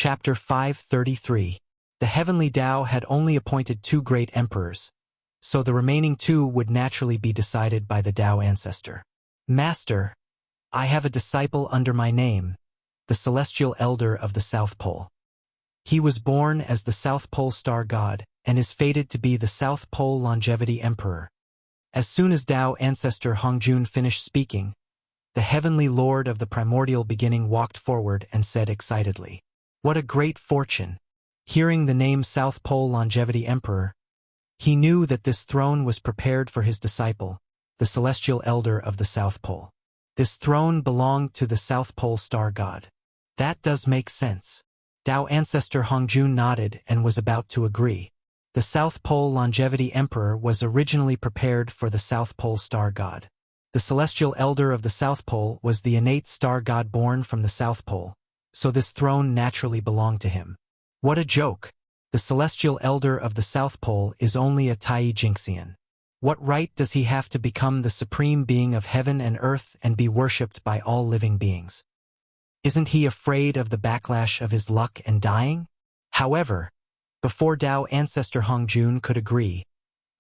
Chapter 533. The heavenly Tao had only appointed 2 great emperors, so the remaining 2 would naturally be decided by the Tao ancestor. Master, I have a disciple under my name, the celestial elder of the South Pole. He was born as the South Pole star god and is fated to be the South Pole longevity emperor. As soon as Tao ancestor Hongjun finished speaking, the heavenly lord of the primordial beginning walked forward and said excitedly, "What a great fortune!" Hearing the name South Pole longevity emperor, he knew that this throne was prepared for his disciple, the celestial elder of the South Pole. This throne belonged to the South Pole star god. That does make sense. Tao ancestor Hongjun nodded and was about to agree. The South Pole longevity emperor was originally prepared for the South Pole star god. The celestial elder of the South Pole was the innate star god born from the South Pole, so this throne naturally belonged to him. What a joke! The celestial elder of the South Pole is only a Tai Jinxian. What right does he have to become the supreme being of heaven and earth and be worshipped by all living beings? Isn't he afraid of the backlash of his luck and dying? However, before Tao ancestor Hongjun could agree,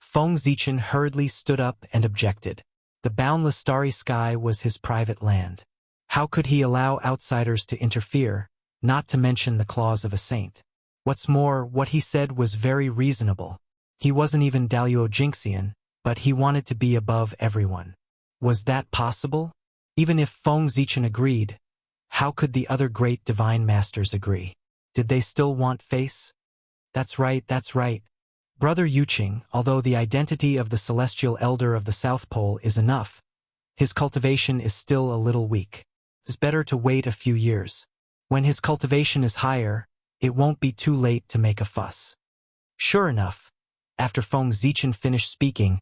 Feng Zichen hurriedly stood up and objected. The boundless starry sky was his private land. How could he allow outsiders to interfere, not to mention the claws of a saint? What's more, what he said was very reasonable. He wasn't even Daluo Jinxian, but he wanted to be above everyone. Was that possible? Even if Feng Zichen agreed, how could the other great divine masters agree? Did they still want face? That's right. Brother Yuqing, although the identity of the celestial elder of the South Pole is enough, his cultivation is still a little weak. It's better to wait a few years. When his cultivation is higher, it won't be too late to make a fuss. Sure enough, after Feng Zichen finished speaking,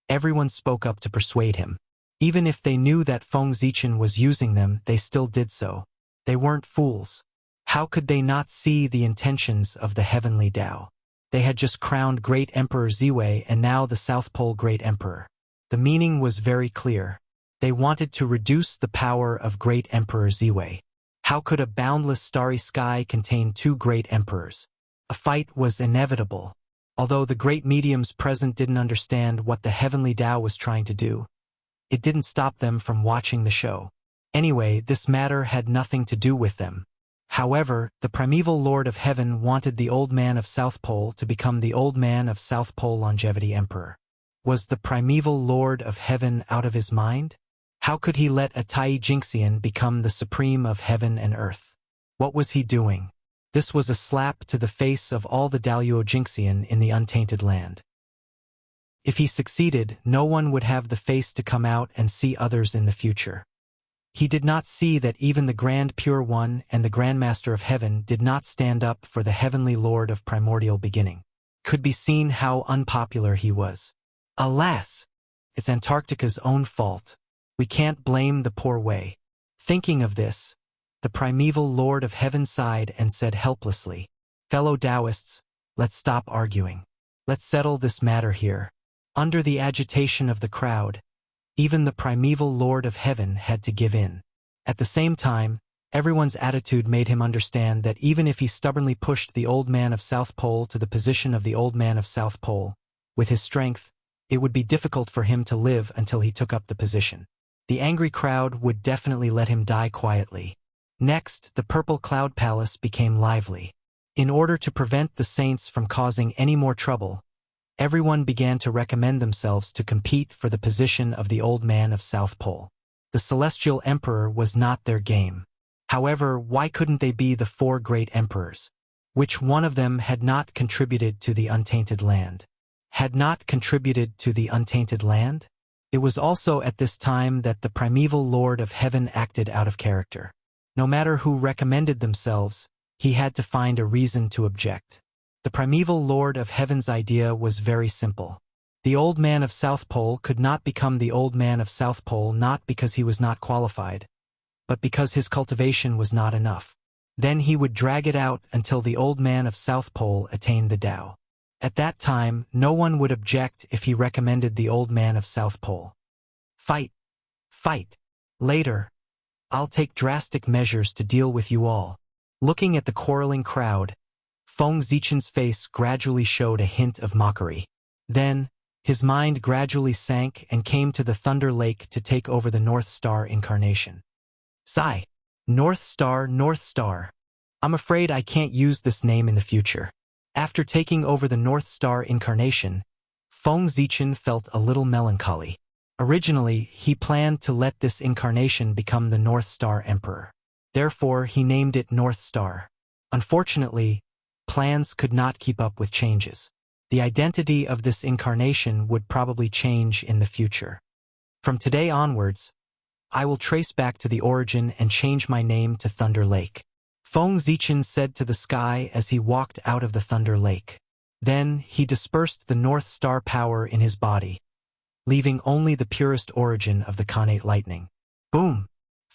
everyone spoke up to persuade him. Even if they knew that Feng Zichen was using them, they still did so. They weren't fools. How could they not see the intentions of the heavenly Tao? They had just crowned Great Emperor Ziwei and now the South Pole Great Emperor. The meaning was very clear. They wanted to reduce the power of Great Emperor Ziwei. How could a boundless starry sky contain 2 great emperors? A fight was inevitable. Although the great mediums present didn't understand what the heavenly Tao was trying to do, it didn't stop them from watching the show. Anyway, this matter had nothing to do with them. However, the primeval Lord of Heaven wanted the Old Man of South Pole to become the Old Man of South Pole Longevity Emperor. Was the primeval Lord of Heaven out of his mind? How could he let a Tai Jinxian become the supreme of heaven and earth? What was he doing? This was a slap to the face of all the Daluo Jinxian in the untainted land. If he succeeded, no one would have the face to come out and see others in the future. He did not see that even the Grand Pure One and the Grandmaster of Heaven did not stand up for the Heavenly Lord of Primordial Beginning. Could be seen how unpopular he was. Alas! It's Antarctica's own fault. We can't blame the poor Wei. Thinking of this, the primeval Lord of Heaven sighed and said helplessly, "Fellow Taoists, let's stop arguing. Let's settle this matter here." Under the agitation of the crowd, even the primeval Lord of Heaven had to give in. At the same time, everyone's attitude made him understand that even if he stubbornly pushed the Old Man of South Pole to the position of the Old Man of South Pole, with his strength, it would be difficult for him to live until he took up the position. The angry crowd would definitely let him die quietly. Next, the Purple Cloud Palace became lively. In order to prevent the saints from causing any more trouble, everyone began to recommend themselves to compete for the position of the Old Man of South Pole. The Celestial Emperor was not their game. However, why couldn't they be the 4 great emperors? Which one of them had not contributed to the untainted land? Had not contributed to the untainted land? It was also at this time that the primeval Lord of Heaven acted out of character. No matter who recommended themselves, he had to find a reason to object. The primeval Lord of Heaven's idea was very simple. The Old Man of South Pole could not become the Old Man of South Pole not because he was not qualified, but because his cultivation was not enough. Then he would drag it out until the Old Man of South Pole attained the Tao. At that time, no one would object if he recommended the Old Man of South Pole. Fight! Fight! Later, I'll take drastic measures to deal with you all. Looking at the quarreling crowd, Feng Zichen's face gradually showed a hint of mockery. Then, his mind gradually sank and came to the Thunder Lake to take over the North Star incarnation. Sigh. North Star, North Star. I'm afraid I can't use this name in the future. After taking over the North Star incarnation, Feng Zichen felt a little melancholy. Originally, he planned to let this incarnation become the North Star Emperor. Therefore, he named it North Star. Unfortunately, plans could not keep up with changes. The identity of this incarnation would probably change in the future. From today onwards, I will trace back to the origin and change my name to Thunder Lake. Feng Zichen said to the sky as he walked out of the Thunder Lake. Then he dispersed the North Star power in his body, leaving only the purest origin of the Khanate lightning. Boom!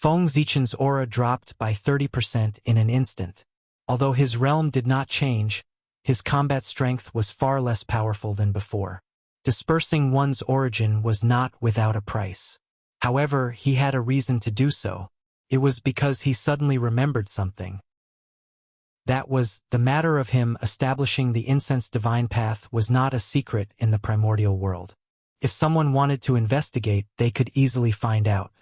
Feng Zichen's aura dropped by 30% in an instant. Although his realm did not change, his combat strength was far less powerful than before. Dispersing one's origin was not without a price. However, he had a reason to do so. It was because he suddenly remembered something. That was, the matter of him establishing the incense divine path was not a secret in the primordial world. If someone wanted to investigate, they could easily find out.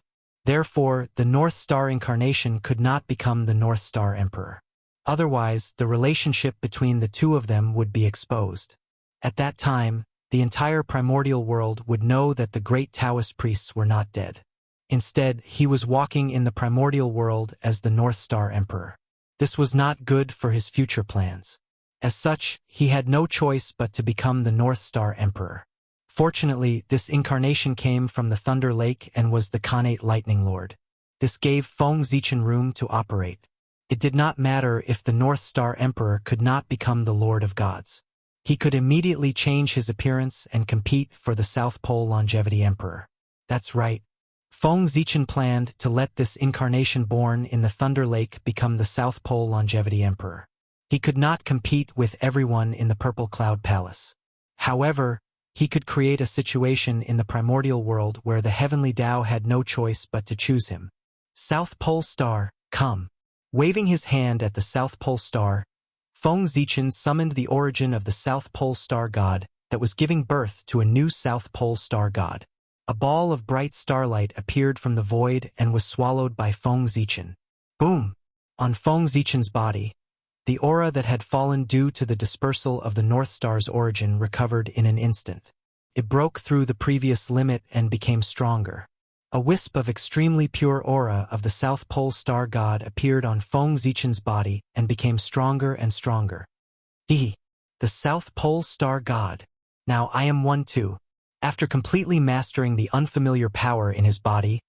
Therefore, the North Star incarnation could not become the North Star Emperor. Otherwise, the relationship between the two of them would be exposed. At that time, the entire primordial world would know that the great Taoist priests were not dead. Instead, he was walking in the primordial world as the North Star Emperor. This was not good for his future plans. As such, he had no choice but to become the North Star Emperor. Fortunately, this incarnation came from the Thunder Lake and was the Khanate Lightning Lord. This gave Feng Zichen room to operate. It did not matter if the North Star Emperor could not become the Lord of Gods. He could immediately change his appearance and compete for the South Pole Longevity Emperor. That's right. Feng Zichen planned to let this incarnation born in the Thunder Lake become the South Pole Longevity Emperor. He could not compete with everyone in the Purple Cloud Palace. However, he could create a situation in the primordial world where the heavenly Tao had no choice but to choose him. South Pole Star, come. Waving his hand at the South Pole Star, Feng Zichen summoned the origin of the South Pole Star God that was giving birth to a new South Pole Star God. A ball of bright starlight appeared from the void and was swallowed by Feng Zichen. Boom! On Feng Zichen's body, the aura that had fallen due to the dispersal of the North Star's origin recovered in an instant. It broke through the previous limit and became stronger. A wisp of extremely pure aura of the South Pole Star God appeared on Feng Zichen's body and became stronger and stronger. The South Pole Star God. Now I am one too. After completely mastering the unfamiliar power in his body,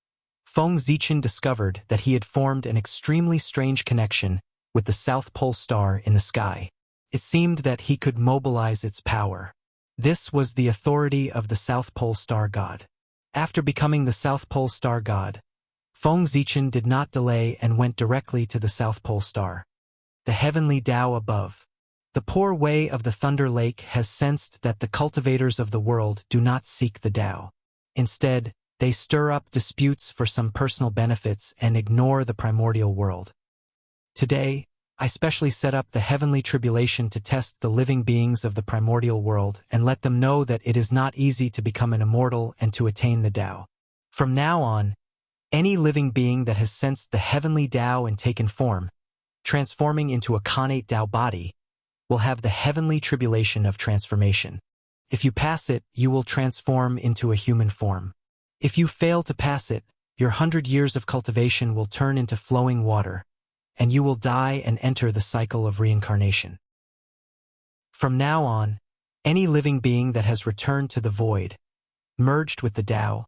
Feng Zichen discovered that he had formed an extremely strange connection with the South Pole Star in the sky. It seemed that he could mobilize its power. This was the authority of the South Pole Star God. After becoming the South Pole Star God, Feng Zichen did not delay and went directly to the South Pole Star. The heavenly Tao above. The poor way of the Thunder Lake has sensed that the cultivators of the world do not seek the Tao. Instead, they stir up disputes for some personal benefits and ignore the primordial world. Today, I specially set up the heavenly tribulation to test the living beings of the primordial world and let them know that it is not easy to become an immortal and to attain the Tao. From now on, any living being that has sensed the heavenly Tao and taken form, transforming into a Khanate Tao body, will have the heavenly tribulation of transformation. If you pass it, you will transform into a human form. If you fail to pass it, your 100 years of cultivation will turn into flowing water, and you will die and enter the cycle of reincarnation. From now on, any living being that has returned to the void, merged with the Tao,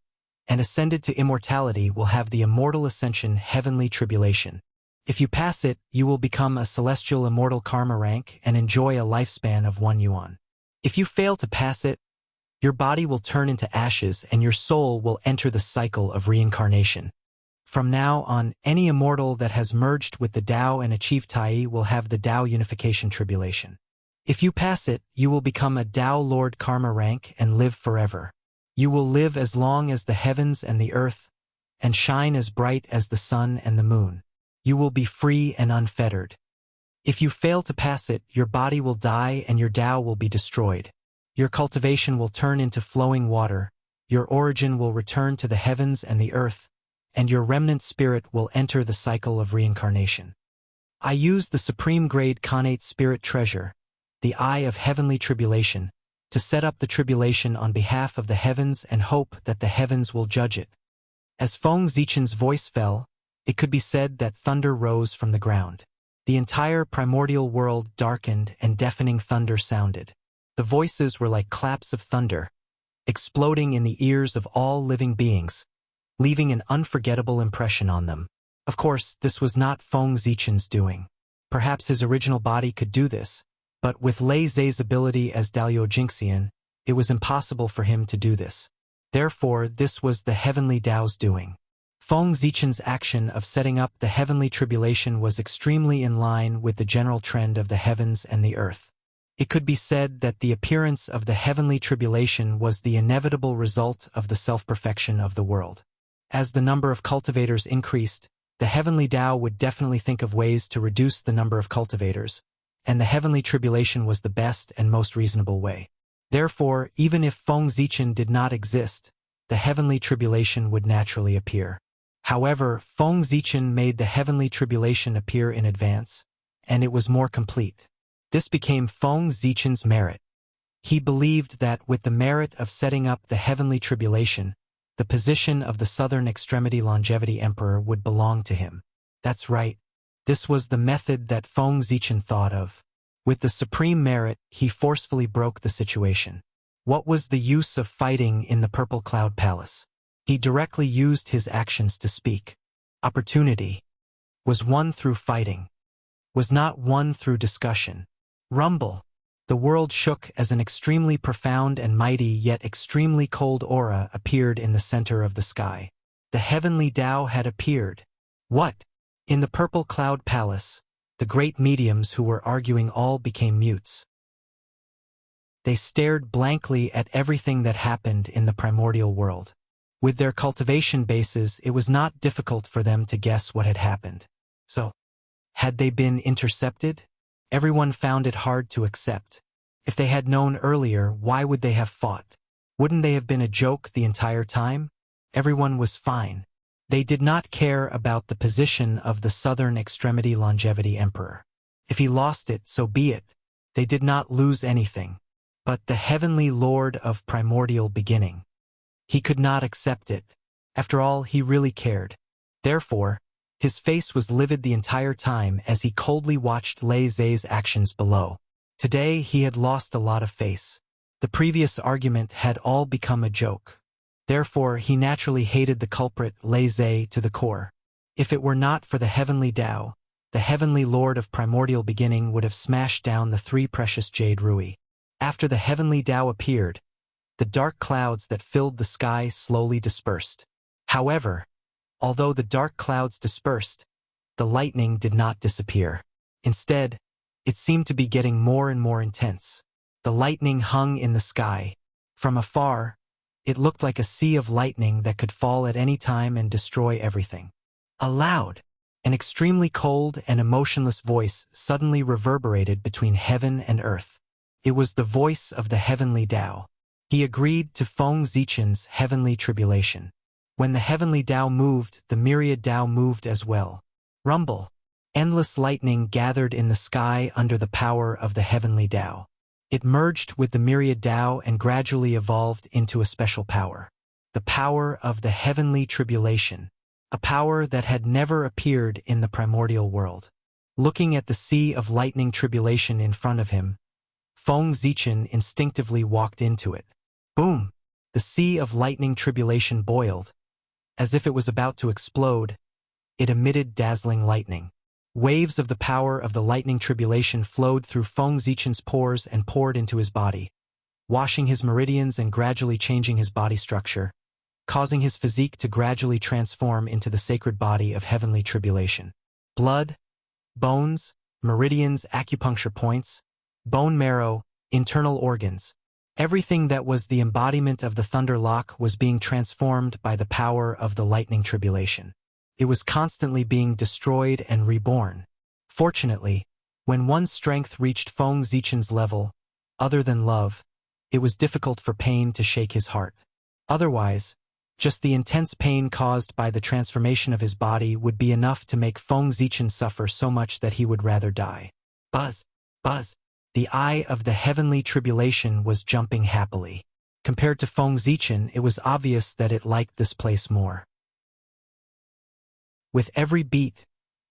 and ascended to immortality will have the immortal ascension heavenly tribulation. If you pass it, you will become a celestial immortal karma rank and enjoy a lifespan of 1 yuan. If you fail to pass it, your body will turn into ashes and your soul will enter the cycle of reincarnation. From now on, any immortal that has merged with the Tao and achieved Tai will have the Tao unification tribulation. If you pass it, you will become a Tao Lord karma rank and live forever. You will live as long as the heavens and the earth, and shine as bright as the sun and the moon. You will be free and unfettered. If you fail to pass it, your body will die and your Tao will be destroyed. Your cultivation will turn into flowing water, your origin will return to the heavens and the earth, and your remnant spirit will enter the cycle of reincarnation. I use the supreme grade Khanate spirit treasure, the eye of heavenly tribulation, to set up the tribulation on behalf of the heavens and hope that the heavens will judge it. As Feng Zichen's voice fell, it could be said that thunder rose from the ground. The entire primordial world darkened and deafening thunder sounded. The voices were like claps of thunder, exploding in the ears of all living beings, leaving an unforgettable impression on them. Of course, this was not Feng Zichen's doing. Perhaps his original body could do this, but with Lei Zhe's ability as Dalio Jingxian, it was impossible for him to do this. Therefore, this was the heavenly Tao's doing. Feng Zichen's action of setting up the heavenly tribulation was extremely in line with the general trend of the heavens and the earth. It could be said that the appearance of the heavenly tribulation was the inevitable result of the self-perfection of the world. As the number of cultivators increased, the heavenly Tao would definitely think of ways to reduce the number of cultivators, and the heavenly tribulation was the best and most reasonable way. Therefore, even if Feng Zichen did not exist, the heavenly tribulation would naturally appear. However, Feng Zichen made the heavenly tribulation appear in advance, and it was more complete. This became Feng Zichen's merit. He believed that with the merit of setting up the heavenly tribulation, the position of the Southern Extremity Longevity Emperor would belong to him. That's right. This was the method that Feng Zichen thought of. With the supreme merit, he forcefully broke the situation. What was the use of fighting in the Purple Cloud Palace? He directly used his actions to speak. Opportunity was won through fighting, was not won through discussion. Rumble. The world shook as an extremely profound and mighty yet extremely cold aura appeared in the center of the sky. The heavenly Tao had appeared. What? In the Purple Cloud Palace, the great mediums who were arguing all became mutes. They stared blankly at everything that happened in the primordial world. With their cultivation bases, it was not difficult for them to guess what had happened. So, had they been intercepted? Everyone found it hard to accept. If they had known earlier, why would they have fought? Wouldn't they have been a joke the entire time? Everyone was fine. They did not care about the position of the Southern Extremity Longevity Emperor. If he lost it, so be it. They did not lose anything. But the Heavenly Lord of Primordial Beginning. He could not accept it. After all, he really cared. Therefore, his face was livid the entire time as he coldly watched Lei Zhe's actions below. Today, he had lost a lot of face. The previous argument had all become a joke. Therefore, he naturally hated the culprit Lei Zhe to the core. If it were not for the heavenly Tao, the heavenly Lord of Primordial Beginning would have smashed down the 3 precious jade rui. After the heavenly Tao appeared, the dark clouds that filled the sky slowly dispersed. However, although the dark clouds dispersed, the lightning did not disappear. Instead, it seemed to be getting more and more intense. The lightning hung in the sky. From afar, it looked like a sea of lightning that could fall at any time and destroy everything. A loud, an extremely cold and emotionless voice suddenly reverberated between heaven and earth. It was the voice of the heavenly Tao. He agreed to Feng Zichen's heavenly tribulation. When the heavenly Tao moved, the myriad Tao moved as well. Rumble. Endless lightning gathered in the sky under the power of the heavenly Tao. It merged with the myriad Tao and gradually evolved into a special power. The power of the heavenly tribulation. A power that had never appeared in the primordial world. Looking at the sea of lightning tribulation in front of him, Feng Zichen instinctively walked into it. Boom! The sea of lightning tribulation boiled. As if it was about to explode, it emitted dazzling lightning. Waves of the power of the lightning tribulation flowed through Feng Zichen's pores and poured into his body, washing his meridians and gradually changing his body structure, causing his physique to gradually transform into the sacred body of heavenly tribulation. Blood, bones, meridians, acupuncture points, bone marrow, internal organs. Everything that was the embodiment of the thunder lock was being transformed by the power of the lightning tribulation. It was constantly being destroyed and reborn. Fortunately, When one's strength reached Feng Zichen's level, other than love, it was difficult for pain to shake his heart. Otherwise, just the intense pain caused by the transformation of his body would be enough to make Feng Zichen suffer so much that he would rather die. Buzz, buzz. The eye of the heavenly tribulation was jumping happily. Compared to Feng Zichen, it was obvious that it liked this place more. With every beat,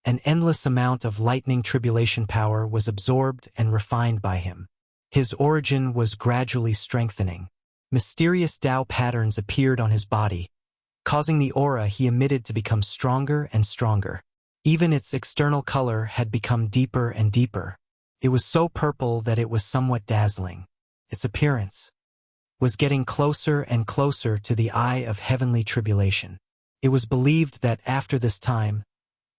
an endless amount of lightning tribulation power was absorbed and refined by him. His origin was gradually strengthening. Mysterious Tao patterns appeared on his body, causing the aura he emitted to become stronger and stronger. Even its external color had become deeper and deeper. It was so purple that it was somewhat dazzling. Its appearance was getting closer and closer to the eye of heavenly tribulation. It was believed that after this time,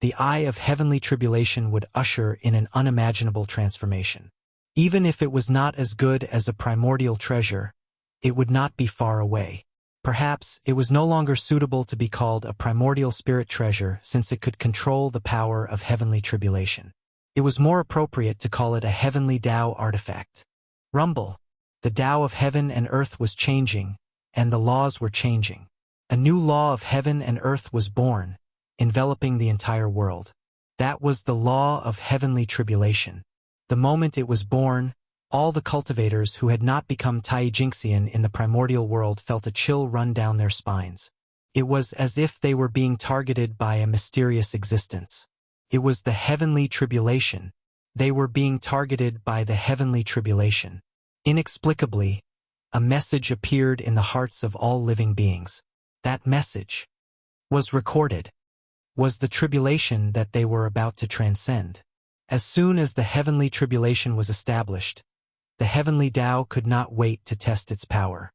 the eye of heavenly tribulation would usher in an unimaginable transformation. Even if it was not as good as a primordial treasure, it would not be far away. Perhaps it was no longer suitable to be called a primordial spirit treasure since it could control the power of heavenly tribulation. It was more appropriate to call it a heavenly Tao artifact. Rumble. The Tao of heaven and earth was changing, and the laws were changing. A new law of heaven and earth was born, enveloping the entire world. That was the law of heavenly tribulation. The moment it was born, all the cultivators who had not become Taijingxian in the primordial world felt a chill run down their spines. It was as if they were being targeted by a mysterious existence. It was the heavenly tribulation. They were being targeted by the heavenly tribulation. Inexplicably, a message appeared in the hearts of all living beings. That message was recorded, was the tribulation that they were about to transcend. As soon as the heavenly tribulation was established, the heavenly Tao could not wait to test its power.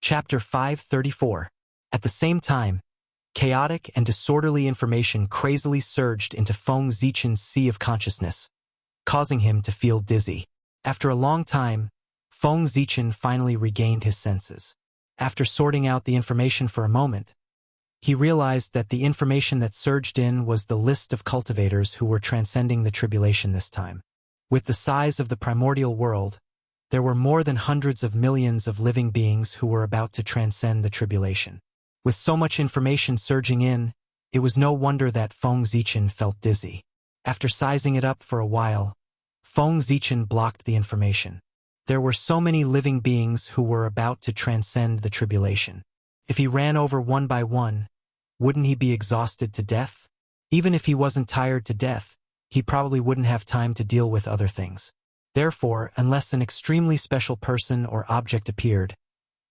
Chapter 534. At the same time, chaotic and disorderly information crazily surged into Feng Zichen's sea of consciousness, causing him to feel dizzy. After a long time, Feng Zichen finally regained his senses. After sorting out the information for a moment, he realized that the information that surged in was the list of cultivators who were transcending the tribulation this time. With the size of the primordial world, there were more than hundreds of millions of living beings who were about to transcend the tribulation. With so much information surging in, it was no wonder that Feng Zichen felt dizzy. After sizing it up for a while, Feng Zichen blocked the information. There were so many living beings who were about to transcend the tribulation. If he ran over one by one, wouldn't he be exhausted to death? Even if he wasn't tired to death, he probably wouldn't have time to deal with other things. Therefore, unless an extremely special person or object appeared,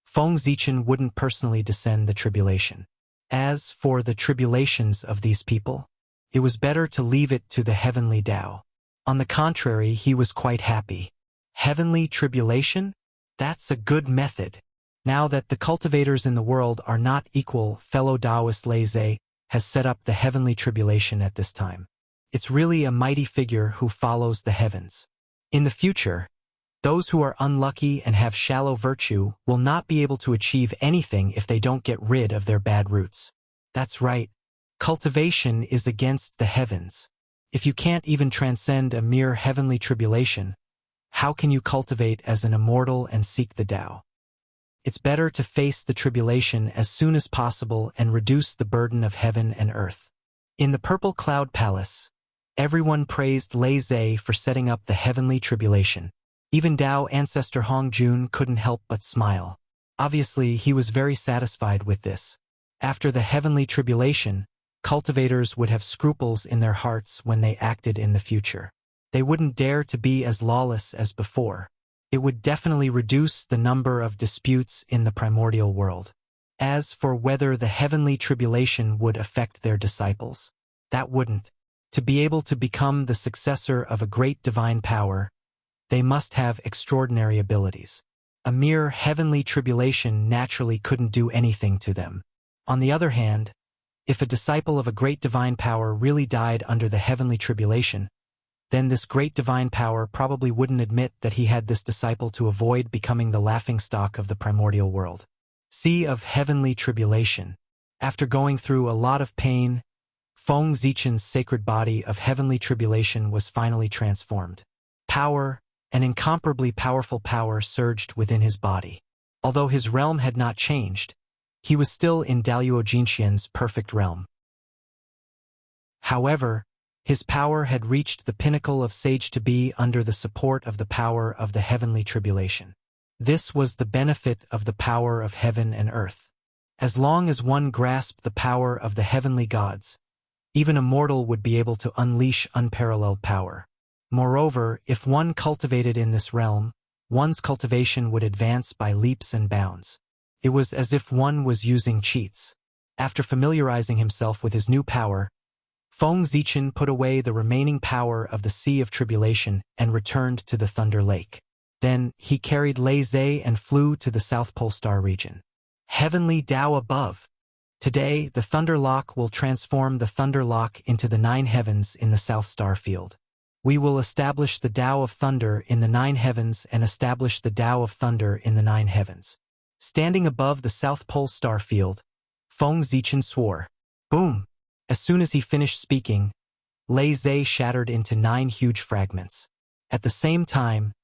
Feng Zichen wouldn't personally descend the tribulation. As for the tribulations of these people, it was better to leave it to the heavenly Tao. On the contrary, he was quite happy. Heavenly tribulation? That's a good method. Now that the cultivators in the world are not equal, fellow Taoist Lei Zhe has set up the heavenly tribulation at this time. It's really a mighty figure who follows the heavens. In the future, those who are unlucky and have shallow virtue will not be able to achieve anything if they don't get rid of their bad roots. That's right. Cultivation is against the heavens. If you can't even transcend a mere heavenly tribulation, how can you cultivate as an immortal and seek the Tao? It's better to face the tribulation as soon as possible and reduce the burden of heaven and earth. In the Purple Cloud Palace, everyone praised Lei Zhe for setting up the heavenly tribulation. Even Tao ancestor Hong Jun couldn't help but smile. Obviously, he was very satisfied with this. After the heavenly tribulation, cultivators would have scruples in their hearts when they acted in the future. They wouldn't dare to be as lawless as before. It would definitely reduce the number of disputes in the primordial world. As for whether the heavenly tribulation would affect their disciples, that wouldn't. To be able to become the successor of a great divine power, they must have extraordinary abilities. A mere heavenly tribulation naturally couldn't do anything to them. On the other hand, if a disciple of a great divine power really died under the heavenly tribulation, then this great divine power probably wouldn't admit that he had this disciple to avoid becoming the laughingstock of the primordial world. Sea of heavenly tribulation. After going through a lot of pain, Feng Zichen's sacred body of heavenly tribulation was finally transformed. Power, an incomparably powerful power, surged within his body. Although his realm had not changed, he was still in Daluo Jinxian's perfect realm. However, his power had reached the pinnacle of sage to be under the support of the power of the heavenly tribulation. This was the benefit of the power of heaven and earth. As long as one grasped the power of the heavenly gods, even a mortal would be able to unleash unparalleled power. Moreover, if one cultivated in this realm, one's cultivation would advance by leaps and bounds. It was as if one was using cheats. After familiarizing himself with his new power, Feng Zichen put away the remaining power of the Sea of Tribulation and returned to the Thunder Lake. Then, he carried Lei Zhe and flew to the South Pole Star region. Heavenly Tao above. Today, the Thunder Lock will transform the Thunder Lock into the 9 heavens in the South Star Field. We will establish the Tao of Thunder in the 9 heavens and establish the Tao of Thunder in the 9 heavens. Standing above the South Pole Star Field, Feng Zichen swore. Boom! As soon as he finished speaking, Lei Zhe shattered into 9 huge fragments. At the same time,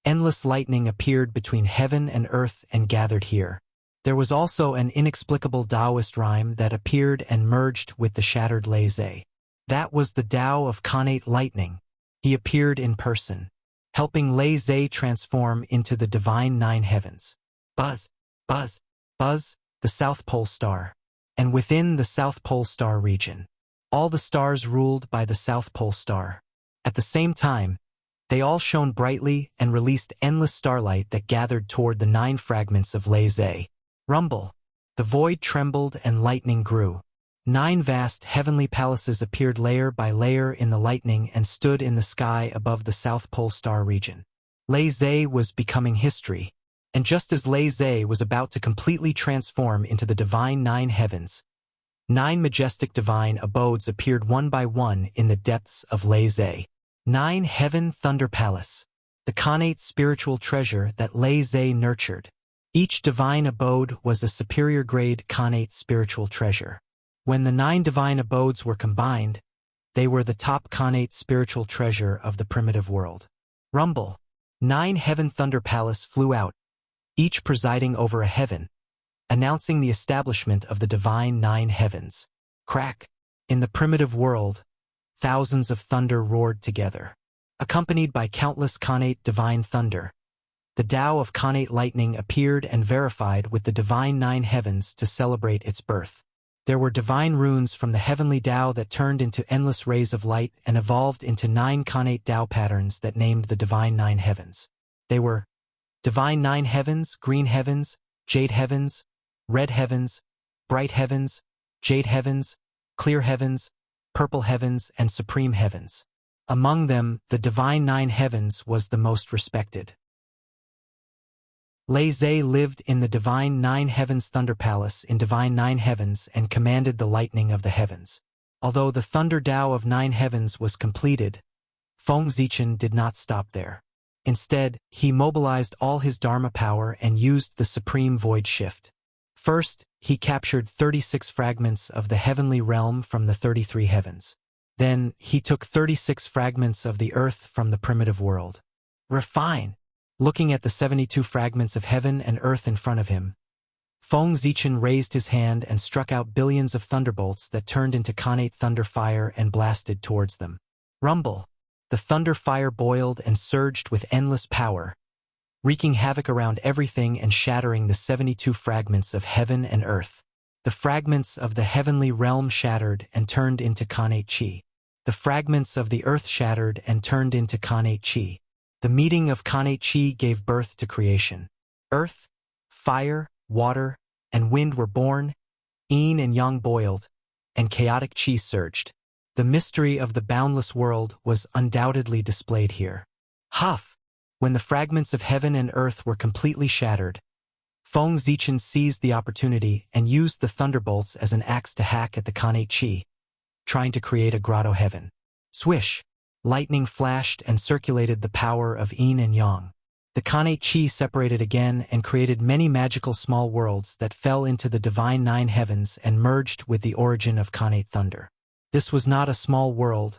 endless lightning appeared between heaven and earth and gathered here. There was also an inexplicable Taoist rhyme that appeared and merged with the shattered Lei Zhe. That was the Tao of Khanate Lightning. He appeared in person, helping Lei Zhe transform into the divine 9 heavens. Buzz, buzz, buzz, the South Pole Star. And within the South Pole Star region, all the stars ruled by the South Pole Star. At the same time, they all shone brightly and released endless starlight that gathered toward the 9 fragments of Lei Zhe. Rumble. The void trembled and lightning grew. 9 vast heavenly palaces appeared layer by layer in the lightning and stood in the sky above the South Pole Star region. Lei Zhe was becoming history. And just as Lei Zhe was about to completely transform into the divine 9 heavens, 9 majestic divine abodes appeared one by one in the depths of Lei Zhe. 9 Heaven Thunder Palace, the Khanate spiritual treasure that Lei Zhe nurtured. Each divine abode was a superior grade Khanate spiritual treasure. When the 9 divine abodes were combined, they were the top Khanate spiritual treasure of the primitive world. Rumble. 9 Heaven Thunder Palace flew out, each presiding over a heaven, announcing the establishment of the divine 9 heavens. Crack. In the primitive world, thousands of thunder roared together. Accompanied by countless Khanate divine thunder, the Tao of Khanate lightning appeared and verified with the divine 9 heavens to celebrate its birth. There were divine runes from the heavenly Tao that turned into endless rays of light and evolved into 9 Khanate Tao patterns that named the divine 9 heavens. They were divine 9 heavens, green heavens, jade heavens, red heavens, bright heavens, jade heavens, clear heavens, purple heavens, and supreme heavens. Among them, the divine 9 heavens was the most respected. Lei Zhe lived in the divine 9 heavens Thunder Palace in divine 9 heavens and commanded the lightning of the heavens. Although the Thunder Tao of 9 heavens was completed, Feng Zichen did not stop there. Instead, he mobilized all his Dharma power and used the Supreme Void Shift. First, he captured 36 fragments of the heavenly realm from the 33 heavens. Then, he took 36 fragments of the earth from the primitive world. Refine. Looking at the 72 fragments of heaven and earth in front of him, Feng Zichen raised his hand and struck out billions of thunderbolts that turned into Khanate thunder fire and blasted towards them. Rumble. The thunder fire boiled and surged with endless power, wreaking havoc around everything and shattering the 72 fragments of heaven and earth. The fragments of the heavenly realm shattered and turned into Khanate Chi. The fragments of the earth shattered and turned into Khanate Chi. The meeting of Khanate Chi gave birth to creation. Earth, fire, water, and wind were born, yin and yang boiled, and chaotic Chi surged. The mystery of the boundless world was undoubtedly displayed here. Huff! When the fragments of heaven and earth were completely shattered, Feng Zichen seized the opportunity and used the thunderbolts as an axe to hack at the Khanate Chi, trying to create a grotto heaven. Swish! Lightning flashed and circulated the power of yin and yang. The Khanate Chi separated again and created many magical small worlds that fell into the divine 9 heavens and merged with the origin of Khanate thunder. This was not a small world,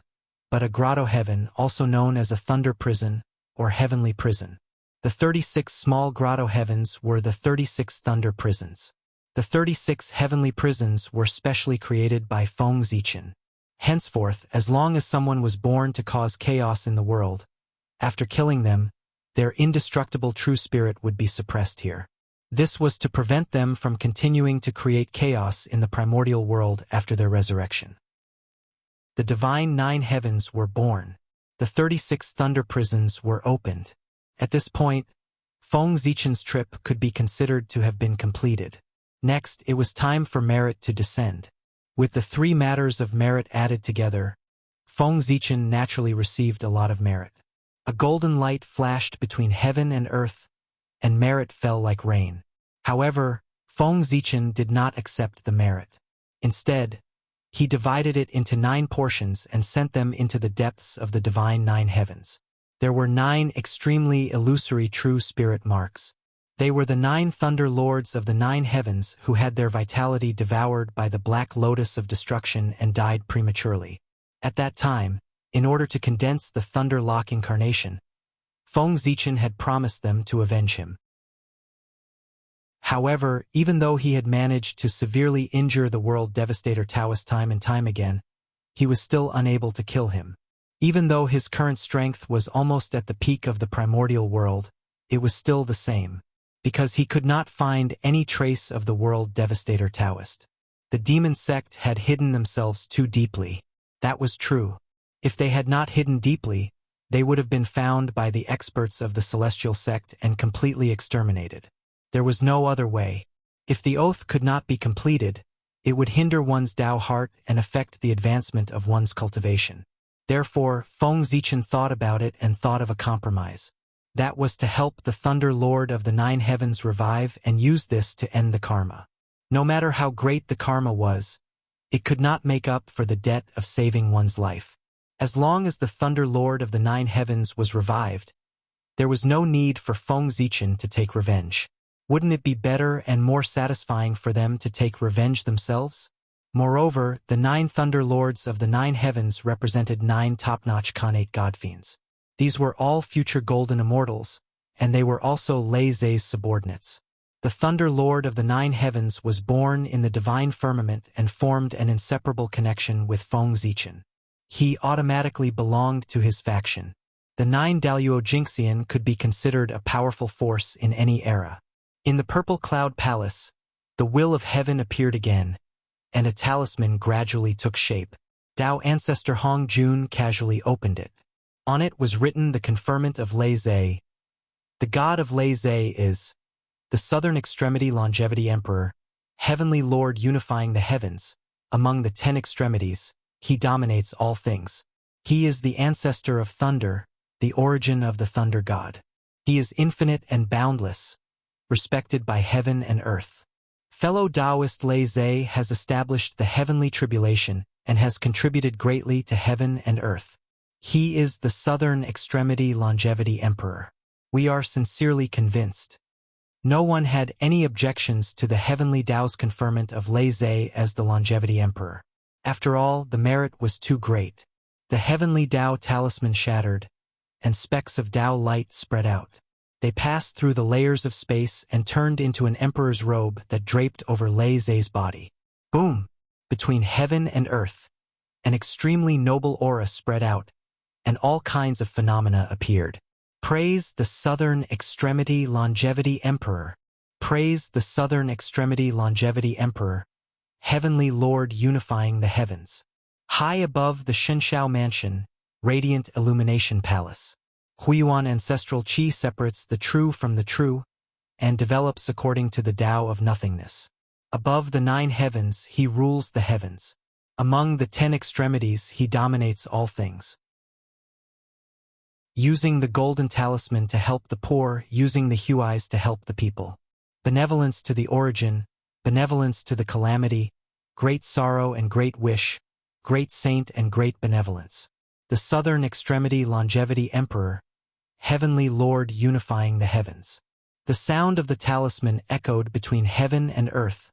but a grotto heaven, also known as a thunder prison or heavenly prison. The 36 small grotto heavens were the 36 thunder prisons. The 36 heavenly prisons were specially created by Feng Zichen. Henceforth, as long as someone was born to cause chaos in the world, after killing them, their indestructible true spirit would be suppressed here. This was to prevent them from continuing to create chaos in the primordial world after their resurrection. The divine 9 heavens were born. The 36 thunder prisons were opened. At this point, Feng Zichen's trip could be considered to have been completed. Next, it was time for merit to descend. With the 3 matters of merit added together, Feng Zichen naturally received a lot of merit. A golden light flashed between heaven and earth, and merit fell like rain. However, Feng Zichen did not accept the merit. Instead, he divided it into 9 portions and sent them into the depths of the divine 9 heavens. There were 9 extremely illusory true spirit marks. They were the 9 thunder lords of the 9 heavens who had their vitality devoured by the black lotus of destruction and died prematurely. At that time, in order to condense the thunder lock incarnation, Feng Zichen had promised them to avenge him. However, even though he had managed to severely injure the world devastator Taoist time and time again, he was still unable to kill him. Even though his current strength was almost at the peak of the primordial world, it was still the same, because he could not find any trace of the world devastator Taoist. The demon sect had hidden themselves too deeply. That was true. If they had not hidden deeply, they would have been found by the experts of the celestial sect and completely exterminated. There was no other way. If the oath could not be completed, it would hinder one's Tao heart and affect the advancement of one's cultivation. Therefore, Feng Zichen thought about it and thought of a compromise. That was to help the Thunder Lord of the 9 heavens revive and use this to end the karma. No matter how great the karma was, it could not make up for the debt of saving one's life. As long as the Thunder Lord of the 9 heavens was revived, there was no need for Feng Zichen to take revenge. Wouldn't it be better and more satisfying for them to take revenge themselves? Moreover, the 9 Thunder Lords of the 9 heavens represented 9 top-notch Khanate godfiends. These were all future golden immortals, and they were also Lei Zhe's subordinates. The Thunder Lord of the 9 heavens was born in the divine firmament and formed an inseparable connection with Feng Zichen. He automatically belonged to his faction. The 9 Daluo Jinxian could be considered a powerful force in any era. In the Purple Cloud Palace, the will of heaven appeared again, and a talisman gradually took shape. Tao ancestor Hong Jun casually opened it. On it was written the conferment of Lei Zhe. The god of Lei Zhe is the Southern Extremity Longevity Emperor, Heavenly Lord unifying the heavens. Among the 10 extremities, he dominates all things. He is the ancestor of thunder, the origin of the thunder god. He is infinite and boundless, respected by heaven and earth. Fellow Taoist Lei Zhe has established the heavenly tribulation and has contributed greatly to heaven and earth. He is the Southern Extremity Longevity Emperor. We are sincerely convinced. No one had any objections to the heavenly Tao's conferment of Lei Zhe as the Longevity Emperor. After all, the merit was too great. The heavenly Tao talisman shattered, and specks of Tao light spread out. They passed through the layers of space and turned into an emperor's robe that draped over Lei Zhe's body. Boom! Between heaven and earth, an extremely noble aura spread out, and all kinds of phenomena appeared. Praise the Southern Extremity Longevity Emperor. Praise the Southern Extremity Longevity Emperor, Heavenly Lord unifying the heavens. High above the Shenshao Mansion, Radiant Illumination Palace, Huiyuan ancestral qi separates the true from the true and develops according to the Tao of nothingness. Above the 9 heavens, he rules the heavens. Among the 10 extremities, he dominates all things. Using the golden talisman to help the poor, using the huais to help the people. Benevolence to the origin, benevolence to the calamity, great sorrow and great wish, great saint and great benevolence. The Southern Extremity Longevity Emperor, Heavenly Lord unifying the heavens. The sound of the talisman echoed between heaven and earth,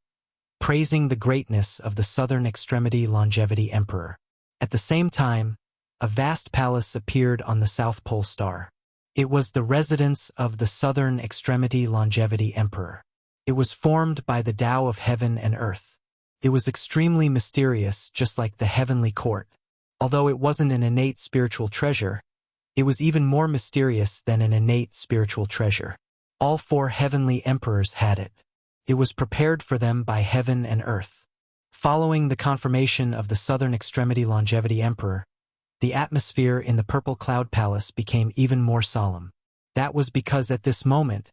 praising the greatness of the Southern Extremity Longevity Emperor. At the same time, a vast palace appeared on the South Pole Star. It was the residence of the Southern Extremity Longevity Emperor. It was formed by the Tao of heaven and earth. It was extremely mysterious, just like the heavenly court. Although it wasn't an innate spiritual treasure, it was even more mysterious than an innate spiritual treasure. All 4 heavenly emperors had it. It was prepared for them by heaven and earth. Following the confirmation of the Southern Extremity Longevity Emperor, the atmosphere in the Purple Cloud Palace became even more solemn. That was because at this moment,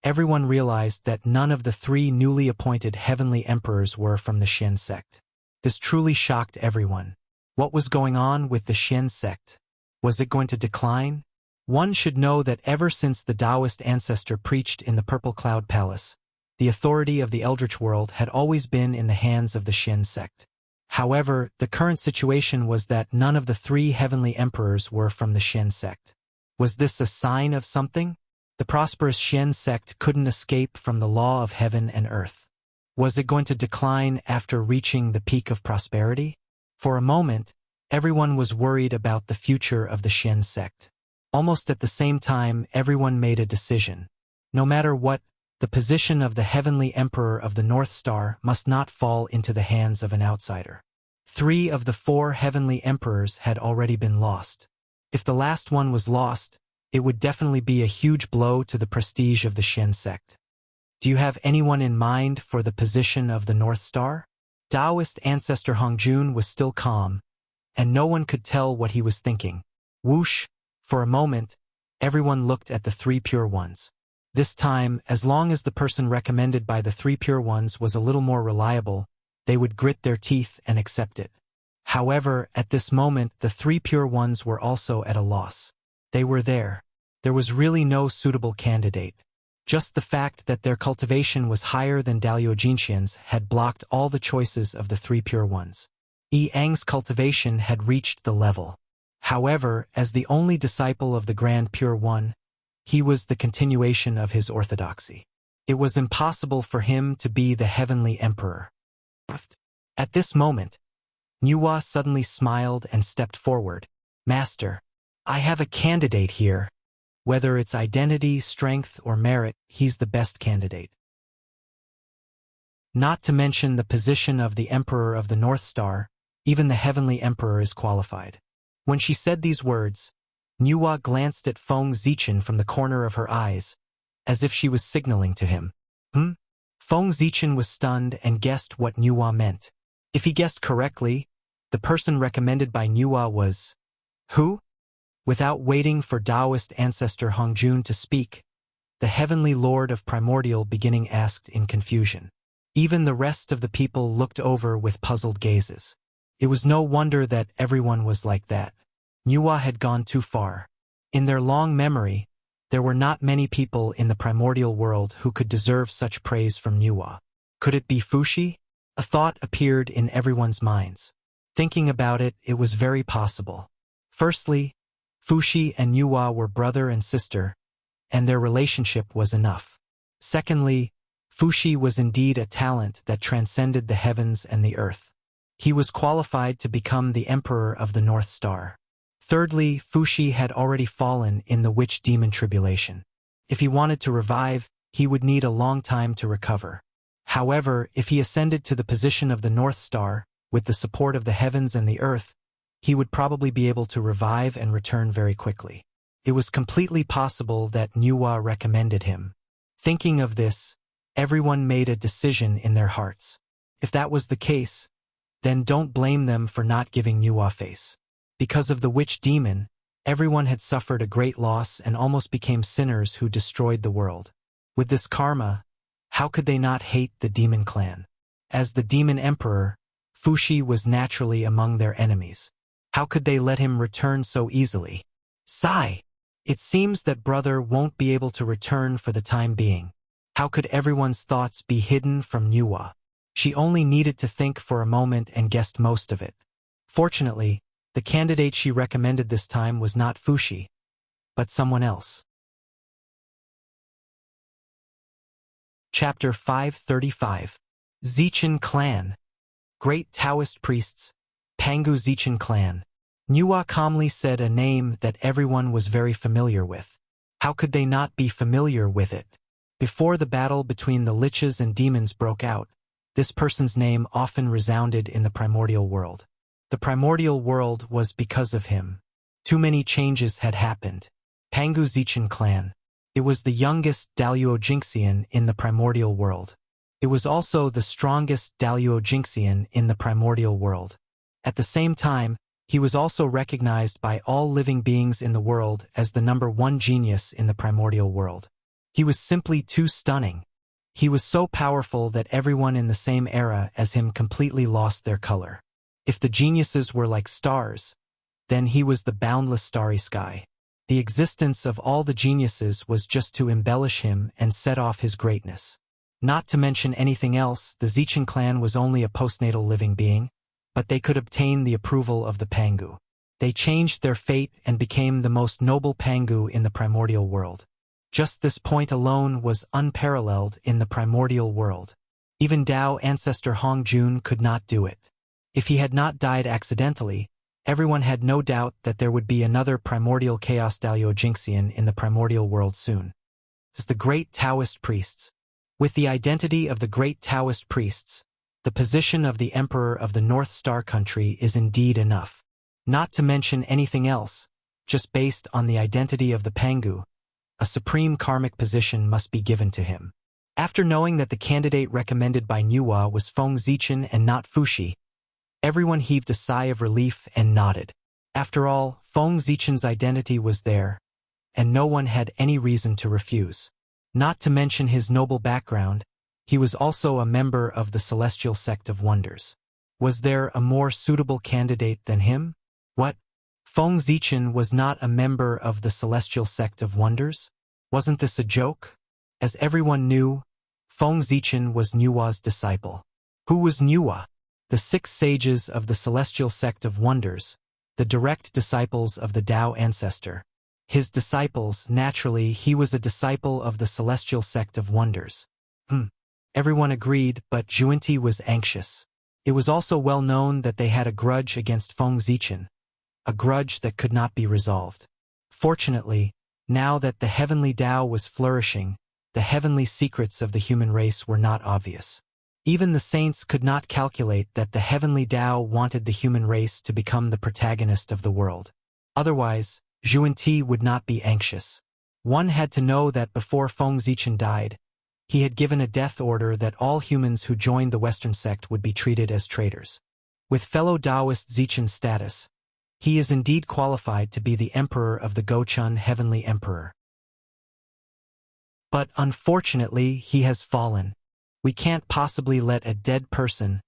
everyone realized that none of the 3 newly appointed heavenly emperors were from the Shen sect. This truly shocked everyone. What was going on with the Shen sect? Was it going to decline? One should know that ever since the Taoist ancestor preached in the Purple Cloud Palace, the authority of the Eldritch world had always been in the hands of the Shen sect. However, the current situation was that none of the 3 heavenly emperors were from the Shen sect. Was this a sign of something? The prosperous Shen sect couldn't escape from the law of heaven and earth. Was it going to decline after reaching the peak of prosperity? For a moment, everyone was worried about the future of the Shen sect. Almost at the same time, everyone made a decision. No matter what, the position of the heavenly emperor of the North Star must not fall into the hands of an outsider. 3 of the 4 heavenly emperors had already been lost. If the last one was lost, it would definitely be a huge blow to the prestige of the Shen sect. Do you have anyone in mind for the position of the North Star? Taoist ancestor Hongjun was still calm, and no one could tell what he was thinking. Whoosh! For a moment, everyone looked at the 3 pure ones. This time, as long as the person recommended by the 3 pure ones was a little more reliable, they would grit their teeth and accept it. However, at this moment, the 3 pure ones were also at a loss. They were there. There was really no suitable candidate. Just the fact that their cultivation was higher than Dalio Jinxian's had blocked all the choices of the 3 pure ones. Yi Ang's cultivation had reached the level. However, as the only disciple of the Grand Pure One, he was the continuation of his orthodoxy. It was impossible for him to be the heavenly emperor. At this moment, Nuwa suddenly smiled and stepped forward. Master, I have a candidate here. Whether it's identity, strength, or merit, he's the best candidate. Not to mention the position of the Emperor of the North Star, even the Heavenly Emperor is qualified. When she said these words, Nuwa glanced at Feng Zichen from the corner of her eyes, as if she was signaling to him. Feng Zichen was stunned and guessed what Nuwa meant. If he guessed correctly, the person recommended by Nuwa was... Who? Without waiting for Taoist ancestor Hongjun to speak, the Heavenly Lord of Primordial Beginning asked in confusion. Even the rest of the people looked over with puzzled gazes. It was no wonder that everyone was like that. Nuwa had gone too far. In their long memory, there were not many people in the primordial world who could deserve such praise from Nuwa. Could it be Fuxi? A thought appeared in everyone's minds. Thinking about it, it was very possible. Firstly, Fuxi and Nuwa were brother and sister, and their relationship was enough. Secondly, Fuxi was indeed a talent that transcended the heavens and the earth. He was qualified to become the Emperor of the North Star. Thirdly, Fuxi had already fallen in the witch demon tribulation. If he wanted to revive, he would need a long time to recover. However, if he ascended to the position of the North Star, with the support of the heavens and the earth, he would probably be able to revive and return very quickly. It was completely possible that Nuwa recommended him. Thinking of this, everyone made a decision in their hearts. If that was the case, then don't blame them for not giving Nuwa face. Because of the witch demon, everyone had suffered a great loss and almost became sinners who destroyed the world. With this karma, how could they not hate the demon clan? As the demon emperor, Fuxi was naturally among their enemies. How could they let him return so easily? Sigh. It seems that brother won't be able to return for the time being. How could everyone's thoughts be hidden from Nuwa? She only needed to think for a moment and guessed most of it. Fortunately, the candidate she recommended this time was not Fuxi, but someone else. Chapter 535. Zichen Clan. Great Taoist priests, Pangu Zichen clan. Nuwa calmly said a name that everyone was very familiar with. How could they not be familiar with it? Before the battle between the liches and demons broke out, this person's name often resounded in the primordial world. The primordial world was because of him. Too many changes had happened. Pangu Zichen clan. It was the youngest Daluo Jinxian in the primordial world. It was also the strongest Daluo Jinxian in the primordial world. At the same time, he was also recognized by all living beings in the world as the #1 genius in the primordial world. He was simply too stunning. He was so powerful that everyone in the same era as him completely lost their color. If the geniuses were like stars, then he was the boundless starry sky. The existence of all the geniuses was just to embellish him and set off his greatness. Not to mention anything else, the Zichen clan was only a postnatal living being, but they could obtain the approval of the Pangu. They changed their fate and became the most noble Pangu in the primordial world. Just this point alone was unparalleled in the primordial world. Even Dao ancestor Hongjun could not do it. If he had not died accidentally, everyone had no doubt that there would be another primordial chaos Daluo Jinxian in the primordial world soon. As the great Taoist priests. With the identity of the great Taoist priests, the position of the Emperor of the North Star country is indeed enough. Not to mention anything else, just based on the identity of the Pangu, a supreme karmic position must be given to him. After knowing that the candidate recommended by Nuwa was Feng Zichen and not Fushi, everyone heaved a sigh of relief and nodded. After all, Feng Zichen's identity was there, and no one had any reason to refuse. Not to mention his noble background, he was also a member of the Celestial Sect of Wonders. Was there a more suitable candidate than him? What? Feng Zichen was not a member of the Celestial Sect of Wonders? Wasn't this a joke? As everyone knew, Feng Zichen was Nuwa's disciple. Who was Nuwa? The 6 sages of the Celestial Sect of Wonders, the direct disciples of the Tao ancestor. His disciples, naturally, he was a disciple of the Celestial Sect of Wonders. Everyone agreed, but Zhuanti was anxious. It was also well known that they had a grudge against Feng Zichen, a grudge that could not be resolved. Fortunately, now that the heavenly Tao was flourishing, the heavenly secrets of the human race were not obvious. Even the saints could not calculate that the heavenly Tao wanted the human race to become the protagonist of the world. Otherwise, Zhuanti would not be anxious. One had to know that before Feng Zichen died, he had given a death order that all humans who joined the Western sect would be treated as traitors. With fellow Taoist Zichen's status, he is indeed qualified to be the Emperor of the Gochun Heavenly Emperor. But unfortunately, he has fallen. We can't possibly let a dead person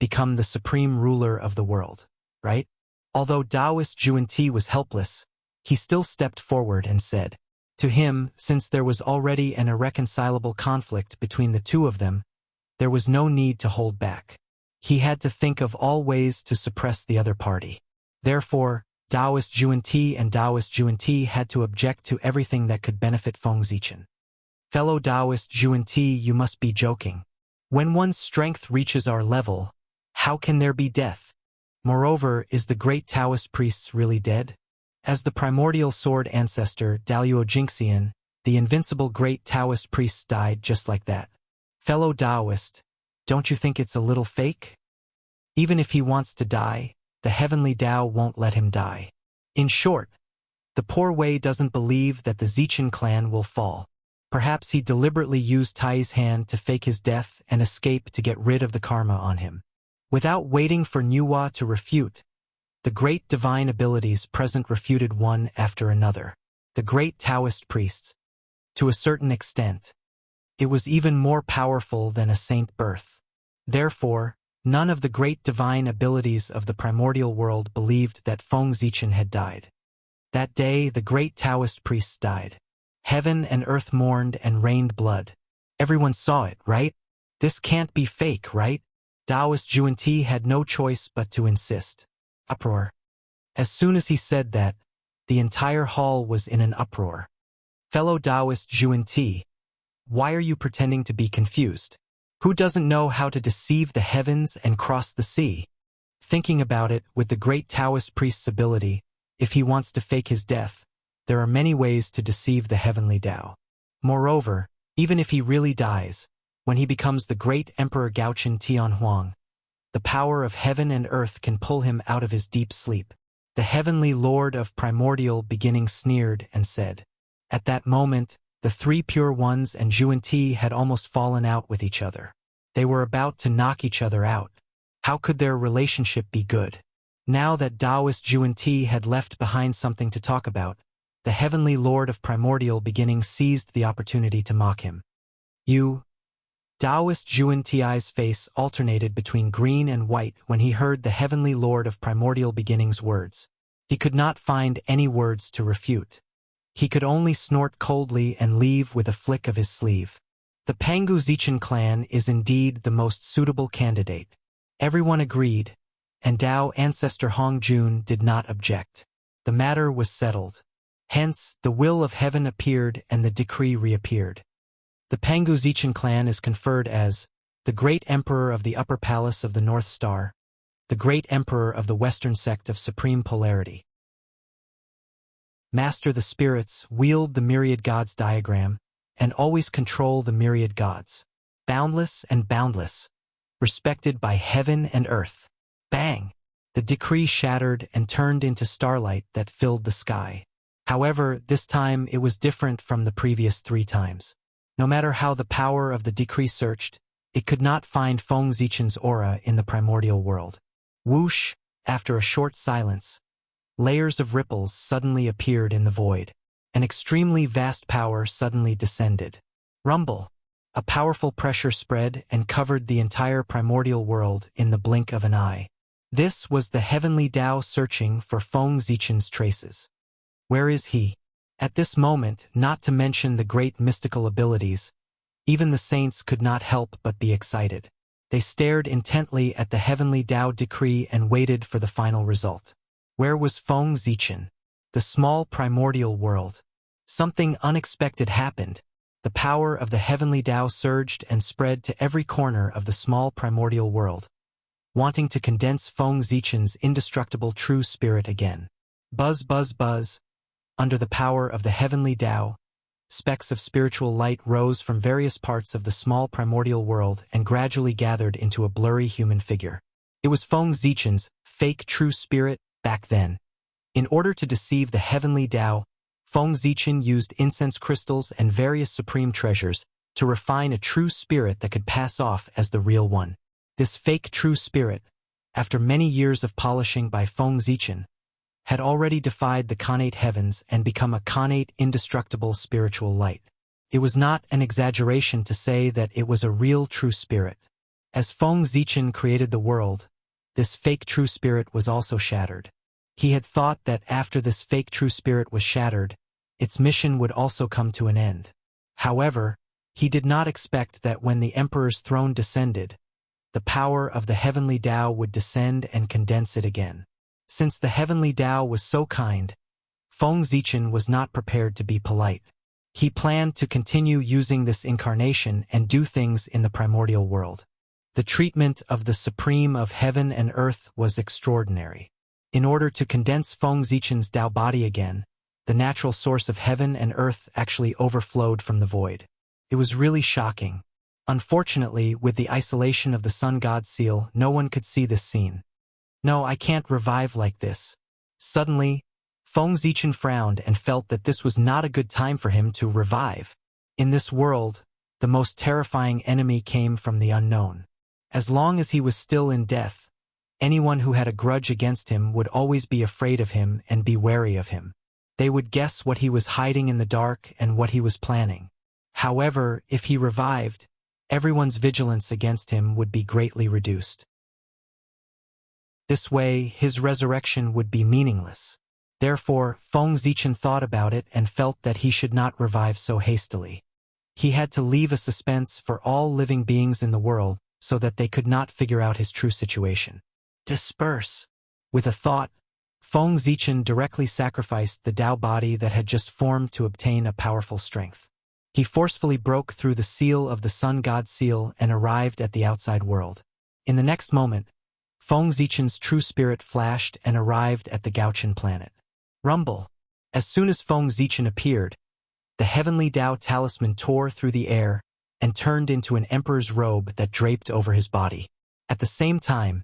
become the supreme ruler of the world, right? Although Taoist Zhuanti was helpless, he still stepped forward and said, to him, since there was already an irreconcilable conflict between the two of them, there was no need to hold back. He had to think of all ways to suppress the other party. Therefore, Taoist Zhuanti and Taoist Zhuanti had to object to everything that could benefit Feng Zichen. Fellow Taoist Zhuanti, you must be joking. When one's strength reaches our level, how can there be death? Moreover, is the great Taoist priests really dead? As the primordial sword ancestor Daluo Jinxian, the invincible great Taoist priests died just like that. Fellow Taoist, don't you think it's a little fake? Even if he wants to die, the heavenly Tao won't let him die. In short, the poor Wei doesn't believe that the Zichen clan will fall. Perhaps he deliberately used Tai's hand to fake his death and escape to get rid of the karma on him. Without waiting for Nuwa to refute, the great divine abilities present refuted one after another. The great Taoist priests, to a certain extent, it was even more powerful than a saint birth. Therefore, none of the great divine abilities of the primordial world believed that Feng Zichen had died. That day, the great Taoist priests died. Heaven and earth mourned and rained blood. Everyone saw it, right? This can't be fake, right? Taoist Zhuanti had no choice but to insist. Uproar. As soon as he said that, the entire hall was in an uproar. Fellow Taoist Zhuanti, why are you pretending to be confused? Who doesn't know how to deceive the heavens and cross the sea? Thinking about it, with the great Taoist priest's ability, if he wants to fake his death, there are many ways to deceive the heavenly Tao. Moreover, even if he really dies, when he becomes the great Emperor Gaochen Tianhuang, the power of heaven and earth can pull him out of his deep sleep. The heavenly lord of primordial beginning sneered and said. At that moment, the three pure ones and Zhuan-Ti had almost fallen out with each other. They were about to knock each other out. How could their relationship be good? Now that Taoist Zhuan-Ti had left behind something to talk about, the heavenly lord of primordial beginning seized the opportunity to mock him. You. Taoist Zhuan-Ti's face alternated between green and white when he heard the heavenly lord of primordial beginning's words. He could not find any words to refute. He could only snort coldly and leave with a flick of his sleeve. The Pangu Zichen clan is indeed the most suitable candidate. Everyone agreed, and Tao ancestor Hong Jun did not object. The matter was settled. Hence, the will of heaven appeared and the decree reappeared. The Pangu Zichen clan is conferred as the Great Emperor of the Upper Palace of the North Star, the Great Emperor of the Western Sect of Supreme Polarity. Master the spirits, wield the myriad gods diagram, and always control the myriad gods. Boundless and boundless, respected by heaven and earth. Bang! The decree shattered and turned into starlight that filled the sky. However, this time it was different from the previous 3 times. No matter how the power of the decree searched, it could not find Feng Zichen's aura in the primordial world. Whoosh! After a short silence, layers of ripples suddenly appeared in the void. An extremely vast power suddenly descended. Rumble! A powerful pressure spread and covered the entire primordial world in the blink of an eye. This was the heavenly Tao searching for Feng Zichen's traces. Where is he? At this moment, not to mention the great mystical abilities, even the saints could not help but be excited. They stared intently at the heavenly Tao decree and waited for the final result. Where was Feng Zichen? The small primordial world. Something unexpected happened. The power of the heavenly Tao surged and spread to every corner of the small primordial world, wanting to condense Feng Zichen's indestructible true spirit again. Buzz, buzz, buzz. Under the power of the heavenly Tao, specks of spiritual light rose from various parts of the small primordial world and gradually gathered into a blurry human figure. It was Feng Zichen's fake true spirit back then. In order to deceive the heavenly Tao, Feng Zichen used incense crystals and various supreme treasures to refine a true spirit that could pass off as the real one. This fake true spirit, after many years of polishing by Feng Zichen, had already defied the connate heavens and become a connate indestructible spiritual light. It was not an exaggeration to say that it was a real true spirit. As Feng Zichen created the world, this fake true spirit was also shattered. He had thought that after this fake true spirit was shattered, its mission would also come to an end. However, he did not expect that when the emperor's throne descended, the power of the heavenly Tao would descend and condense it again. Since the heavenly Tao was so kind, Feng Zichen was not prepared to be polite. He planned to continue using this incarnation and do things in the primordial world. The treatment of the supreme of heaven and earth was extraordinary. In order to condense Feng Zichen's Tao body again, the natural source of heaven and earth actually overflowed from the void. It was really shocking. Unfortunately, with the isolation of the Sun God seal, no one could see this scene. No, I can't revive like this. Suddenly, Feng Zichen frowned and felt that this was not a good time for him to revive. In this world, the most terrifying enemy came from the unknown. As long as he was still in death, anyone who had a grudge against him would always be afraid of him and be wary of him. They would guess what he was hiding in the dark and what he was planning. However, if he revived, everyone's vigilance against him would be greatly reduced. This way, his resurrection would be meaningless. Therefore, Feng Zichen thought about it and felt that he should not revive so hastily. He had to leave a suspense for all living beings in the world so that they could not figure out his true situation. Disperse! With a thought, Feng Zichen directly sacrificed the Tao body that had just formed to obtain a powerful strength. He forcefully broke through the seal of the Sun God seal and arrived at the outside world. In the next moment, Feng Zichen's true spirit flashed and arrived at the Gaochen planet. Rumble. As soon as Feng Zichen appeared, the heavenly Tao talisman tore through the air and turned into an emperor's robe that draped over his body. At the same time,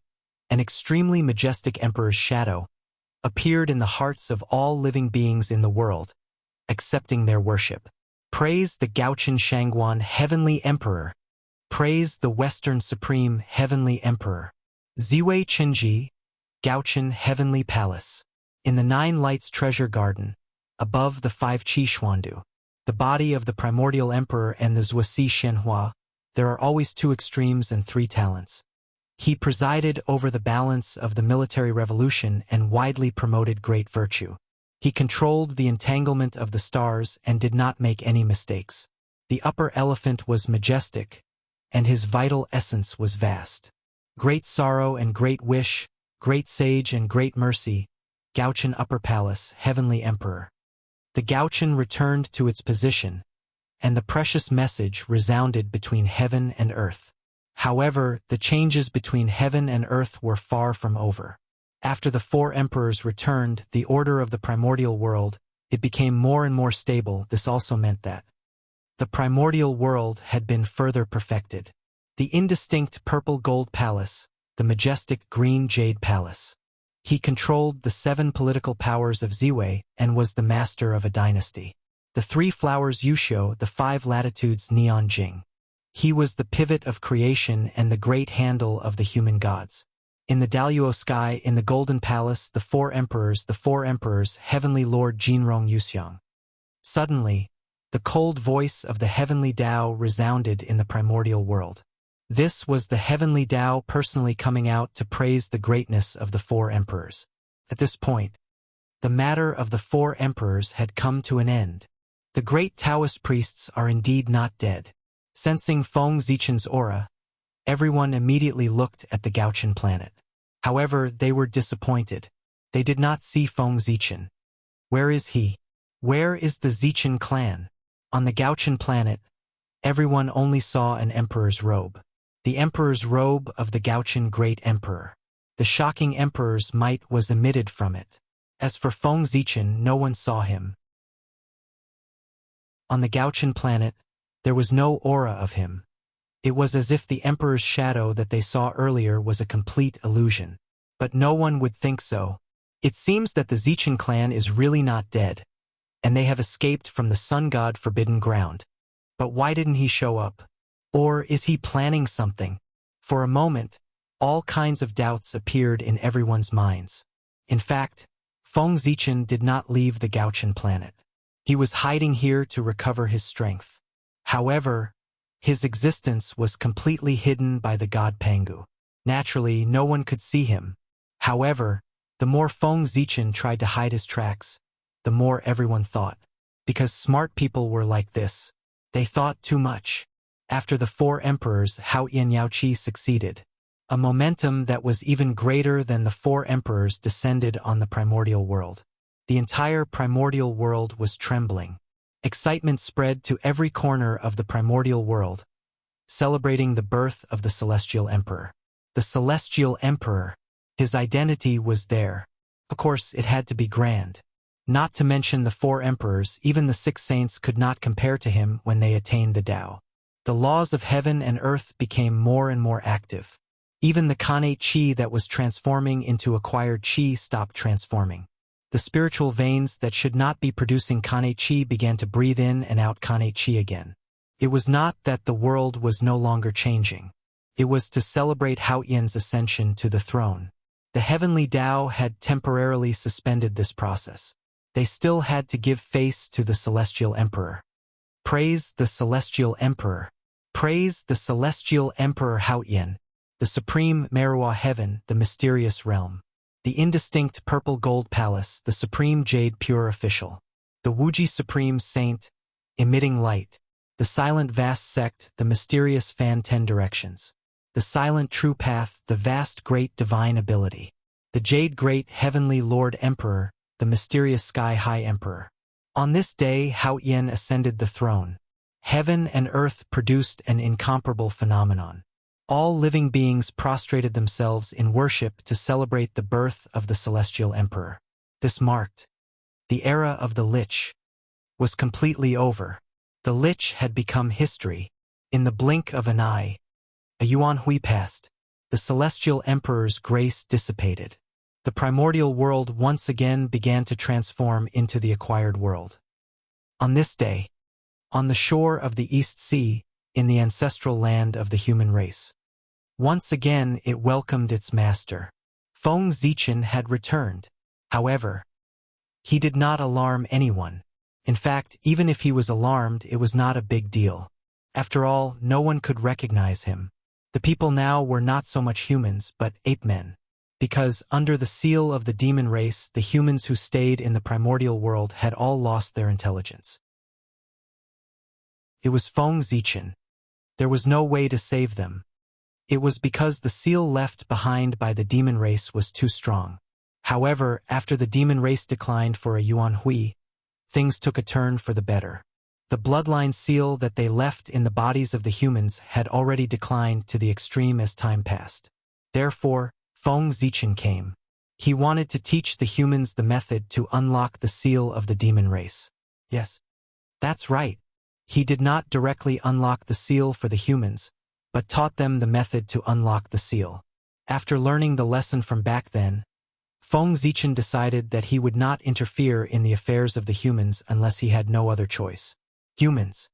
an extremely majestic emperor's shadow appeared in the hearts of all living beings in the world, accepting their worship. Praise the Gaochen Shangguan Heavenly Emperor. Praise the Western Supreme Heavenly Emperor. Ziwei Qinji, Gaochen Heavenly Palace. In the Nine Lights Treasure Garden, above the five Qi Xuandu, the body of the primordial emperor and the Zuosi Shenhua, there are always two extremes and three talents. He presided over the balance of the military revolution and widely promoted great virtue. He controlled the entanglement of the stars and did not make any mistakes. The upper elephant was majestic, and his vital essence was vast. Great sorrow and great wish, great sage and great mercy, Gaochen Upper Palace, Heavenly Emperor. The Gaochen returned to its position, and the precious message resounded between heaven and earth. However, the changes between heaven and earth were far from over. After the four emperors returned, the order of the primordial world, it became more and more stable. This also meant that the primordial world had been further perfected. The indistinct purple gold palace, the majestic green jade palace. He controlled the 7 political powers of Ziwei and was the master of a dynasty. The 3 flowers Yuxiu, the 5 latitudes Neon Jing. He was the pivot of creation and the great handle of the human gods. In the Daluo sky, in the Golden Palace, the 4 emperors, Heavenly Lord Jinrong Yuxiang. Suddenly, the cold voice of the Heavenly Tao resounded in the primordial world. This was the Heavenly Tao personally coming out to praise the greatness of the 4 emperors. At this point, the matter of the 4 emperors had come to an end. The great Taoist priests are indeed not dead. Sensing Feng Zichen's aura, everyone immediately looked at the Gaochen planet. However, they were disappointed. They did not see Feng Zichen. Where is he? Where is the Zichen clan? On the Gaochen planet, everyone only saw an emperor's robe. The emperor's robe of the Gaochen Great Emperor. The shocking emperor's might was emitted from it. As for Feng Zichen, no one saw him. On the Gaochen planet, there was no aura of him. It was as if the emperor's shadow that they saw earlier was a complete illusion. But no one would think so. It seems that the Zichen clan is really not dead, and they have escaped from the sun god forbidden ground. But why didn't he show up? Or is he planning something? For a moment, all kinds of doubts appeared in everyone's minds. In fact, Feng Zichen did not leave the Gaochen planet. He was hiding here to recover his strength. However, his existence was completely hidden by the god Pangu. Naturally, no one could see him. However, the more Feng Zichen tried to hide his tracks, the more everyone thought. Because smart people were like this. They thought too much. After the 4 emperors, Hao Yin Yaoqi succeeded. A momentum that was even greater than the 4 emperors descended on the primordial world. The entire primordial world was trembling. Excitement spread to every corner of the primordial world, celebrating the birth of the Celestial Emperor. The Celestial Emperor, his identity was there. Of course, it had to be grand. Not to mention the 4 emperors, even the 6 saints could not compare to him when they attained the Tao. The laws of heaven and earth became more and more active. Even the Kanate Qi that was transforming into acquired Qi stopped transforming. The spiritual veins that should not be producing Kanate Qi began to breathe in and out Kanate Qi again. It was not that the world was no longer changing. It was to celebrate Hao Yin's ascension to the throne. The heavenly Tao had temporarily suspended this process. They still had to give face to the Celestial Emperor. Praise the Celestial Emperor. Praise the Celestial Emperor Hao Yin, the supreme Merua heaven, the mysterious realm. The indistinct purple gold palace, the supreme jade pure official. The Wuji supreme saint, emitting light. The silent vast sect, the mysterious fan 10 directions. The silent true path, the vast great divine ability. The jade great heavenly Lord Emperor, the mysterious sky high emperor. On this day Hao Yin ascended the throne. Heaven and earth produced an incomparable phenomenon. All living beings prostrated themselves in worship to celebrate the birth of the celestial emperor. This marked the era of the Lich was completely over. The Lich had become history. In the blink of an eye, a Yuan Hui passed. The celestial emperor's grace dissipated. The primordial world once again began to transform into the acquired world. On this day, on the shore of the East Sea, in the ancestral land of the human race, once again it welcomed its master. Feng Zichen had returned. However, he did not alarm anyone. In fact, even if he was alarmed, it was not a big deal. After all, no one could recognize him. The people now were not so much humans, but ape-men. Because, under the seal of the demon race, the humans who stayed in the primordial world had all lost their intelligence. It was Feng Zichen. There was no way to save them. It was because the seal left behind by the demon race was too strong. However, after the demon race declined for a Yuan Hui, things took a turn for the better. The bloodline seal that they left in the bodies of the humans had already declined to the extreme as time passed. Therefore, Feng Zichen came. He wanted to teach the humans the method to unlock the seal of the demon race. Yes, that's right. He did not directly unlock the seal for the humans, but taught them the method to unlock the seal. After learning the lesson from back then, Feng Zichen decided that he would not interfere in the affairs of the humans unless he had no other choice. Humans.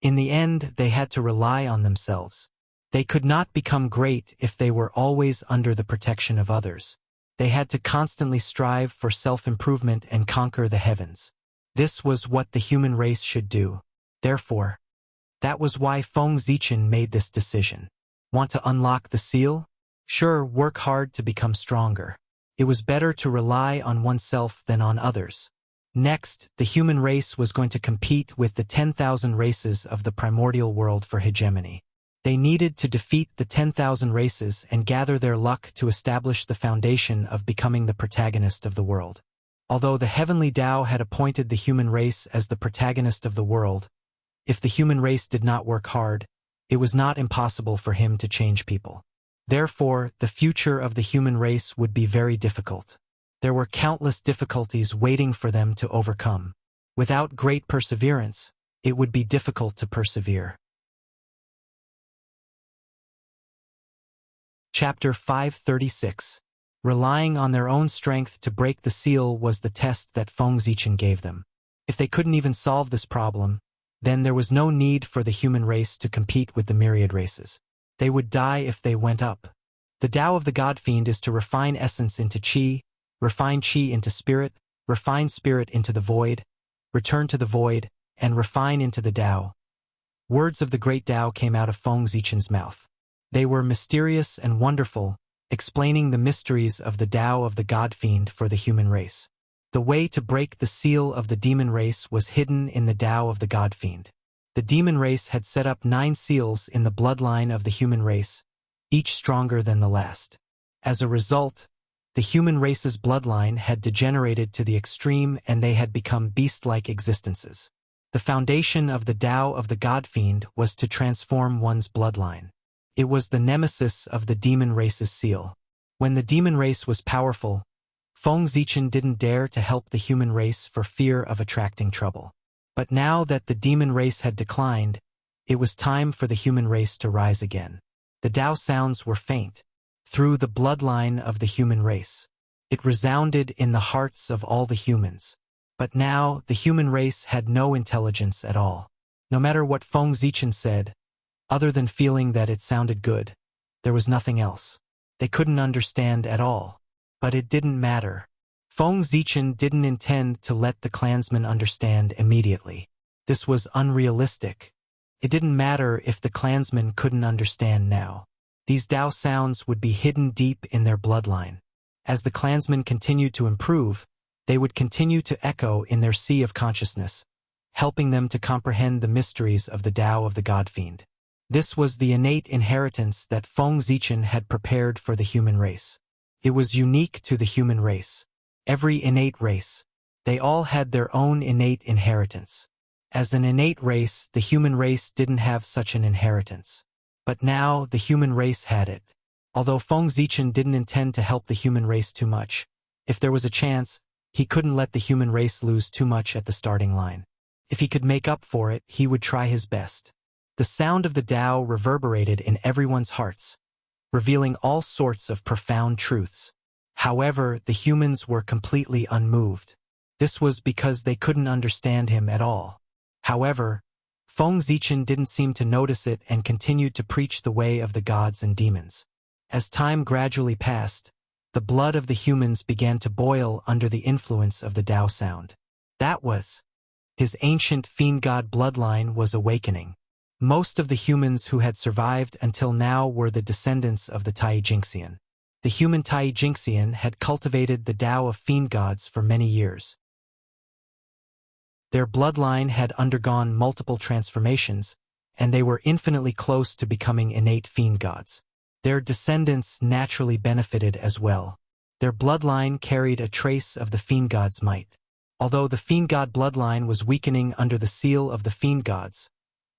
In the end, they had to rely on themselves. They could not become great if they were always under the protection of others. They had to constantly strive for self-improvement and conquer the heavens. This was what the human race should do. Therefore, that was why Feng Zichen made this decision. Want to unlock the seal? Sure, work hard to become stronger. It was better to rely on oneself than on others. Next, the human race was going to compete with the 10,000 races of the primordial world for hegemony. They needed to defeat the 10,000 races and gather their luck to establish the foundation of becoming the protagonist of the world. Although the heavenly Tao had appointed the human race as the protagonist of the world, if the human race did not work hard, it was not impossible for him to change people. Therefore, the future of the human race would be very difficult. There were countless difficulties waiting for them to overcome. Without great perseverance, it would be difficult to persevere. Chapter 536. Relying on their own strength to break the seal was the test that Feng Zichen gave them. If they couldn't even solve this problem, then there was no need for the human race to compete with the myriad races. They would die if they went up. The Tao of the God Fiend is to refine essence into Qi, refine Qi into spirit, refine spirit into the void, return to the void, and refine into the Tao. Words of the great Tao came out of Feng Zichen's mouth. They were mysterious and wonderful, explaining the mysteries of the Tao of the God Fiend for the human race. The way to break the seal of the demon race was hidden in the Tao of the God Fiend. The demon race had set up 9 seals in the bloodline of the human race, each stronger than the last. As a result, the human race's bloodline had degenerated to the extreme and they had become beast-like existences. The foundation of the Tao of the God Fiend was to transform one's bloodline. It was the nemesis of the demon race's seal. When the demon race was powerful, Feng Zichen didn't dare to help the human race for fear of attracting trouble. But now that the demon race had declined, it was time for the human race to rise again. The Tao sounds were faint, through the bloodline of the human race. It resounded in the hearts of all the humans. But now, the human race had no intelligence at all. No matter what Feng Zichen said, other than feeling that it sounded good, there was nothing else. They couldn't understand at all. But it didn't matter. Feng Zichen didn't intend to let the clansmen understand immediately. This was unrealistic. It didn't matter if the clansmen couldn't understand now. These Tao sounds would be hidden deep in their bloodline. As the clansmen continued to improve, they would continue to echo in their sea of consciousness, helping them to comprehend the mysteries of the Tao of the God Fiend. This was the innate inheritance that Feng Zichen had prepared for the human race. It was unique to the human race. Every innate race. They all had their own innate inheritance. As an innate race, the human race didn't have such an inheritance. But now the human race had it. Although Feng Zichen didn't intend to help the human race too much, if there was a chance, he couldn't let the human race lose too much at the starting line. If he could make up for it, he would try his best. The sound of the Tao reverberated in everyone's hearts, revealing all sorts of profound truths. However, the humans were completely unmoved. This was because they couldn't understand him at all. However, Feng Zichen didn't seem to notice it and continued to preach the way of the gods and demons. As time gradually passed, the blood of the humans began to boil under the influence of the Tao sound. That was, his ancient fiend god bloodline was awakening. Most of the humans who had survived until now were the descendants of the Tai Jingxian. The human Tai Jingxian had cultivated the Tao of fiend gods for many years. Their bloodline had undergone multiple transformations, and they were infinitely close to becoming innate fiend gods. Their descendants naturally benefited as well. Their bloodline carried a trace of the fiend god's might. Although the fiend god bloodline was weakening under the seal of the fiend gods,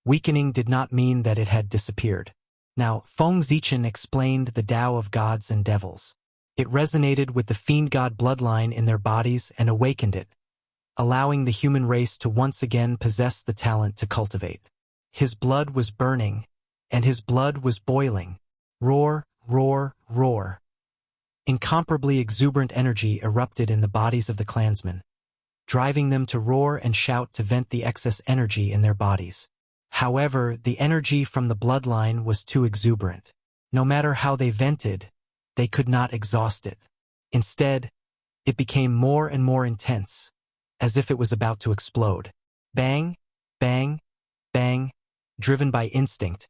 weakening did not mean that it had disappeared. Now, Feng Zichen explained the Tao of gods and devils. It resonated with the fiend god bloodline in their bodies and awakened it, allowing the human race to once again possess the talent to cultivate. His blood was burning, and his blood was boiling. Roar, roar, roar. Incomparably exuberant energy erupted in the bodies of the clansmen, driving them to roar and shout to vent the excess energy in their bodies. However, the energy from the bloodline was too exuberant. No matter how they vented, they could not exhaust it. Instead, it became more and more intense, as if it was about to explode. Bang, bang, bang. Driven by instinct,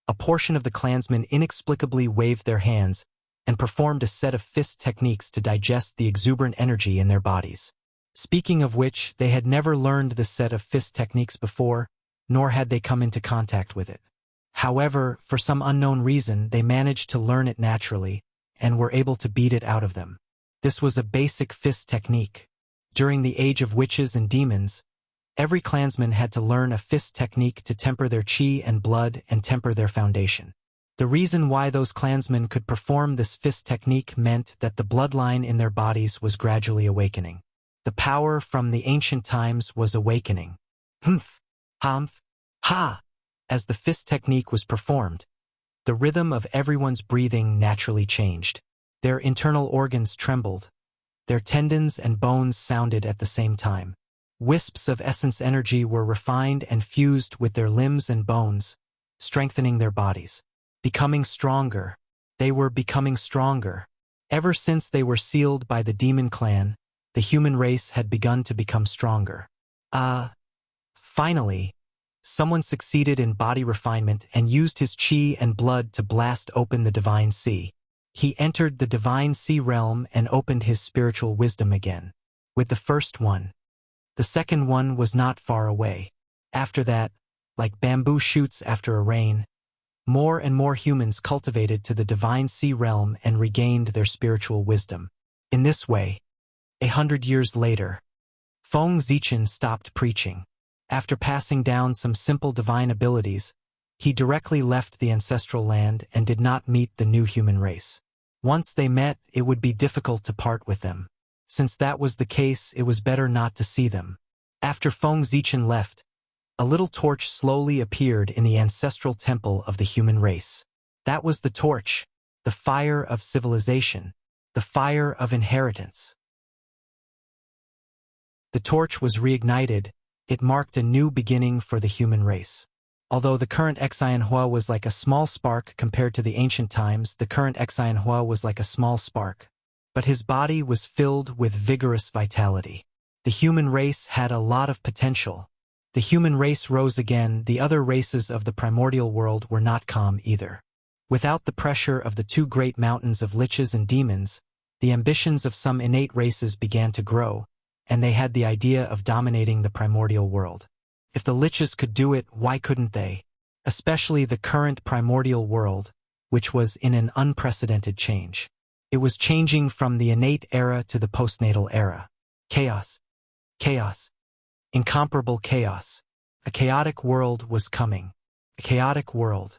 a portion of the clansmen inexplicably waved their hands and performed a set of fist techniques to digest the exuberant energy in their bodies. Speaking of which, they had never learned this set of fist techniques before, nor had they come into contact with it. However, for some unknown reason, they managed to learn it naturally and were able to beat it out of them. This was a basic fist technique. During the age of witches and demons, every clansman had to learn a fist technique to temper their chi and blood and temper their foundation. The reason why those clansmen could perform this fist technique meant that the bloodline in their bodies was gradually awakening. The power from the ancient times was awakening. Humph, humph, ha! As the fist technique was performed, the rhythm of everyone's breathing naturally changed. Their internal organs trembled. Their tendons and bones sounded at the same time. Wisps of essence energy were refined and fused with their limbs and bones, strengthening their bodies. Becoming stronger. They were becoming stronger. Ever since they were sealed by the demon clan, the human race had begun to become stronger. Finally, someone succeeded in body refinement and used his chi and blood to blast open the divine sea. He entered the divine sea realm and opened his spiritual wisdom again. With the first one, the second one was not far away. After that, like bamboo shoots after a rain, more and more humans cultivated to the divine sea realm and regained their spiritual wisdom. In this way, 100 years later, Feng Zichen stopped preaching. After passing down some simple divine abilities, he directly left the ancestral land and did not meet the new human race. Once they met, it would be difficult to part with them. Since that was the case, it was better not to see them. After Feng Zichen left, a little torch slowly appeared in the ancestral temple of the human race. That was the torch, the fire of civilization, the fire of inheritance. The torch was reignited. It marked a new beginning for the human race. Although the current Xianhua was like a small spark compared to the ancient times, the current Xianhua was like a small spark. But his body was filled with vigorous vitality. The human race had a lot of potential. The human race rose again. The other races of the primordial world were not calm either. Without the pressure of the two great mountains of liches and demons, the ambitions of some innate races began to grow, and they had the idea of dominating the primordial world. If the liches could do it, why couldn't they? Especially the current primordial world, which was in an unprecedented change. It was changing from the innate era to the postnatal era. Chaos. Chaos. Incomparable chaos. A chaotic world was coming. A chaotic world.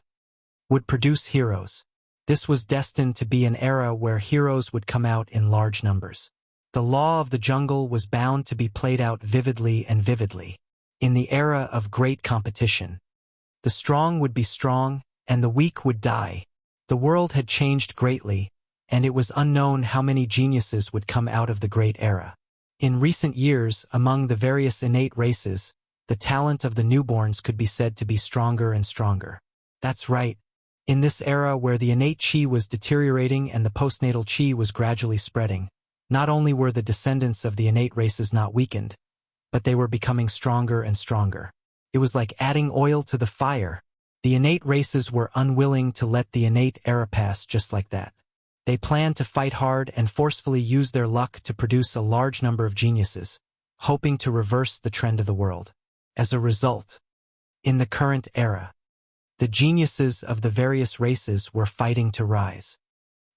would produce heroes. This was destined to be an era where heroes would come out in large numbers. The law of the jungle was bound to be played out vividly and vividly. In the era of great competition, the strong would be strong, and the weak would die. The world had changed greatly, and it was unknown how many geniuses would come out of the great era. In recent years, among the various innate races, the talent of the newborns could be said to be stronger and stronger. That's right. In this era where the innate chi was deteriorating and the postnatal chi was gradually spreading, not only were the descendants of the innate races not weakened, but they were becoming stronger and stronger. It was like adding oil to the fire. The innate races were unwilling to let the innate era pass just like that. They planned to fight hard and forcefully use their luck to produce a large number of geniuses, hoping to reverse the trend of the world. As a result, in the current era, the geniuses of the various races were fighting to rise.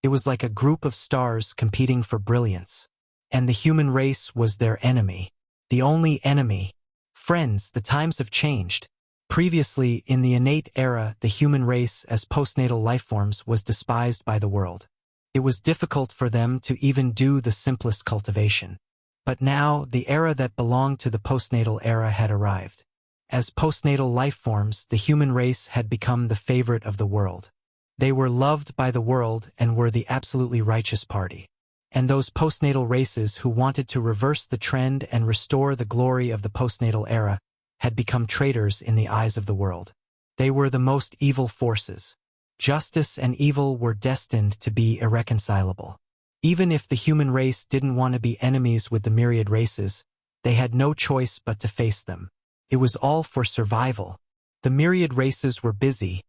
It was like a group of stars competing for brilliance, and the human race was their enemy. The only enemy. Friends, the times have changed. Previously, in the innate era, the human race as postnatal lifeforms was despised by the world. It was difficult for them to even do the simplest cultivation. But now, the era that belonged to the postnatal era had arrived. As postnatal lifeforms, the human race had become the favorite of the world. They were loved by the world and were the absolutely righteous party. And those postnatal races who wanted to reverse the trend and restore the glory of the postnatal era had become traitors in the eyes of the world. They were the most evil forces. Justice and evil were destined to be irreconcilable. Even if the human race didn't want to be enemies with the myriad races, they had no choice but to face them. It was all for survival. The myriad races were busy,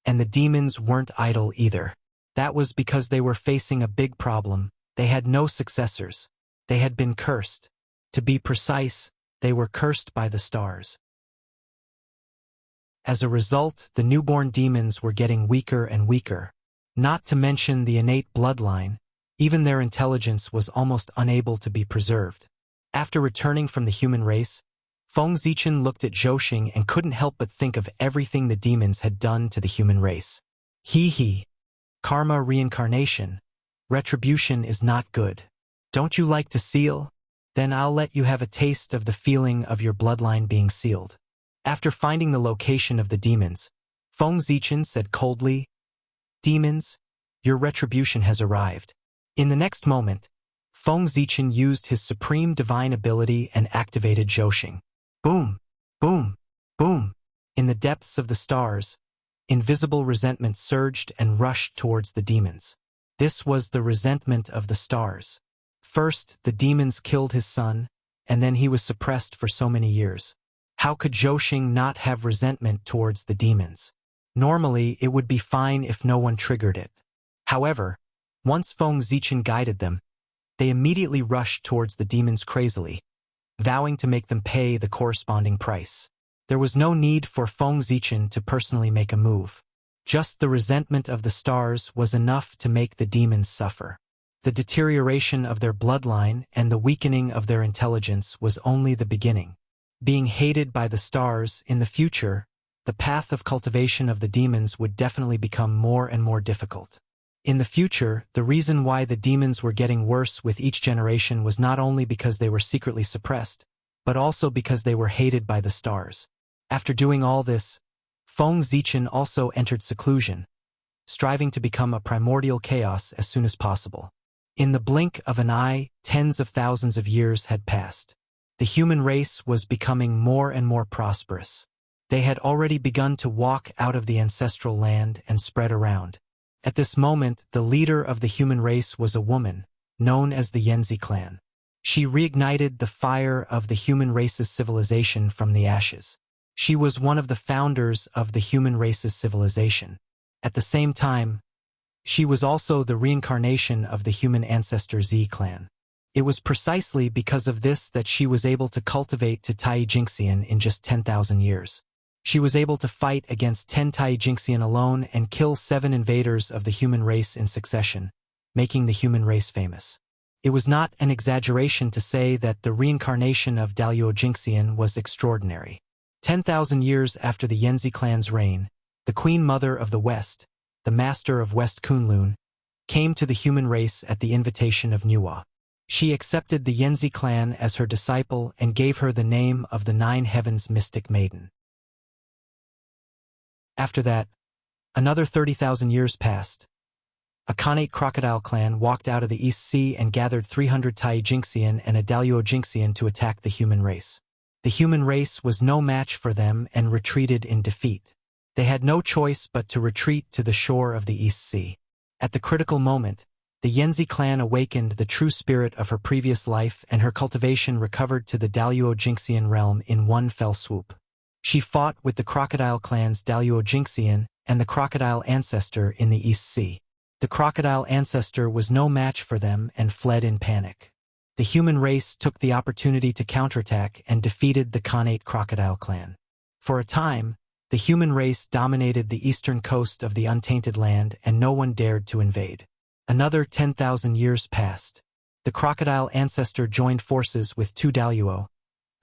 and the demons weren't idle either. That was because they were facing a big problem. They had no successors. They had been cursed. To be precise, they were cursed by the stars. As a result, the newborn demons were getting weaker and weaker. Not to mention the innate bloodline, even their intelligence was almost unable to be preserved. After returning from the human race, Feng Zichen looked at Zhou and couldn't help but think of everything the demons had done to the human race. Hee. Karma reincarnation. Retribution is not good. Don't you like to seal? Then I'll let you have a taste of the feeling of your bloodline being sealed. After finding the location of the demons, Feng Zichen said coldly, "Demons, your retribution has arrived." In the next moment, Feng Zichen used his supreme divine ability and activated Zhou. Boom, boom, boom. In the depths of the stars, invisible resentment surged and rushed towards the demons. This was the resentment of the stars. First, the demons killed his son, and then he was suppressed for so many years. How could Zhou not have resentment towards the demons? Normally, it would be fine if no one triggered it. However, once Feng Zichen guided them, they immediately rushed towards the demons crazily, vowing to make them pay the corresponding price. There was no need for Feng Zichen to personally make a move. Just the resentment of the stars was enough to make the demons suffer. The deterioration of their bloodline and the weakening of their intelligence was only the beginning. Being hated by the stars in the future, the path of cultivation of the demons would definitely become more and more difficult. In the future, the reason why the demons were getting worse with each generation was not only because they were secretly suppressed, but also because they were hated by the stars. After doing all this, Feng Zichen also entered seclusion, striving to become a primordial chaos as soon as possible. In the blink of an eye, tens of thousands of years had passed. The human race was becoming more and more prosperous. They had already begun to walk out of the ancestral land and spread around. At this moment, the leader of the human race was a woman, known as the Yanzi clan. She reignited the fire of the human race's civilization from the ashes. She was one of the founders of the human race's civilization. At the same time, she was also the reincarnation of the human ancestor Z clan. It was precisely because of this that she was able to cultivate to Tai Jingxian in just 10,000 years. She was able to fight against 10 Tai Jingxian alone and kill 7 invaders of the human race in succession, making the human race famous. It was not an exaggeration to say that the reincarnation of Dalio Jingxian was extraordinary. 10,000 years after the Yanzi clan's reign, the Queen Mother of the West, the master of West Kunlun, came to the human race at the invitation of Nuwa. She accepted the Yenzi clan as her disciple and gave her the name of the Nine Heavens Mystic Maiden. After that, another 30,000 years passed. A Khanate crocodile clan walked out of the East Sea and gathered 300 Tai Jinxian and a Daluo Jinxian to attack the human race. The human race was no match for them and retreated in defeat. They had no choice but to retreat to the shore of the East Sea. At the critical moment, the Yenzi clan awakened the true spirit of her previous life and her cultivation recovered to the Daluo Jinxian realm in one fell swoop. She fought with the crocodile clan's Daluo Jinxian and the crocodile ancestor in the East Sea. The crocodile ancestor was no match for them and fled in panic. The human race took the opportunity to counterattack and defeated the Khanate crocodile clan. For a time, the human race dominated the eastern coast of the untainted land and no one dared to invade. Another 10,000 years passed. The crocodile ancestor joined forces with 2 Daluo,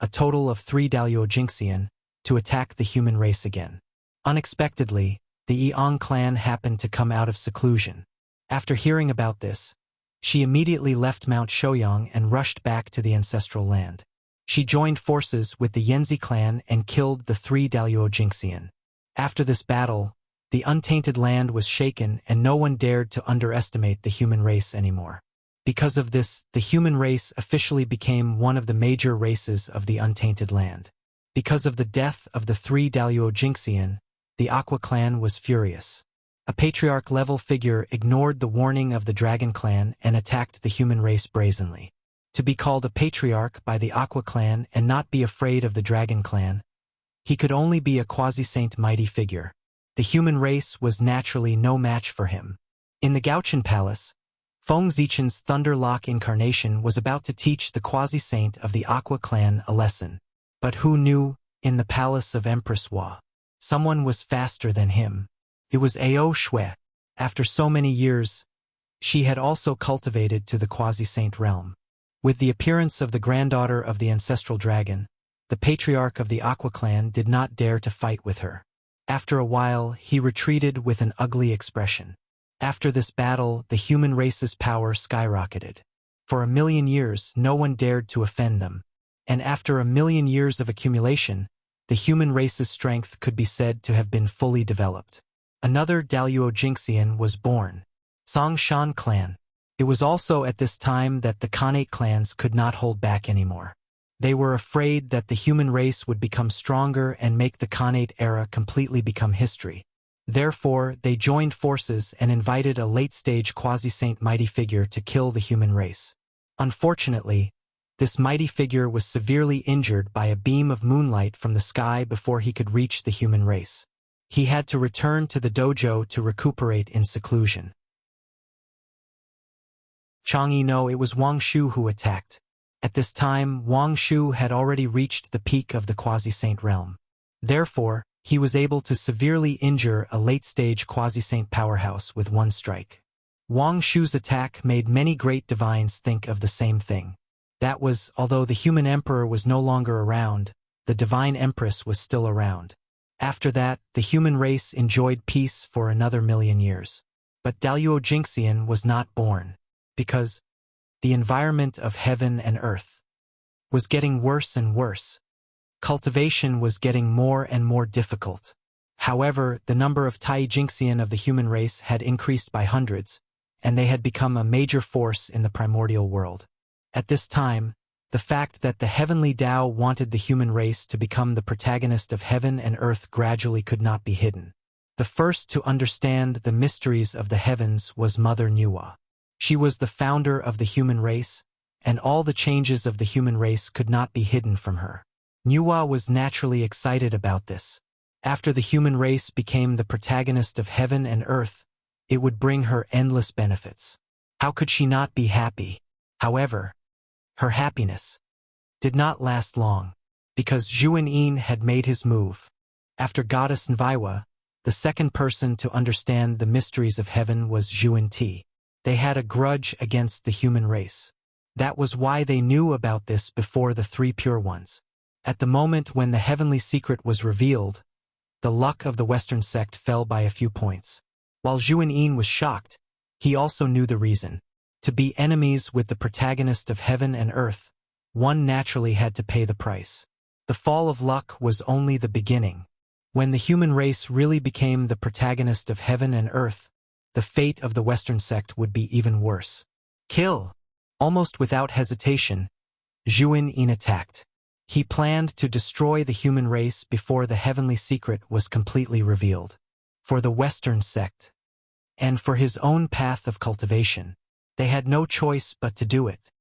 a total of 3 Daluo Jinxian, to attack the human race again. Unexpectedly, the Eong clan happened to come out of seclusion. After hearing about this, she immediately left Mount Shouyang and rushed back to the ancestral land. She joined forces with the Yenzi clan and killed the 3 Daluo Jinxian. After this battle, the untainted land was shaken and no one dared to underestimate the human race anymore. Because of this, the human race officially became one of the major races of the untainted land. Because of the death of the 3 Daluo Jinxian, the Aqua clan was furious. A patriarch-level figure ignored the warning of the Dragon clan and attacked the human race brazenly. To be called a patriarch by the Aqua clan and not be afraid of the Dragon clan, he could only be a quasi-saint mighty figure. The human race was naturally no match for him. In the Gaochen Palace, Feng Zichen's Thunder Lock incarnation was about to teach the quasi-saint of the Aqua clan a lesson. But who knew, in the palace of Empress Hua, someone was faster than him. It was Ao Shui. After so many years, she had also cultivated to the quasi-saint realm. With the appearance of the granddaughter of the ancestral dragon, the patriarch of the Aqua clan did not dare to fight with her. After a while, he retreated with an ugly expression. After this battle, the human race's power skyrocketed. For 1,000,000 years, no one dared to offend them. And after 1,000,000 years of accumulation, the human race's strength could be said to have been fully developed. Another Daluo Jinxian was born, Song Shan clan. It was also at this time that the Khanate clans could not hold back anymore. They were afraid that the human race would become stronger and make the Khanate era completely become history. Therefore, they joined forces and invited a late-stage quasi-saint mighty figure to kill the human race. Unfortunately, this mighty figure was severely injured by a beam of moonlight from the sky before he could reach the human race. He had to return to the dojo to recuperate in seclusion. Chang'e no, it was Wang Shu who attacked. At this time, Wang Shu had already reached the peak of the quasi-saint realm. Therefore, he was able to severely injure a late-stage quasi-saint powerhouse with one strike. Wang Shu's attack made many great divines think of the same thing. That was, although the human emperor was no longer around, the divine empress was still around. After that, the human race enjoyed peace for another 1,000,000 years. But Daluo Jinxian was not born, because the environment of heaven and earth was getting worse and worse. Cultivation was getting more and more difficult. However, the number of Tai Jinxian of the human race had increased by hundreds, and they had become a major force in the primordial world. At this time, the fact that the heavenly Tao wanted the human race to become the protagonist of heaven and earth gradually could not be hidden. The first to understand the mysteries of the heavens was Mother Nuwa. She was the founder of the human race, and all the changes of the human race could not be hidden from her. Nuwa was naturally excited about this. After the human race became the protagonist of heaven and earth, it would bring her endless benefits. How could she not be happy? However, her happiness did not last long, because Zhuan Yin had made his move. After Goddess Nviwa, the second person to understand the mysteries of heaven was Zhuan Ti. They had a grudge against the human race. That was why they knew about this before the 3 pure ones. At the moment when the heavenly secret was revealed, the luck of the Western sect fell by a few points. While Zhu Yin was shocked, he also knew the reason. To be enemies with the protagonist of heaven and earth, one naturally had to pay the price. The fall of luck was only the beginning. When the human race really became the protagonist of heaven and earth, the fate of the Western sect would be even worse. Kill! Almost without hesitation, Zhu Yin attacked. He planned to destroy the human race before the heavenly secret was completely revealed. For the Western sect, and for his own path of cultivation, they had no choice but to do it.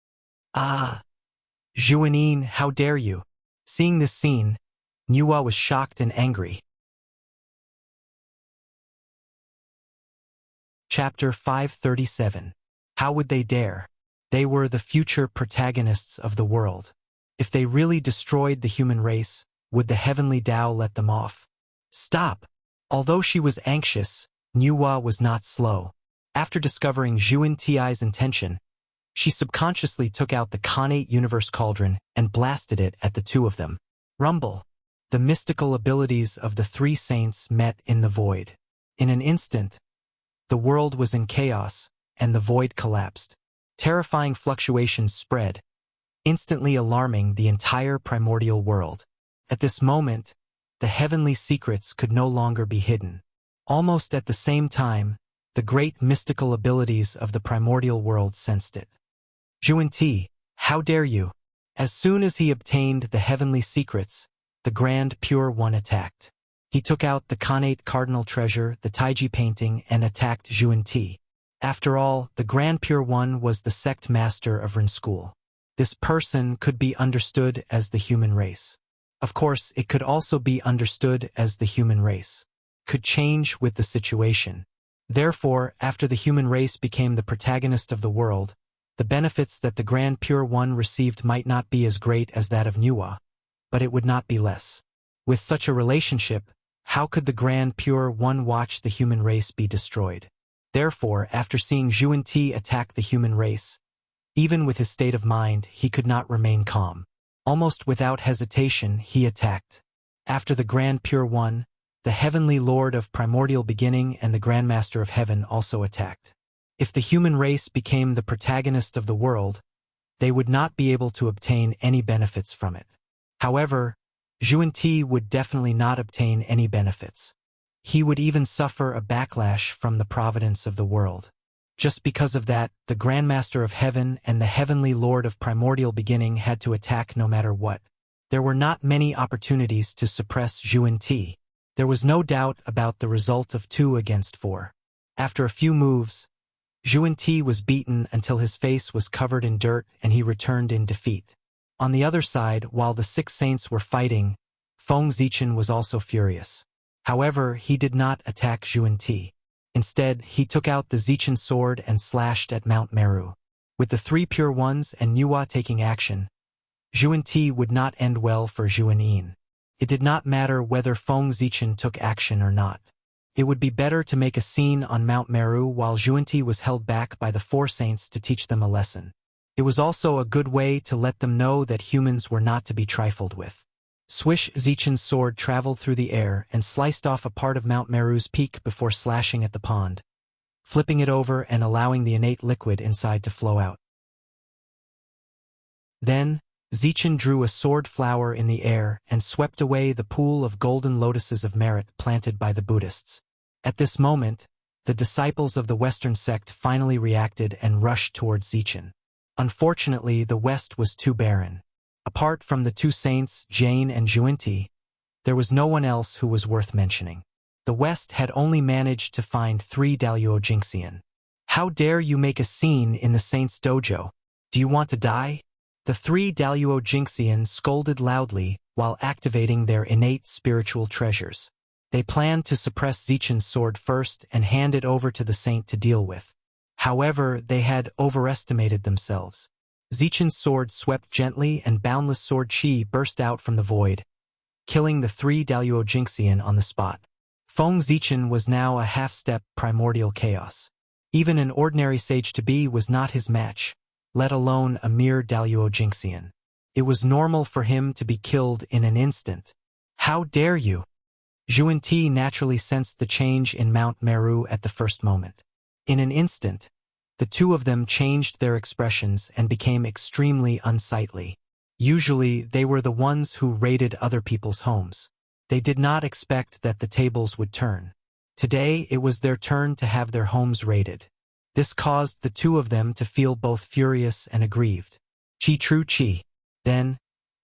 Ah! Zhu Yin, how dare you! Seeing this scene, Nuwa was shocked and angry. Chapter 537. How would they dare? They were the future protagonists of the world. If they really destroyed the human race, would the heavenly Tao let them off? Stop! Although she was anxious, Nuwa was not slow. After discovering Zhu Yin's intention, she subconsciously took out the Khanate Universe Cauldron and blasted it at the two of them. Rumble! The mystical abilities of the three saints met in the void. In an instant, the world was in chaos, and the void collapsed. Terrifying fluctuations spread, instantly alarming the entire primordial world. At this moment, the heavenly secrets could no longer be hidden. Almost at the same time, the great mystical abilities of the primordial world sensed it. Zhu Yin, how dare you! As soon as he obtained the heavenly secrets, the Grand Pure One attacked. He took out the Khanate Cardinal Treasure, the Taiji painting, and attacked Zhu Yin. After all, the Grand Pure One was the sect master of Ren School. This person could be understood as the human race. Of course, it could also be understood as the human race could change with the situation. Therefore, after the human race became the protagonist of the world, the benefits that the Grand Pure One received might not be as great as that of Nuwa, but it would not be less. With such a relationship, how could the Grand Pure One watch the human race be destroyed? Therefore, after seeing Zhu Yin attack the human race, even with his state of mind, he could not remain calm. Almost without hesitation, he attacked. After the Grand Pure One, the Heavenly Lord of Primordial Beginning and the Grandmaster of Heaven also attacked. If the human race became the protagonist of the world, they would not be able to obtain any benefits from it. However, Zhu Yin would definitely not obtain any benefits. He would even suffer a backlash from the providence of the world. Just because of that, the Grandmaster of Heaven and the Heavenly Lord of Primordial Beginning had to attack no matter what. There were not many opportunities to suppress Zhu Yin. There was no doubt about the result of 2 against 4. After a few moves, Zhu Yin was beaten until his face was covered in dirt and he returned in defeat. On the other side, while the 6 saints were fighting, Feng Zichen was also furious. However, he did not attack Zhu Yin. Instead, he took out the Zichen sword and slashed at Mount Meru. With the 3 pure ones and Nuwa taking action, Zhu Yin would not end well for Zhu Yin. It did not matter whether Feng Zichen took action or not. It would be better to make a scene on Mount Meru while Zhu Yin was held back by the 4 saints to teach them a lesson. It was also a good way to let them know that humans were not to be trifled with. Swish! Zichen's sword traveled through the air and sliced off a part of Mount Meru's peak before slashing at the pond, flipping it over and allowing the innate liquid inside to flow out. Then, Zichen drew a sword flower in the air and swept away the pool of golden lotuses of merit planted by the Buddhists. At this moment, the disciples of the Western sect finally reacted and rushed towards Zichen. Unfortunately, the West was too barren. Apart from the 2 saints, Jane and Zhu Yin, there was no one else who was worth mentioning. The West had only managed to find 3 Daluo Jingxian. How dare you make a scene in the saints' dojo? Do you want to die? The 3 Daluo Jingxian scolded loudly while activating their innate spiritual treasures. They planned to suppress Zichen's sword first and hand it over to the saint to deal with. However, they had overestimated themselves. Zichen's sword swept gently and boundless sword chi burst out from the void, killing the 3 Daluo Jingxian on the spot. Feng Zichen was now a half-step primordial chaos. Even an ordinary sage to be was not his match, let alone a mere Daluo Jingxian. It was normal for him to be killed in an instant. How dare you! Zhuan-Ti naturally sensed the change in Mount Meru at the first moment. In an instant, the two of them changed their expressions and became extremely unsightly. Usually, they were the ones who raided other people's homes. They did not expect that the tables would turn. Today, it was their turn to have their homes raided. This caused the two of them to feel both furious and aggrieved. Chi Tru Chi. Then,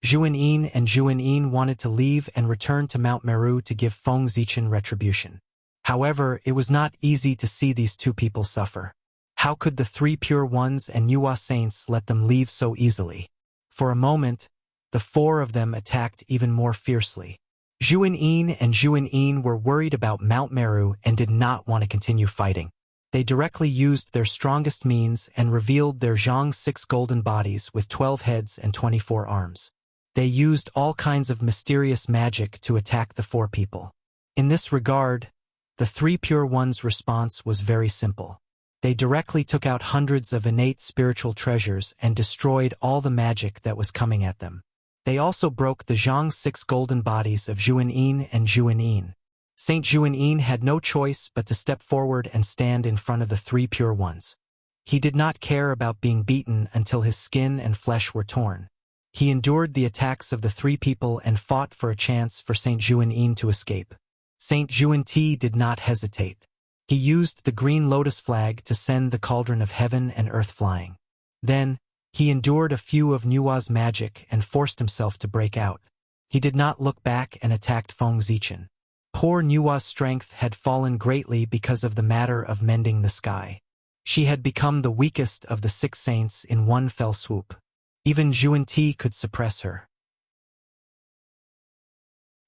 Zhuan-Yin and Zhuan-Yin wanted to leave and return to Mount Meru to give Feng Zichen retribution. However, it was not easy to see these two people suffer. How could the three pure ones and Nuwa saints let them leave so easily? For a moment, the four of them attacked even more fiercely. Zhuan-Yin and Zhuan-Yin were worried about Mount Meru and did not want to continue fighting. They directly used their strongest means and revealed their Zhang 6 golden bodies with 12 heads and 24 arms. They used all kinds of mysterious magic to attack the four people. In this regard, the three pure ones' response was very simple. They directly took out hundreds of innate spiritual treasures and destroyed all the magic that was coming at them. They also broke the Zhang 6 golden bodies of Zhuan-Yin and Zhuan-Yin. Saint Zhuan-Yin had no choice but to step forward and stand in front of the three pure ones. He did not care about being beaten until his skin and flesh were torn. He endured the attacks of the three people and fought for a chance for Saint Zhuan-Yin to escape. Saint Zhuan-Ti did not hesitate. He used the green lotus flag to send the cauldron of heaven and earth flying. Then, he endured a few of Nuwa's magic and forced himself to break out. He did not look back and attacked Feng Zichen. Poor Nuwa's strength had fallen greatly because of the matter of mending the sky. She had become the weakest of the 6 saints in one fell swoop. Even Zhuan-Ti could suppress her.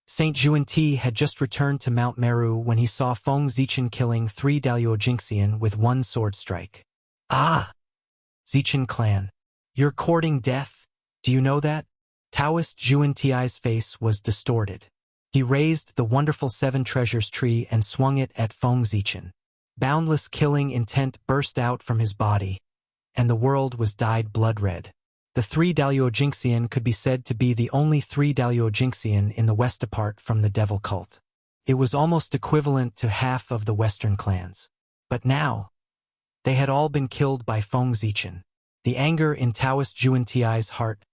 Saint Zhuan-Ti had just returned to Mount Meru when he saw Feng Zichen killing 3 Daluo Jingxian with 1 sword strike. Ah! Zichen clan. You're courting death? Do you know that? Taoist Zhuan-Ti's face was distorted. He raised the wonderful 7 treasures tree and swung it at Feng Zichen. Boundless killing intent burst out from his body, and the world was dyed blood-red. The 3 Daluo Jingxian could be said to be the only 3 Daluo Jingxian in the West apart from the devil cult. It was almost equivalent to half of the Western clans. But now, they had all been killed by Feng Zichen. The anger in Taoist Zhuan-Ti's heart,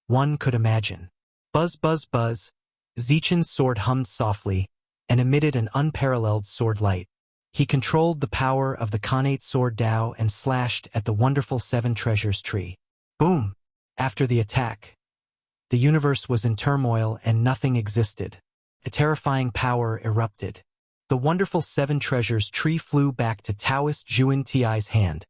one could imagine. Buzz, buzz, buzz. Zichen's sword hummed softly and emitted an unparalleled sword light. He controlled the power of the Khanate sword Dao and slashed at the wonderful 7 treasures tree. Boom! After the attack, the universe was in turmoil and nothing existed. A terrifying power erupted. The wonderful 7 treasures tree flew back to Taoist Zhuan-Ti's hand,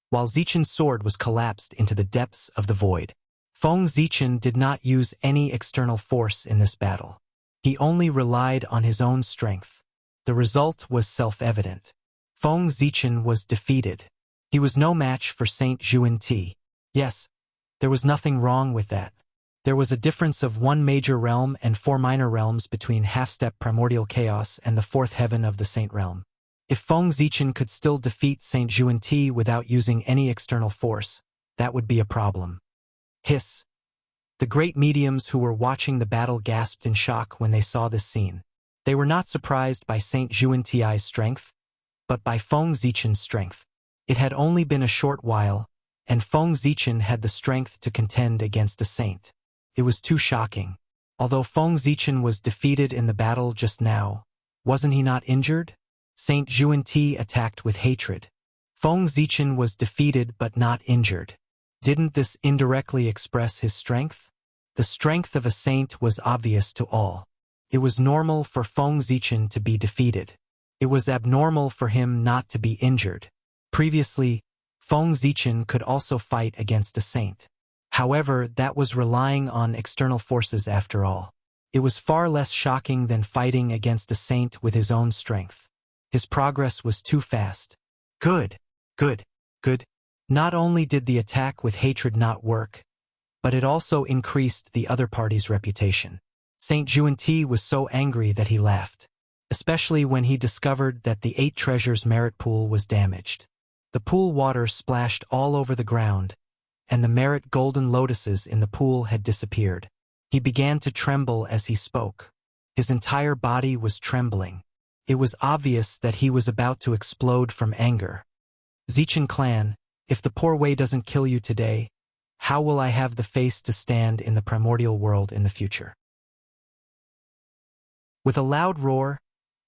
while Zichen's sword was collapsed into the depths of the void. Feng Zichen did not use any external force in this battle. He only relied on his own strength. The result was self-evident. Feng Zichen was defeated. He was no match for Saint Zhuan-Ti. Yes, there was nothing wrong with that. There was a difference of 1 major realm and 4 minor realms between half-step primordial chaos and the 4th heaven of the Saint realm. If Feng Zichen could still defeat Saint Zhuan-Ti without using any external force, that would be a problem. Hiss. The great mediums who were watching the battle gasped in shock when they saw this scene. They were not surprised by Saint Zhuan-Ti's strength, but by Feng Zichen's strength. It had only been a short while, and Feng Zichen had the strength to contend against a saint. It was too shocking. Although Feng Zichen was defeated in the battle just now, wasn't he not injured? Saint Zhuan-Ti attacked with hatred. Feng Zichen was defeated but not injured. Didn't this indirectly express his strength? The strength of a saint was obvious to all. It was normal for Feng Zichen to be defeated. It was abnormal for him not to be injured. Previously, Feng Zichen could also fight against a saint. However, that was relying on external forces after all. It was far less shocking than fighting against a saint with his own strength. His progress was too fast. Good. Not only did the attack with hatred not work, but it also increased the other party's reputation. Saint Zhuan-Ti was so angry that he laughed, especially when he discovered that the 8 treasures merit pool was damaged. The pool water splashed all over the ground, and the merit golden lotuses in the pool had disappeared. He began to tremble as he spoke. His entire body was trembling. It was obvious that he was about to explode from anger. Zichen clan, if the poor Wei doesn't kill you today, how will I have the face to stand in the primordial world in the future? With a loud roar,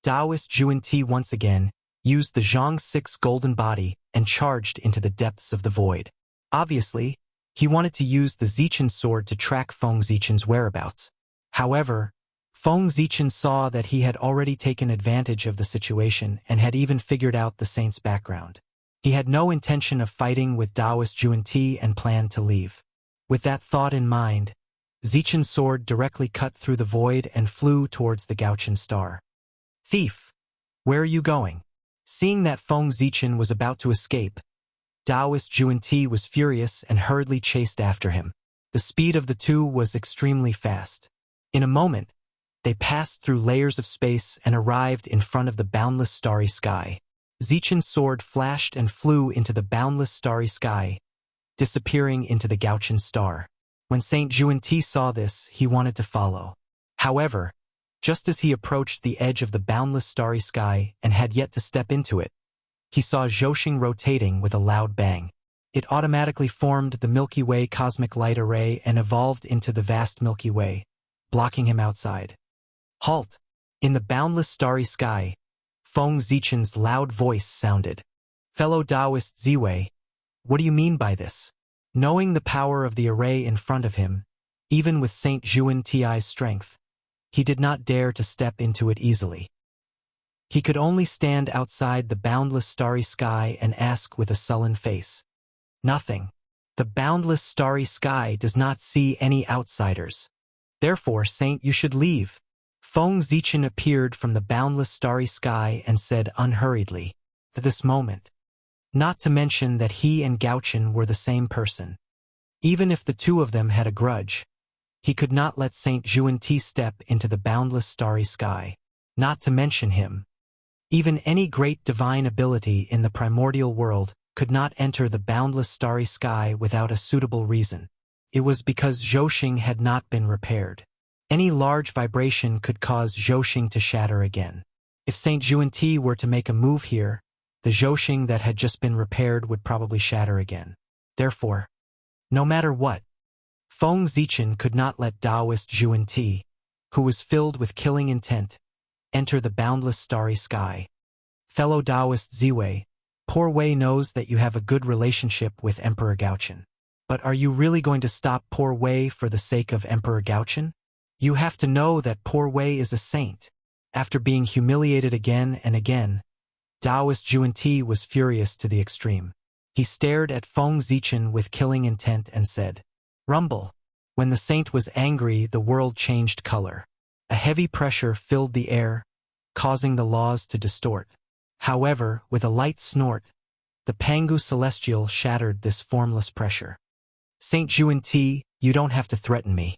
Taoist Juan-Ti once again used the Zhang Six golden body and charged into the depths of the void. Obviously, he wanted to use the Zichen sword to track Feng Zichen's whereabouts. However, Feng Zichen saw that he had already taken advantage of the situation and had even figured out the saint's background. He had no intention of fighting with Taoist Juan-Ti and planned to leave. With that thought in mind, Zichen's sword directly cut through the void and flew towards the Gauchen star. "Thief! Where are you going?" Seeing that Feng Zichen was about to escape, Taoist Juan-Ti was furious and hurriedly chased after him. The speed of the two was extremely fast. In a moment, they passed through layers of space and arrived in front of the boundless starry sky. Zichen's sword flashed and flew into the boundless starry sky, disappearing into the Gauchen star. When Saint Juan-Ti saw this, he wanted to follow. However, just as he approached the edge of the boundless starry sky and had yet to step into it, he saw Zhousing rotating with a loud bang. It automatically formed the Milky Way cosmic light array and evolved into the vast Milky Way, blocking him outside. "Halt!" In the boundless starry sky, Feng Zichen's loud voice sounded. "Fellow Taoist Ziwei, what do you mean by this?" Knowing the power of the array in front of him, even with Saint Juan-Ti's strength, he did not dare to step into it easily. He could only stand outside the boundless starry sky and ask with a sullen face. "Nothing. The boundless starry sky does not see any outsiders. Therefore, Saint, you should leave." Feng Zichen appeared from the boundless starry sky and said unhurriedly, at this moment, not to mention that he and Gauchen were the same person. Even if the two of them had a grudge, he could not let Saint Juan-Ti step into the boundless starry sky. Not to mention him. Even any great divine ability in the primordial world could not enter the boundless starry sky without a suitable reason. It was because Zhousing had not been repaired. Any large vibration could cause Zhousing to shatter again. If Saint Juan-Ti were to make a move here, the Zhousing that had just been repaired would probably shatter again. Therefore, no matter what, Feng Zichen could not let Taoist Juan-Ti, who was filled with killing intent, enter the boundless starry sky. "Fellow Taoist Ziwei, poor Wei knows that you have a good relationship with Emperor Gauchen. But are you really going to stop poor Wei for the sake of Emperor Gauchen? You have to know that poor Wei is a saint." After being humiliated again and again, Taoist Juan-Ti was furious to the extreme. He stared at Feng Zichen with killing intent and said, "Rumble." When the saint was angry, the world changed color. A heavy pressure filled the air, causing the laws to distort. However, with a light snort, the Pangu Celestial shattered this formless pressure. "Saint Juan-Ti, you don't have to threaten me.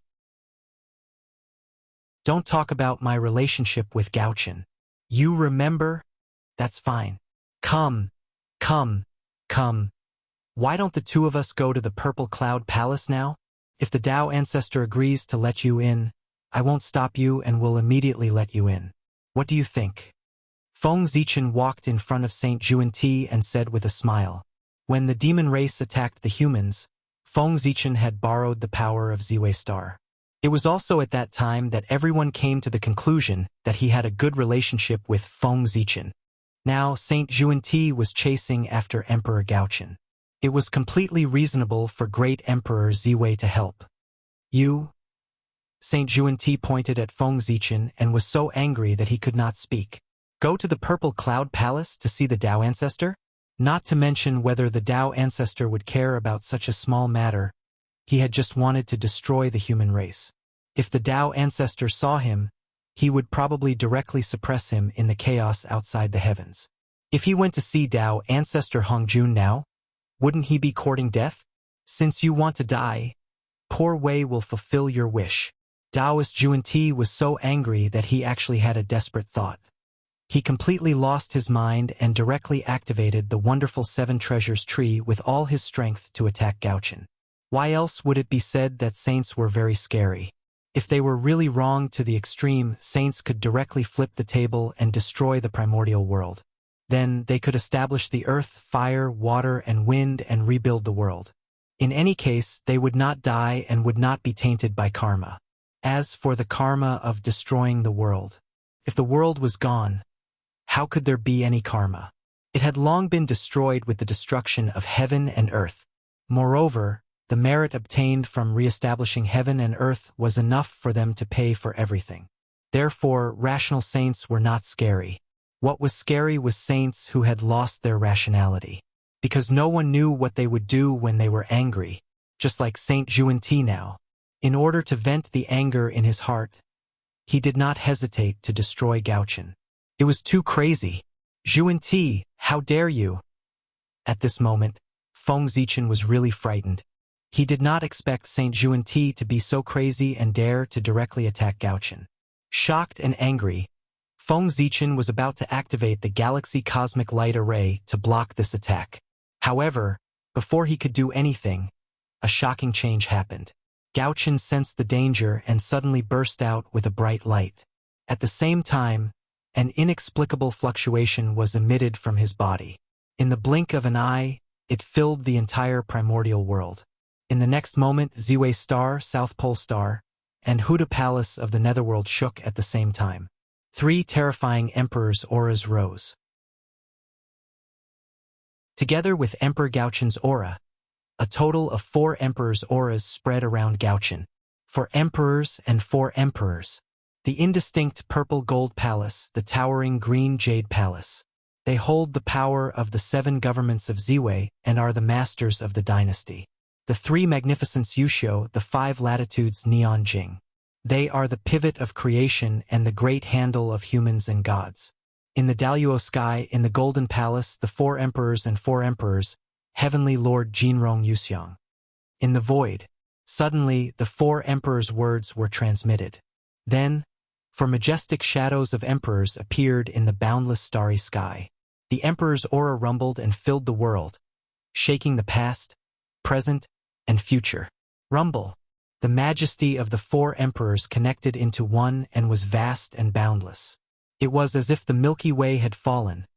Don't talk about my relationship with Gauchen. You remember? That's fine. Come. Why don't the two of us go to the Purple Cloud Palace now? If the Tao ancestor agrees to let you in, I won't stop you and will immediately let you in. What do you think?" Feng Zichen walked in front of Saint Juan-Ti and said with a smile. When the demon race attacked the humans, Feng Zichen had borrowed the power of Ziwei Star. It was also at that time that everyone came to the conclusion that he had a good relationship with Feng Zichen. Now, Saint Juan-Ti was chasing after Emperor Gauchen. It was completely reasonable for Great Emperor Ziwei to help. "You?" Saint Juan-Ti pointed at Feng Zichen and was so angry that he could not speak. "Go to the Purple Cloud Palace to see the Tao ancestor?" Not to mention whether the Tao ancestor would care about such a small matter. He had just wanted to destroy the human race. If the Tao ancestor saw him, he would probably directly suppress him in the chaos outside the heavens. If he went to see Tao ancestor Hongjun now, wouldn't he be courting death? "Since you want to die, poor Wei will fulfill your wish." Taoist Juan-Ti was so angry that he actually had a desperate thought. He completely lost his mind and directly activated the wonderful Seven Treasures tree with all his strength to attack Gauchen. Why else would it be said that saints were very scary? If they were really wrong to the extreme, saints could directly flip the table and destroy the primordial world. Then they could establish the earth, fire, water, and wind and rebuild the world. In any case, they would not die and would not be tainted by karma. As for the karma of destroying the world, if the world was gone, how could there be any karma? It had long been destroyed with the destruction of heaven and earth. Moreover, the merit obtained from re-establishing heaven and earth was enough for them to pay for everything. Therefore, rational saints were not scary. What was scary was saints who had lost their rationality. Because no one knew what they would do when they were angry, just like Saint Xuanti now. In order to vent the anger in his heart, he did not hesitate to destroy Gaochen. It was too crazy. Xuanti, how dare you? At this moment, Feng Zichen was really frightened. He did not expect Saint Xuanti to be so crazy and dare to directly attack Gaochen. Shocked and angry, Feng Zichen was about to activate the Galaxy Cosmic Light Array to block this attack. However, before he could do anything, a shocking change happened. Gaochen sensed the danger and suddenly burst out with a bright light. At the same time, an inexplicable fluctuation was emitted from his body. In the blink of an eye, it filled the entire primordial world. In the next moment, Ziwei Star, South Pole Star, and Huda Palace of the Netherworld shook at the same time. 3 terrifying Emperor's auras rose. Together with Emperor Gaochen's aura, a total of 4 Emperor's auras spread around Gaochen. 4 Emperors and 4 Emperors. The indistinct Purple Gold Palace, the towering Green Jade Palace. They hold the power of the 7 governments of Ziwei and are the masters of the dynasty. The 3 Magnificence Yuxiu, the 5 Latitudes Neon Jing. They are the pivot of creation and the great handle of humans and gods. In the Daluo sky, in the Golden Palace, the 4 Emperors and 4 Emperors, Heavenly Lord Jinrong Yuxiang. In the void, suddenly the 4 Emperors' words were transmitted. Then, 4 majestic shadows of Emperors appeared in the boundless starry sky. The Emperor's aura rumbled and filled the world, shaking the past, present, and future. Rumble. The majesty of the 4 Emperors connected into one and was vast and boundless. It was as if the Milky Way had fallen,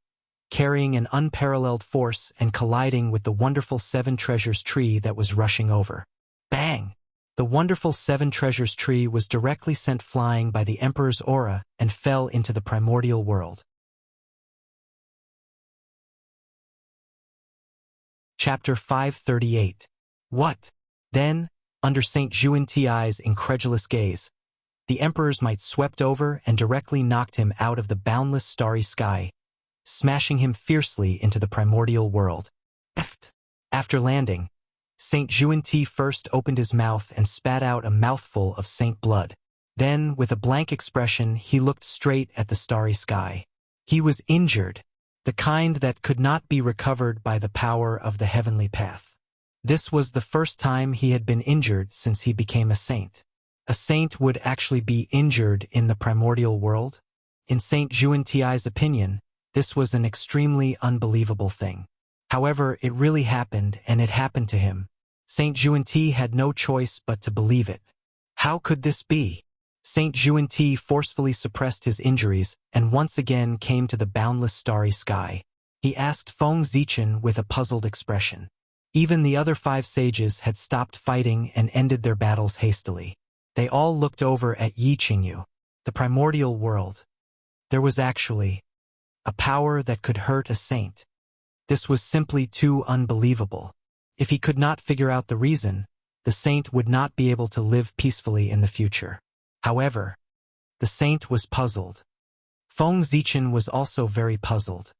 carrying an unparalleled force and colliding with the wonderful 7 Treasures tree that was rushing over. Bang! The wonderful 7 Treasures tree was directly sent flying by the Emperor's aura and fell into the primordial world. Chapter 538. What? Then, under Saint Xuanti's incredulous gaze, the Emperor's might swept over and directly knocked him out of the boundless starry sky, smashing him fiercely into the primordial world. After landing, Saint Xuanti first opened his mouth and spat out a mouthful of saint blood. Then, with a blank expression, he looked straight at the starry sky. He was injured, the kind that could not be recovered by the power of the heavenly path. This was the first time he had been injured since he became a saint. A saint would actually be injured in the primordial world? In Saint Xuanti's opinion, this was an extremely unbelievable thing. However, it really happened, and it happened to him. Saint Xuanti had no choice but to believe it. How could this be? Saint Xuanti forcefully suppressed his injuries and once again came to the boundless starry sky. He asked Feng Zichen with a puzzled expression. Even the other 5 sages had stopped fighting and ended their battles hastily. They all looked over at Yi Qingyu, the primordial world. There was actually a power that could hurt a saint. This was simply too unbelievable. If he could not figure out the reason, the saint would not be able to live peacefully in the future. However, the saint was puzzled. Feng Zichen was also very puzzled.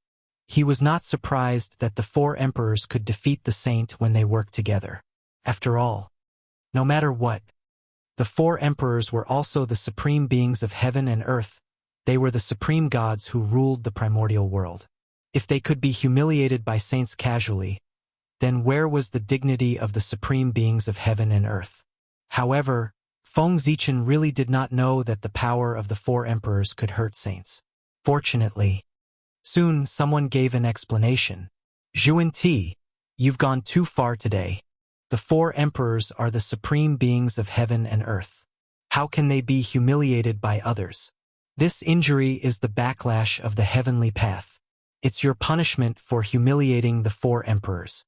He was not surprised that the 4 emperors could defeat the saint when they worked together. After all, no matter what, the 4 emperors were also the supreme beings of heaven and earth. They were the supreme gods who ruled the primordial world. If they could be humiliated by saints casually, then where was the dignity of the supreme beings of heaven and earth? However, Feng Zichen really did not know that the power of the 4 emperors could hurt saints. Fortunately, soon someone gave an explanation. Xuanti, you've gone too far today. The 4 emperors are the supreme beings of heaven and earth. How can they be humiliated by others? This injury is the backlash of the heavenly path. It's your punishment for humiliating the four emperors.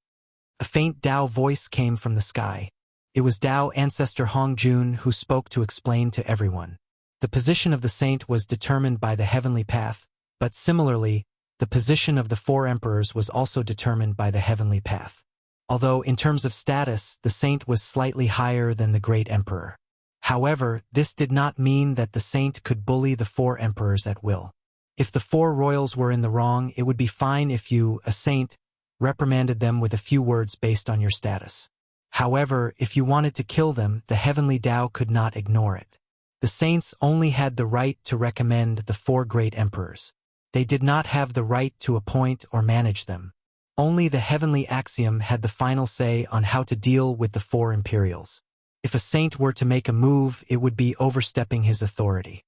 A faint Tao voice came from the sky. It was Tao ancestor Hongjun who spoke to explain to everyone. The position of the saint was determined by the heavenly path, but similarly, the position of the four emperors was also determined by the heavenly path. Although in terms of status, the saint was slightly higher than the great emperor. However, this did not mean that the saint could bully the four emperors at will. If the four royals were in the wrong, it would be fine if you, a saint, reprimanded them with a few words based on your status. However, if you wanted to kill them, the heavenly Tao could not ignore it. The saints only had the right to recommend the four great emperors. They did not have the right to appoint or manage them. Only the heavenly axiom had the final say on how to deal with the four imperials. If a saint were to make a move, it would be overstepping his authority.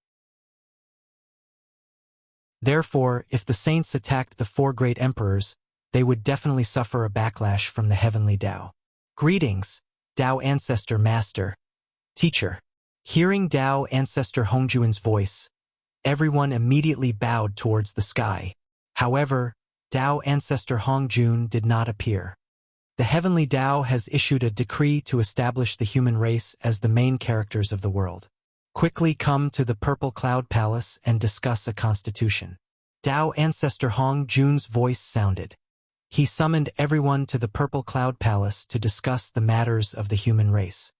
Therefore, if the saints attacked the four great emperors, they would definitely suffer a backlash from the heavenly Tao. Greetings, Tao Ancestor Master, Teacher. Hearing Tao Ancestor Hongjuan's voice, everyone immediately bowed towards the sky. However, Tao Ancestor Hongjun did not appear. The heavenly Tao has issued a decree to establish the human race as the main characters of the world. Quickly come to the Purple Cloud Palace and discuss a constitution. Tao Ancestor Hongjun's voice sounded. He summoned everyone to the Purple Cloud Palace to discuss the matters of the human race.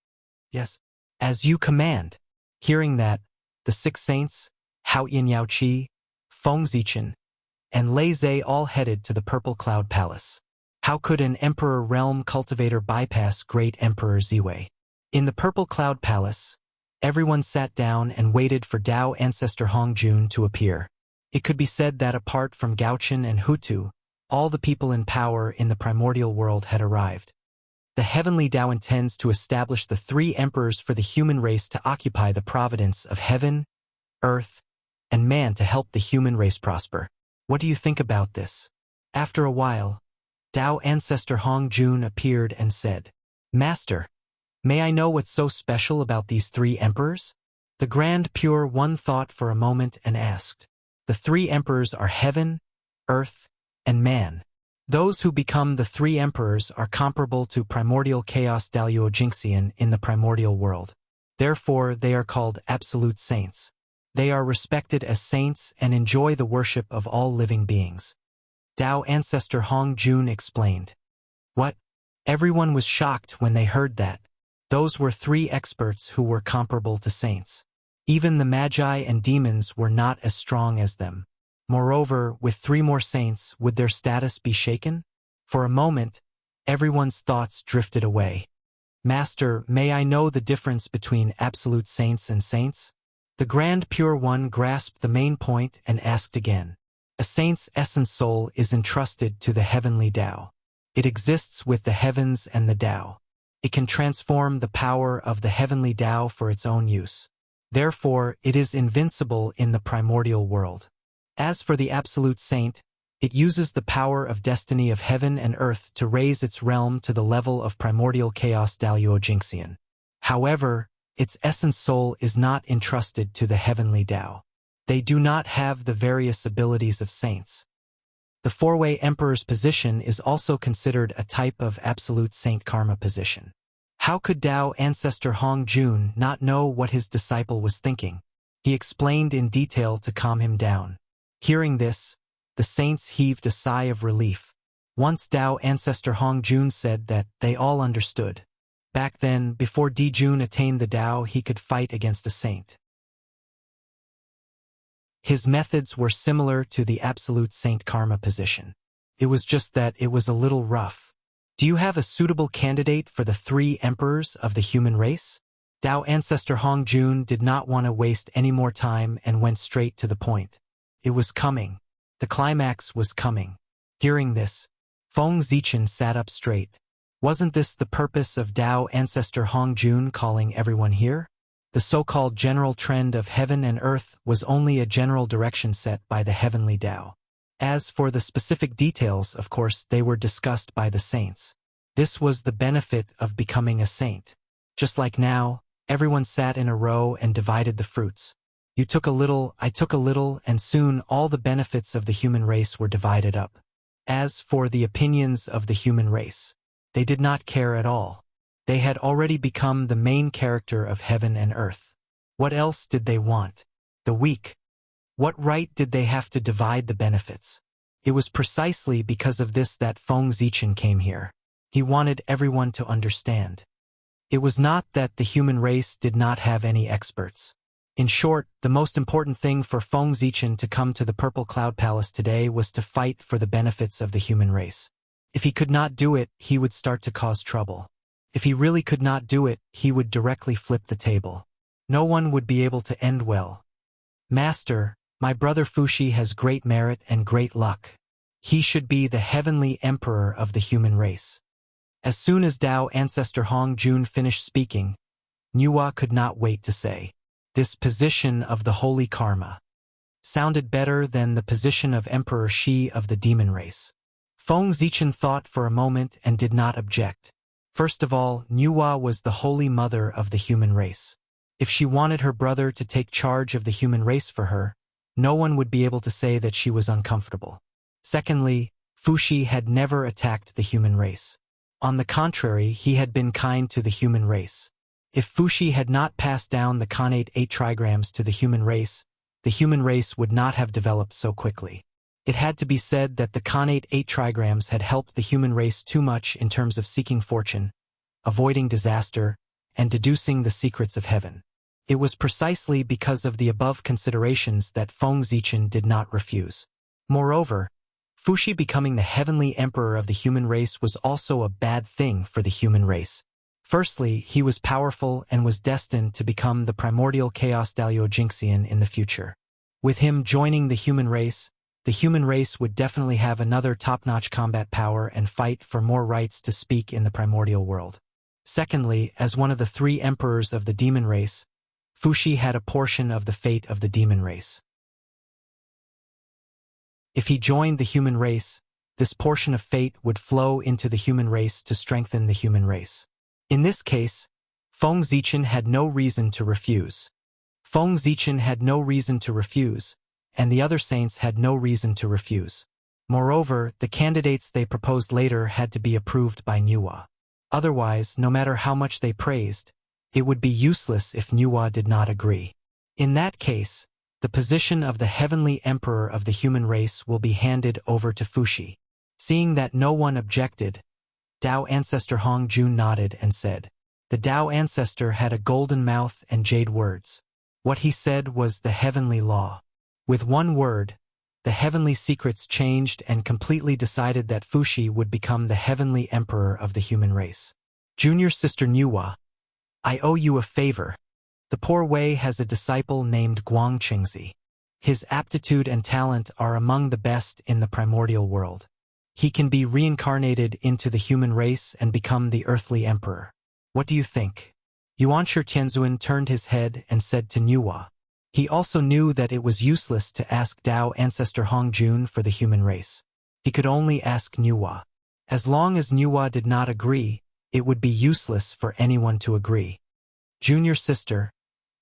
Yes, as you command. Hearing that, the six saints, Hao Yin Yao Qi, Feng Zichen, and Lei Zhe all headed to the Purple Cloud Palace. How could an Emperor Realm Cultivator bypass Great Emperor Ziwei? In the Purple Cloud Palace, everyone sat down and waited for Tao Ancestor Hongjun to appear. It could be said that apart from Gaochen and Hutu, all the people in power in the primordial world had arrived. The heavenly Tao intends to establish the three emperors for the human race to occupy the providence of heaven, earth, and man to help the human race prosper. What do you think about this? After a while, Tao Ancestor Hongjun appeared and said, Master, may I know what's so special about these three emperors? The Grand Pure One thought for a moment and asked, The three emperors are heaven, earth, and man. Those who become the three emperors are comparable to primordial chaos Daluo Jinxian in the primordial world. Therefore, they are called absolute saints. They are respected as saints and enjoy the worship of all living beings. Tao Ancestor Hongjun explained. What? Everyone was shocked when they heard that. Those were three experts who were comparable to saints. Even the magi and demons were not as strong as them. Moreover, with three more saints, would their status be shaken? For a moment, everyone's thoughts drifted away. Master, may I know the difference between absolute saints and saints? The Grand Pure One grasped the main point and asked again. A saint's essence soul is entrusted to the heavenly Tao. It exists with the heavens and the Tao. It can transform the power of the heavenly Tao for its own use. Therefore, it is invincible in the primordial world. As for the absolute saint, it uses the power of destiny of heaven and earth to raise its realm to the level of primordial chaos Daluo Jinxian. However, its essence soul is not entrusted to the heavenly Tao. They do not have the various abilities of saints. The four-way emperor's position is also considered a type of absolute saint karma position. How could Tao Ancestor Hongjun not know what his disciple was thinking? He explained in detail to calm him down. Hearing this, the saints heaved a sigh of relief. Once Tao Ancestor Hongjun said that they all understood. Back then, before Dijun attained the Tao, he could fight against a saint. His methods were similar to the absolute saint karma position. It was just that it was a little rough. Do you have a suitable candidate for the three emperors of the human race? Tao Ancestor Hongjun did not want to waste any more time and went straight to the point. It was coming. The climax was coming. Hearing this, Feng Zichen sat up straight. Wasn't this the purpose of Tao Ancestor Hongjun calling everyone here? The so-called general trend of heaven and earth was only a general direction set by the heavenly Tao. As for the specific details, of course, they were discussed by the saints. This was the benefit of becoming a saint. Just like now, Everyone sat in a row and divided the fruits. You took a little, I took a little, and soon all the benefits of the human race were divided up. As for the opinions of the human race, they did not care at all. They had already become the main character of heaven and earth. What else did they want? The weak. What right did they have to divide the benefits? It was precisely because of this that Feng Zichen came here. He wanted everyone to understand. It was not that the human race did not have any experts. In short, the most important thing for Feng Zichen to come to the Purple Cloud Palace today was to fight for the benefits of the human race. If he could not do it, he would start to cause trouble. If he really could not do it, he would directly flip the table. No one would be able to end well. Master, my brother Fuxi has great merit and great luck. He should be the heavenly emperor of the human race. As soon as Dao ancestor Hong Jun finished speaking, Nuwa could not wait to say, "This position of the holy karma sounded better than the position of Emperor Shi of the demon race." Feng Zichen thought for a moment and did not object. First of all, Nuwa was the holy mother of the human race. If she wanted her brother to take charge of the human race for her, no one would be able to say that she was uncomfortable. Secondly, Fuxi had never attacked the human race. On the contrary, he had been kind to the human race. If Fuxi had not passed down the Khanate 8 trigrams to the human race would not have developed so quickly. It had to be said that the Khanate 8 trigrams had helped the human race too much in terms of seeking fortune, avoiding disaster, and deducing the secrets of heaven. It was precisely because of the above considerations that Feng Zichen did not refuse. Moreover, Fuxi becoming the heavenly emperor of the human race was also a bad thing for the human race. Firstly, he was powerful and was destined to become the primordial chaos Dalio Jinxian in the future. With him joining the human race would definitely have another top-notch combat power and fight for more rights to speak in the primordial world. Secondly, as one of the 3 emperors of the demon race, Fuxi had a portion of the fate of the demon race. If he joined the human race, this portion of fate would flow into the human race to strengthen the human race. In this case, Feng Zichen had no reason to refuse. Feng Zichen had no reason to refuse, and the other saints had no reason to refuse. Moreover, the candidates they proposed later had to be approved by Nuwa. Otherwise, no matter how much they praised, it would be useless if Nuwa did not agree. In that case, the position of the heavenly emperor of the human race will be handed over to Fuxi. Seeing that no one objected, Dao ancestor Hong Jun nodded and said, "The Dao ancestor had a golden mouth and jade words. What he said was the heavenly law." With one word, the heavenly secrets changed and completely decided that Fuxi would become the heavenly emperor of the human race. Junior sister Nuwa, I owe you a favor. The poor Wei has a disciple named Guang Qingzi. His aptitude and talent are among the best in the primordial world. He can be reincarnated into the human race and become the earthly emperor. What do you think? Yuanshi Tianzuan turned his head and said to Nuwa. He also knew that it was useless to ask Dao ancestor Hong Jun for the human race. He could only ask Nuwa. As long as Nuwa did not agree, it would be useless for anyone to agree. Junior sister,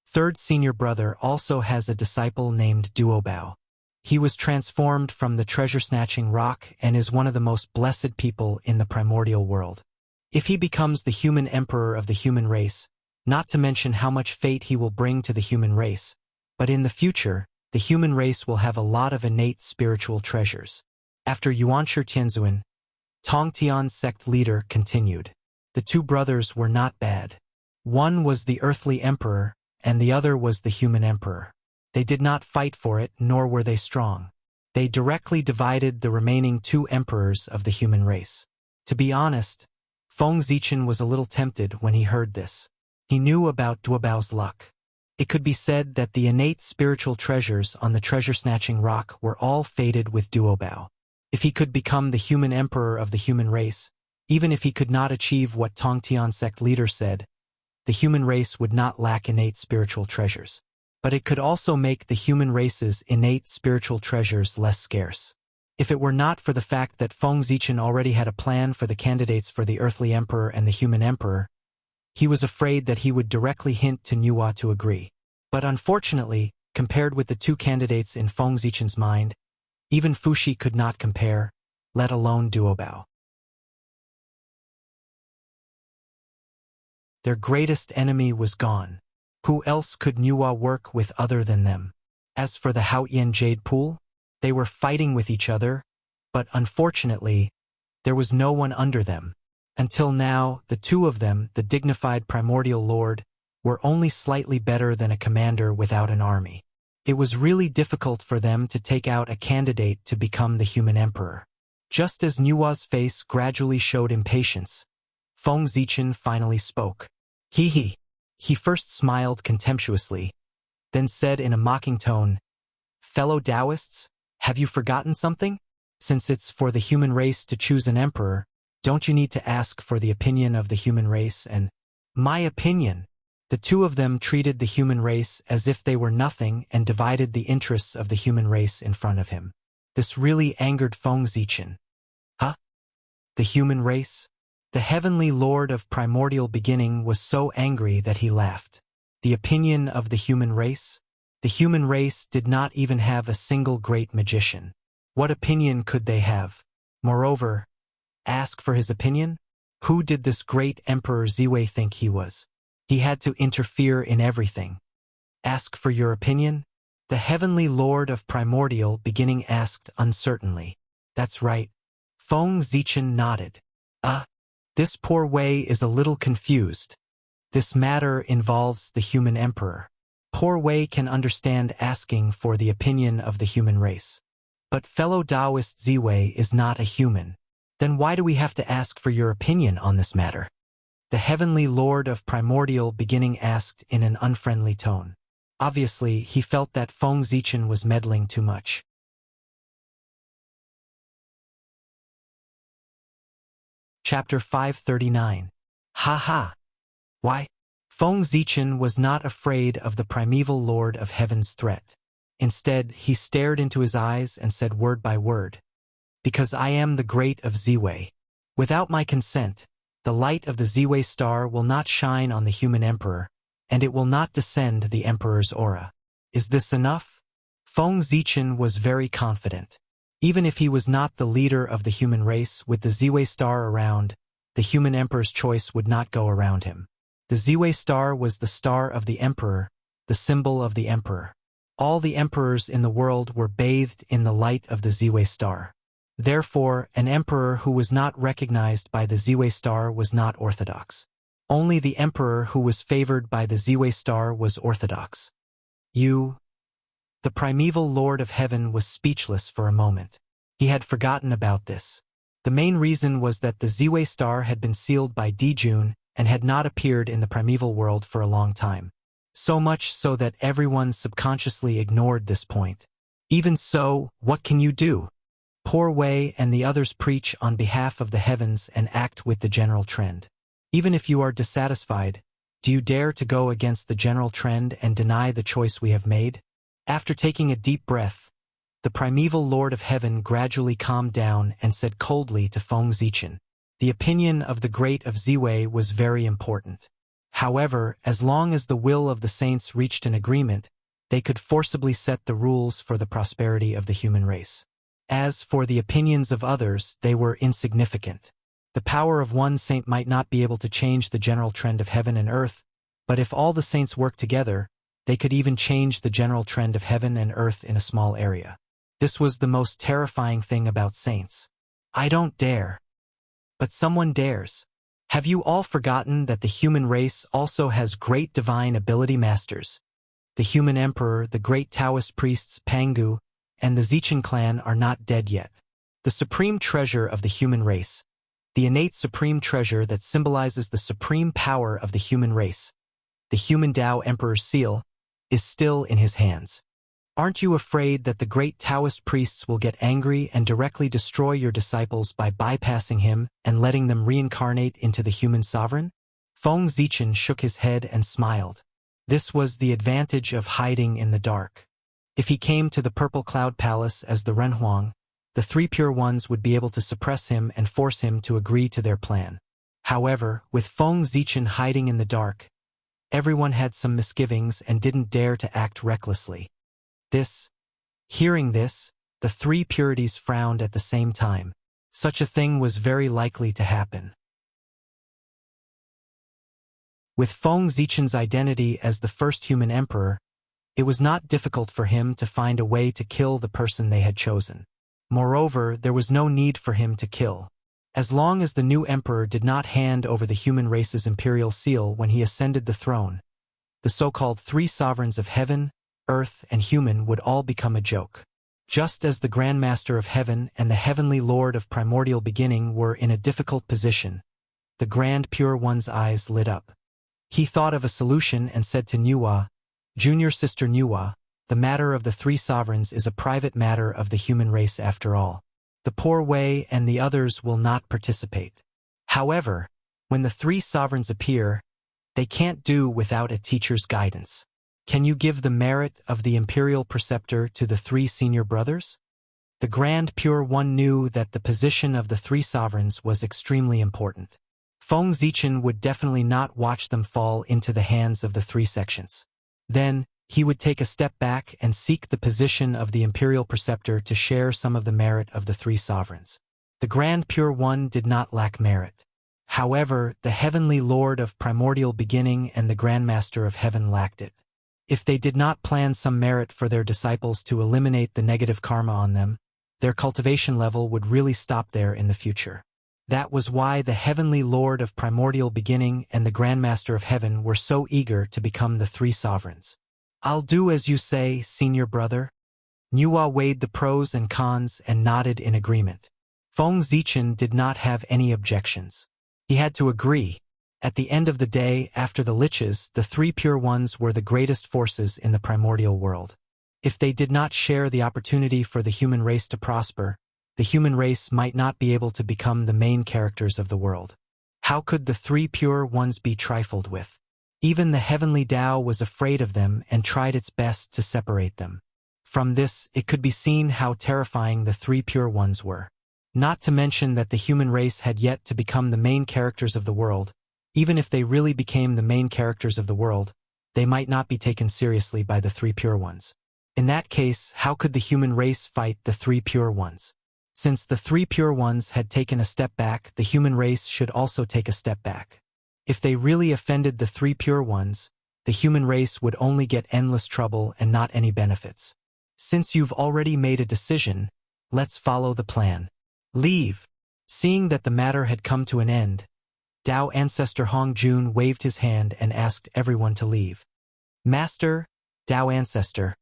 3rd senior brother also has a disciple named Duobao. He was transformed from the treasure-snatching rock and is one of the most blessed people in the primordial world. If he becomes the human emperor of the human race, not to mention how much fate he will bring to the human race, but in the future, the human race will have a lot of innate spiritual treasures. After Yuanshi Tianzuan, Tongtian's sect leader continued. The 2 brothers were not bad. One was the earthly emperor, and the other was the human emperor. They did not fight for it, nor were they strong. They directly divided the remaining 2 emperors of the human race. To be honest, Feng Zichen was a little tempted when he heard this. He knew about Duobao's luck. It could be said that the innate spiritual treasures on the treasure-snatching rock were all fated with Duobao. If he could become the human emperor of the human race, even if he could not achieve what Tongtian sect leader said, the human race would not lack innate spiritual treasures. But it could also make the human race's innate spiritual treasures less scarce. If it were not for the fact that Feng Zichen already had a plan for the candidates for the earthly emperor and the human emperor, He was afraid that he would directly hint to Nuwa to agree. But unfortunately, compared with the two candidates in Feng Zichen's mind, even Fushi could not compare, let alone Duobao. Their greatest enemy was gone. Who else could Nuwa work with other than them? As for the Haoyan Jade Pool, they were fighting with each other, but unfortunately, there was no one under them. Until now, the two of them, the dignified primordial lord, were only slightly better than a commander without an army. It was really difficult for them to take out a candidate to become the human emperor. Just as Nuwa's face gradually showed impatience, Feng Zichen finally spoke. He first smiled contemptuously, then said in a mocking tone, "Fellow Taoists, have you forgotten something? Since it's for the human race to choose an emperor, don't you need to ask for the opinion of the human race and my opinion?" The two of them treated the human race as if they were nothing and divided the interests of the human race in front of him. This really angered Feng Zichen. Huh? The human race? The heavenly lord of primordial beginning was so angry that he laughed. The opinion of the human race? The human race did not even have a single great magician. What opinion could they have? Moreover, ask for his opinion? Who did this great Emperor Ziwei think he was? He had to interfere in everything. Ask for your opinion? The heavenly lord of primordial beginning asked uncertainly. That's right. Feng Zichen nodded. This poor Wei is a little confused. This matter involves the human emperor. Poor Wei can understand asking for the opinion of the human race. But fellow Taoist Ziwei is not a human. Then why do we have to ask for your opinion on this matter? The heavenly lord of primordial beginning asked in an unfriendly tone. Obviously, he felt that Feng Zichen was meddling too much. Chapter 539. Ha! Why? Feng Zichen was not afraid of the primeval lord of heaven's threat. Instead, he stared into his eyes and said word by word, "Because I am the great of Ziwei. Without my consent, the light of the Ziwei star will not shine on the human emperor, and it will not descend the emperor's aura. Is this enough?" Feng Zichen was very confident. Even if he was not the leader of the human race with the Ziwei star around, the human emperor's choice would not go around him. The Ziwei star was the star of the emperor, the symbol of the emperor. All the emperors in the world were bathed in the light of the Ziwei star. Therefore, an emperor who was not recognized by the Ziwei star was not orthodox. Only the emperor who was favored by the Ziwei star was orthodox. The primeval lord of heaven was speechless for a moment. He had forgotten about this. The main reason was that the Ziwei star had been sealed by Dijun and had not appeared in the primeval world for a long time. So much so that everyone subconsciously ignored this point. Even so, what can you do? Poor Wei and the others preach on behalf of the heavens and act with the general trend. Even if you are dissatisfied, do you dare to go against the general trend and deny the choice we have made? After taking a deep breath, the primeval lord of heaven gradually calmed down and said coldly to Feng Zichen, "The opinion of the great of Ziwei was very important. However, as long as the will of the saints reached an agreement, they could forcibly set the rules for the prosperity of the human race. As for the opinions of others, they were insignificant. The power of one saint might not be able to change the general trend of heaven and earth, but if all the saints worked together, they could even change the general trend of heaven and earth in a small area. This was the most terrifying thing about saints. I don't dare. But someone dares. Have you all forgotten that the human race also has great divine ability masters? The human emperor, the great Taoist priests Pangu, and the Zichen clan are not dead yet. The supreme treasure of the human race, the innate supreme treasure that symbolizes the supreme power of the human race, the human Tao Emperor's seal, is still in his hands. Aren't you afraid that the great Taoist priests will get angry and directly destroy your disciples by bypassing him and letting them reincarnate into the human sovereign? Feng Zichen shook his head and smiled. This was the advantage of hiding in the dark. If he came to the Purple Cloud Palace as the Renhuang, the three pure ones would be able to suppress him and force him to agree to their plan. However, with Feng Zichen hiding in the dark, everyone had some misgivings and didn't dare to act recklessly. Hearing this, the three purities frowned at the same time. Such a thing was very likely to happen. With Feng Zichen's identity as the first human emperor, it was not difficult for him to find a way to kill the person they had chosen. Moreover, there was no need for him to kill. As long as the new emperor did not hand over the human race's imperial seal when he ascended the throne, the so-called three sovereigns of heaven, earth, and human would all become a joke. Just as the Grand Master of Heaven and the Heavenly Lord of Primordial Beginning were in a difficult position, the Grand Pure One's eyes lit up. He thought of a solution and said to Nuwa, "Junior Sister Nuwa, the matter of the three sovereigns is a private matter of the human race after all. The Poor Way and the others will not participate. However, when the three sovereigns appear, they can't do without a teacher's guidance. Can you give the merit of the imperial preceptor to the three senior brothers?" The Grand Pure One knew that the position of the three sovereigns was extremely important. Feng Zichen would definitely not watch them fall into the hands of the three sections. Then, he would take a step back and seek the position of the imperial preceptor to share some of the merit of the three sovereigns. The Grand Pure One did not lack merit. However, the Heavenly Lord of Primordial Beginning and the Grand Master of Heaven lacked it. If they did not plan some merit for their disciples to eliminate the negative karma on them, their cultivation level would really stop there in the future. That was why the Heavenly Lord of Primordial Beginning and the Grand Master of Heaven were so eager to become the three sovereigns. "I'll do as you say, senior brother." Nuwa weighed the pros and cons and nodded in agreement. Feng Zichen did not have any objections. He had to agree. At the end of the day, after the liches, the three pure ones were the greatest forces in the primordial world. If they did not share the opportunity for the human race to prosper, the human race might not be able to become the main characters of the world. How could the three pure ones be trifled with? Even the heavenly Tao was afraid of them and tried its best to separate them. From this, it could be seen how terrifying the three pure ones were. Not to mention that the human race had yet to become the main characters of the world. Even if they really became the main characters of the world, they might not be taken seriously by the three pure ones. In that case, how could the human race fight the three pure ones? Since the three pure ones had taken a step back, the human race should also take a step back. If they really offended the three pure ones, the human race would only get endless trouble and not any benefits. Since you've already made a decision, let's follow the plan. Leave. Seeing that the matter had come to an end, Tao Ancestor Hong Jun waved his hand and asked everyone to leave. "Master, Tao Ancestor,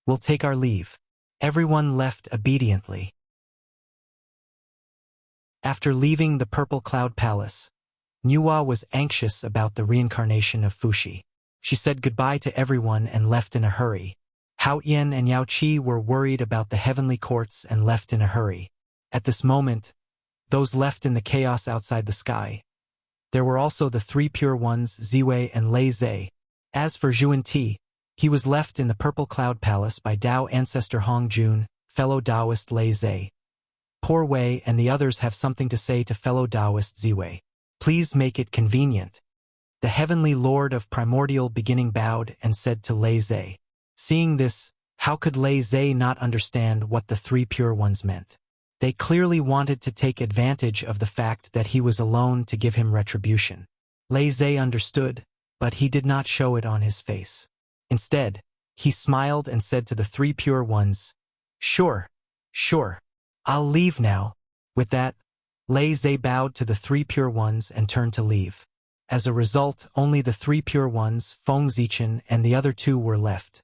we'll take our leave." Everyone left obediently. After leaving the Purple Cloud Palace, Nuwa was anxious about the reincarnation of Fuxi. She said goodbye to everyone and left in a hurry. Hao Yen and Yao Qi were worried about the heavenly courts and left in a hurry. At this moment, those left in the chaos outside the sky, there were also the three pure ones, Ziwei and Lei Zhe. As for Zhuan Ti, he was left in the Purple Cloud Palace by Tao Ancestor Hong Jun, fellow Taoist Lei Zhe. Poor Wei and the others have something to say to fellow Taoist Ziwei. Please make it convenient. The Heavenly Lord of Primordial Beginning bowed and said to Lei Zhe. Seeing this, how could Lei Zhe not understand what the three pure ones meant? They clearly wanted to take advantage of the fact that he was alone to give him retribution. Lei Zhe understood, but he did not show it on his face. Instead, he smiled and said to the three pure ones, Sure. I'll leave now." With that, Lei Zhe bowed to the three pure ones and turned to leave. As a result, only the three pure ones, Feng Zichen, and the other two were left.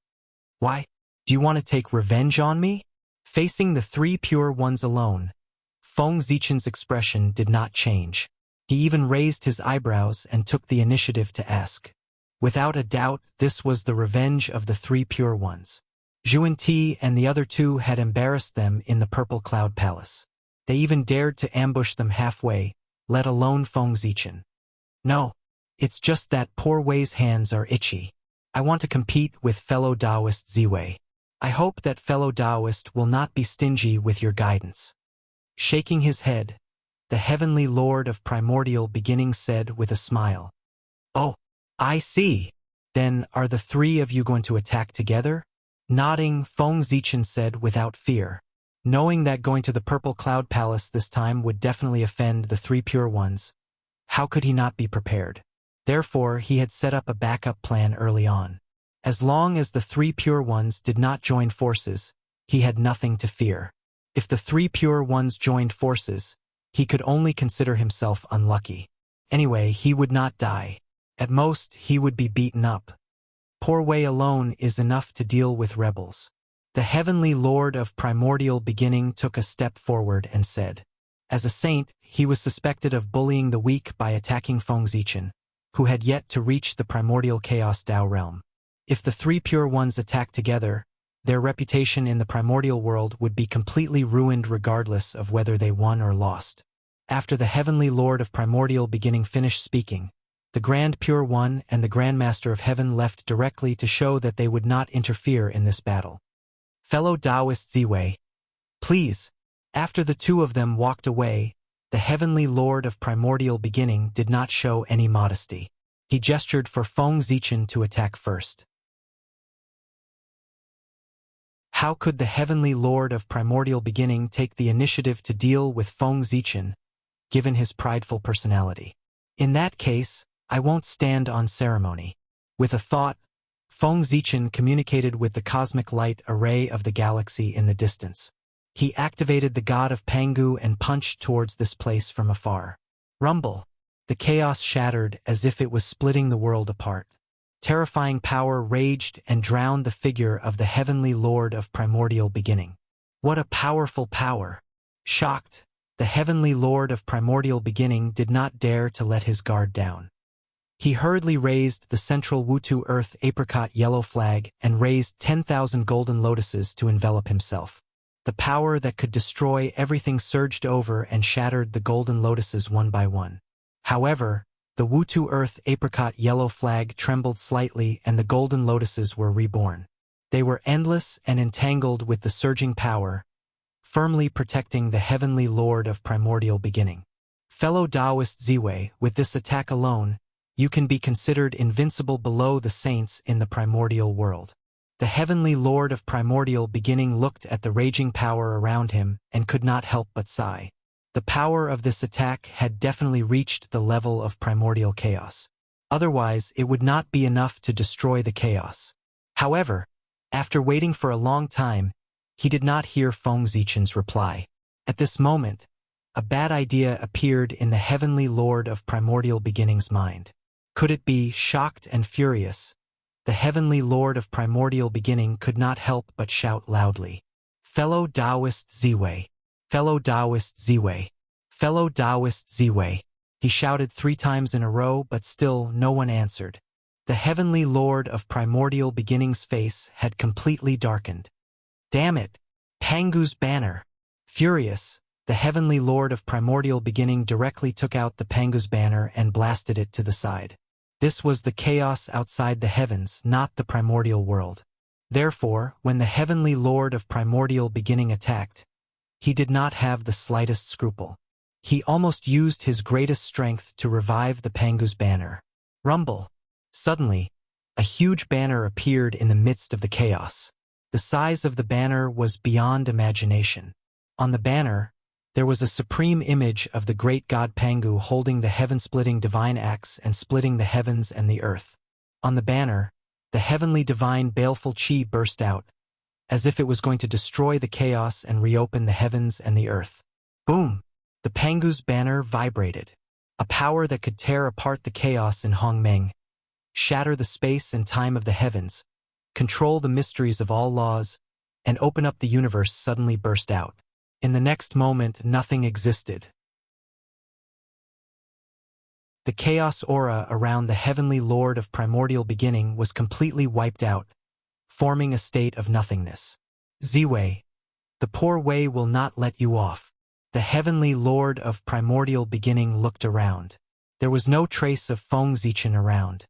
"Why? Do you want to take revenge on me?" Facing the three pure ones alone, Feng Zichen's expression did not change. He even raised his eyebrows and took the initiative to ask. Without a doubt, this was the revenge of the three pure ones. Zhuan Ti and the other two had embarrassed them in the Purple Cloud Palace. They even dared to ambush them halfway, let alone Feng Zichen. "No, it's just that Poor Wei's hands are itchy. I want to compete with fellow Taoist Ziwei. I hope that fellow Taoist will not be stingy with your guidance." Shaking his head, the heavenly lord of primordial beginning said with a smile. "Oh, I see. Then are the three of you going to attack together?" Nodding, Feng Zichen said without fear. Knowing that going to the Purple Cloud Palace this time would definitely offend the three Pure Ones, how could he not be prepared? Therefore, he had set up a backup plan early on. As long as the three Pure Ones did not join forces, he had nothing to fear. If the three Pure Ones joined forces, he could only consider himself unlucky. Anyway, he would not die. At most, he would be beaten up. Poor Wei alone is enough to deal with rebels. The heavenly lord of primordial beginning took a step forward and said. As a saint, he was suspected of bullying the weak by attacking Feng Zichen, who had yet to reach the primordial chaos Dao realm. If the three Pure Ones attacked together, their reputation in the primordial world would be completely ruined regardless of whether they won or lost. After the heavenly lord of primordial beginning finished speaking, the Grand Pure One and the Grandmaster of Heaven left directly to show that they would not interfere in this battle. Fellow Taoist Ziwei, please. After the two of them walked away, the heavenly lord of primordial beginning did not show any modesty. He gestured for Feng Zichen to attack first. How could the heavenly lord of primordial beginning take the initiative to deal with Feng Zichen, given his prideful personality? In that case, I won't stand on ceremony. With a thought, Feng Zichen communicated with the cosmic light array of the galaxy in the distance. He activated the god of Pangu and punched towards this place from afar. Rumble! The chaos shattered as if it was splitting the world apart. Terrifying power raged and drowned the figure of the heavenly lord of primordial beginning. What a powerful power! Shocked, the heavenly lord of primordial beginning did not dare to let his guard down. He hurriedly raised the central Wutu Earth apricot yellow flag and raised 10,000 golden lotuses to envelop himself. The power that could destroy everything surged over and shattered the golden lotuses one by one. However, the Wutu Earth apricot yellow flag trembled slightly and the golden lotuses were reborn. They were endless and entangled with the surging power, firmly protecting the heavenly lord of primordial beginning. Fellow Taoist Ziwei, with this attack alone, you can be considered invincible below the saints in the primordial world. The heavenly lord of primordial beginning looked at the raging power around him and could not help but sigh. The power of this attack had definitely reached the level of primordial chaos. Otherwise, it would not be enough to destroy the chaos. However, after waiting for a long time, he did not hear Feng Zichen's reply. At this moment, a bad idea appeared in the heavenly lord of primordial beginning's mind. Could it be? Shocked and furious, the heavenly lord of primordial beginning could not help but shout loudly. Fellow Taoist Ziwei! Fellow Taoist Ziwei! Fellow Taoist Ziwei! He shouted 3 times in a row, but still no one answered. The heavenly lord of primordial beginning's face had completely darkened. Damn it! Pangu's banner! Furious, the heavenly lord of primordial beginning directly took out the Pangu's banner and blasted it to the side. This was the chaos outside the heavens, not the primordial world. Therefore, when the heavenly lord of primordial beginning attacked, he did not have the slightest scruple. He almost used his greatest strength to revive the Pangu's banner. Rumble! Suddenly, a huge banner appeared in the midst of the chaos. The size of the banner was beyond imagination. On the banner, there was a supreme image of the great god Pangu holding the heaven-splitting divine axe and splitting the heavens and the earth. On the banner, the heavenly divine baleful chi burst out, as if it was going to destroy the chaos and reopen the heavens and the earth. Boom! The Pangu's banner vibrated. A power that could tear apart the chaos in Hongmeng, shatter the space and time of the heavens, control the mysteries of all laws, and open up the universe suddenly burst out. In the next moment, nothing existed. The chaos aura around the heavenly lord of primordial beginning was completely wiped out, forming a state of nothingness. Ziwei, the poor Wei will not let you off. The heavenly lord of primordial beginning looked around. There was no trace of Feng Zichen around.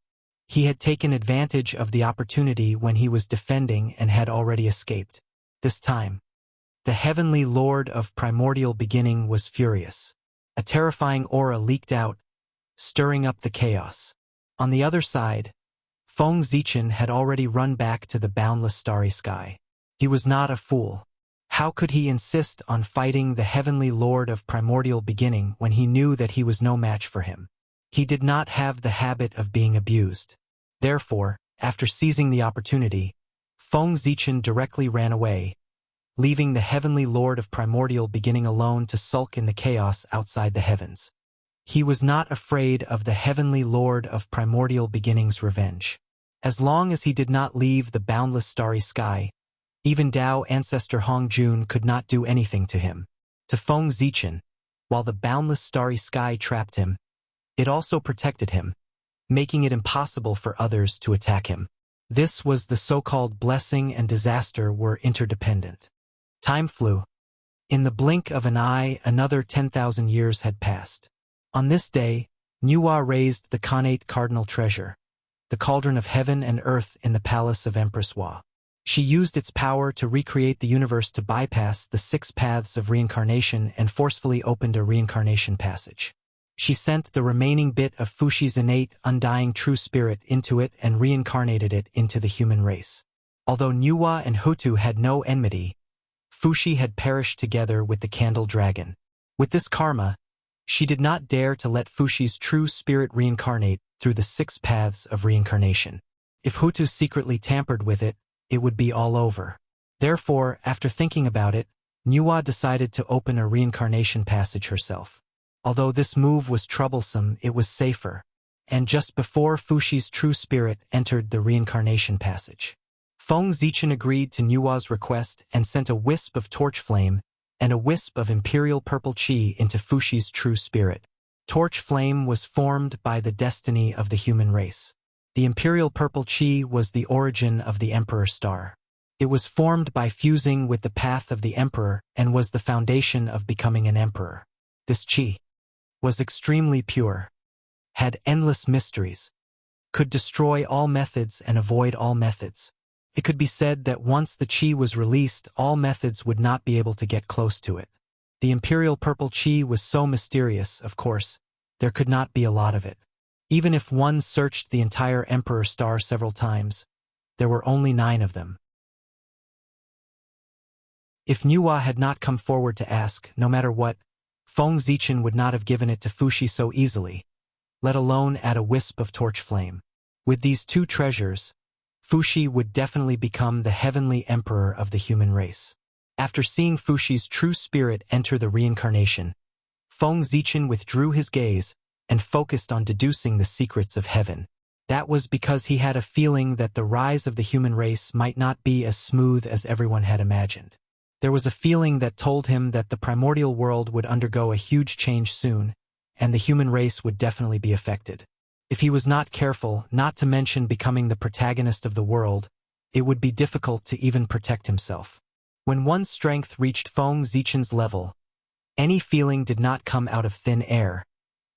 He had taken advantage of the opportunity when he was defending and had already escaped. This time, the heavenly lord of primordial beginning was furious. A terrifying aura leaked out, stirring up the chaos. On the other side, Feng Zichen had already run back to the boundless starry sky. He was not a fool. How could he insist on fighting the heavenly lord of primordial beginning when he knew that he was no match for him? He did not have the habit of being abused. Therefore, after seizing the opportunity, Feng Zichen directly ran away, leaving the heavenly lord of primordial beginning alone to sulk in the chaos outside the heavens. He was not afraid of the heavenly lord of primordial beginning's revenge. As long as he did not leave the boundless starry sky, even Tao ancestor Hongjun could not do anything to him. To Feng Zichen, while the boundless starry sky trapped him, it also protected him, making it impossible for others to attack him. This was the so-called blessing and disaster were interdependent. Time flew. In the blink of an eye, another 10,000 years had passed. On this day, Nuwa raised the Khanate cardinal treasure, the cauldron of heaven and earth in the palace of Empress Hua. She used its power to recreate the universe to bypass the 6 paths of reincarnation and forcefully opened a reincarnation passage. She sent the remaining bit of Fushi's innate, undying true spirit into it and reincarnated it into the human race. Although Nuwa and Hutu had no enmity, Fushi had perished together with the candle dragon. With this karma, she did not dare to let Fushi's true spirit reincarnate through the 6 paths of reincarnation. If Hutu secretly tampered with it, it would be all over. Therefore, after thinking about it, Nuwa decided to open a reincarnation passage herself. Although this move was troublesome, it was safer, and just before Fushi's true spirit entered the reincarnation passage, Feng Zichen agreed to Nuwa's request and sent a wisp of torch flame and a wisp of imperial purple chi into Fushi's true spirit. Torch flame was formed by the destiny of the human race. The imperial purple chi was the origin of the Emperor Star. It was formed by fusing with the path of the Emperor and was the foundation of becoming an emperor. This chi was extremely pure, had endless mysteries, could destroy all methods and avoid all methods. It could be said that once the chi was released, all methods would not be able to get close to it. The imperial purple chi was so mysterious, of course, there could not be a lot of it. Even if one searched the entire Emperor Star several times, there were only 9 of them. If Nuwa had not come forward to ask, no matter what, Feng Zichen would not have given it to Fushi so easily, let alone add a wisp of torch flame. With these 2 treasures, Fushi would definitely become the heavenly emperor of the human race. After seeing Fushi's true spirit enter the reincarnation, Feng Zichen withdrew his gaze and focused on deducing the secrets of heaven. That was because he had a feeling that the rise of the human race might not be as smooth as everyone had imagined. There was a feeling that told him that the primordial world would undergo a huge change soon, and the human race would definitely be affected. If he was not careful, not to mention becoming the protagonist of the world, it would be difficult to even protect himself. When one's strength reached Feng Zichen's level, any feeling did not come out of thin air,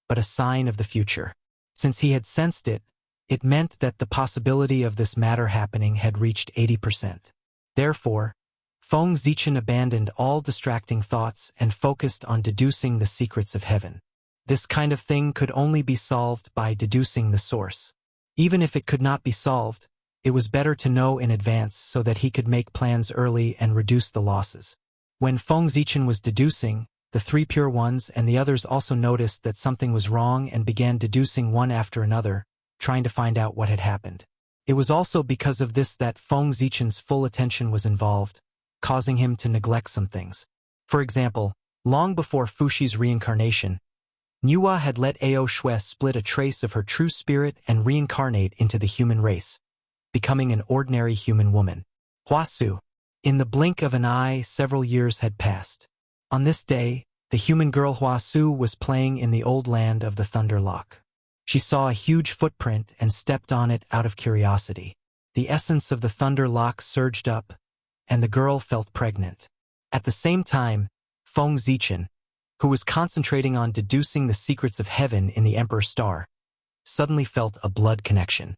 but a sign of the future. Since he had sensed it, it meant that the possibility of this matter happening had reached 80%. Therefore, Feng Zichen abandoned all distracting thoughts and focused on deducing the secrets of heaven. This kind of thing could only be solved by deducing the source. Even if it could not be solved, it was better to know in advance so that he could make plans early and reduce the losses. When Feng Zichen was deducing, the 3 pure ones and the others also noticed that something was wrong and began deducing one after another, trying to find out what had happened. It was also because of this that Feng Zichen's full attention was involved, causing him to neglect some things. For example, long before Fushi's reincarnation, Nuwa had let Ao Shui split a trace of her true spirit and reincarnate into the human race, becoming an ordinary human woman. Huasu. In the blink of an eye, several years had passed. On this day, the human girl Huasu was playing in the old land of the Thunder Lock. She saw a huge footprint and stepped on it out of curiosity. The essence of the Thunder Lock surged up, and the girl felt pregnant. At the same time, Feng Zichen, who was concentrating on deducing the secrets of heaven in the Emperor Star, suddenly felt a blood connection.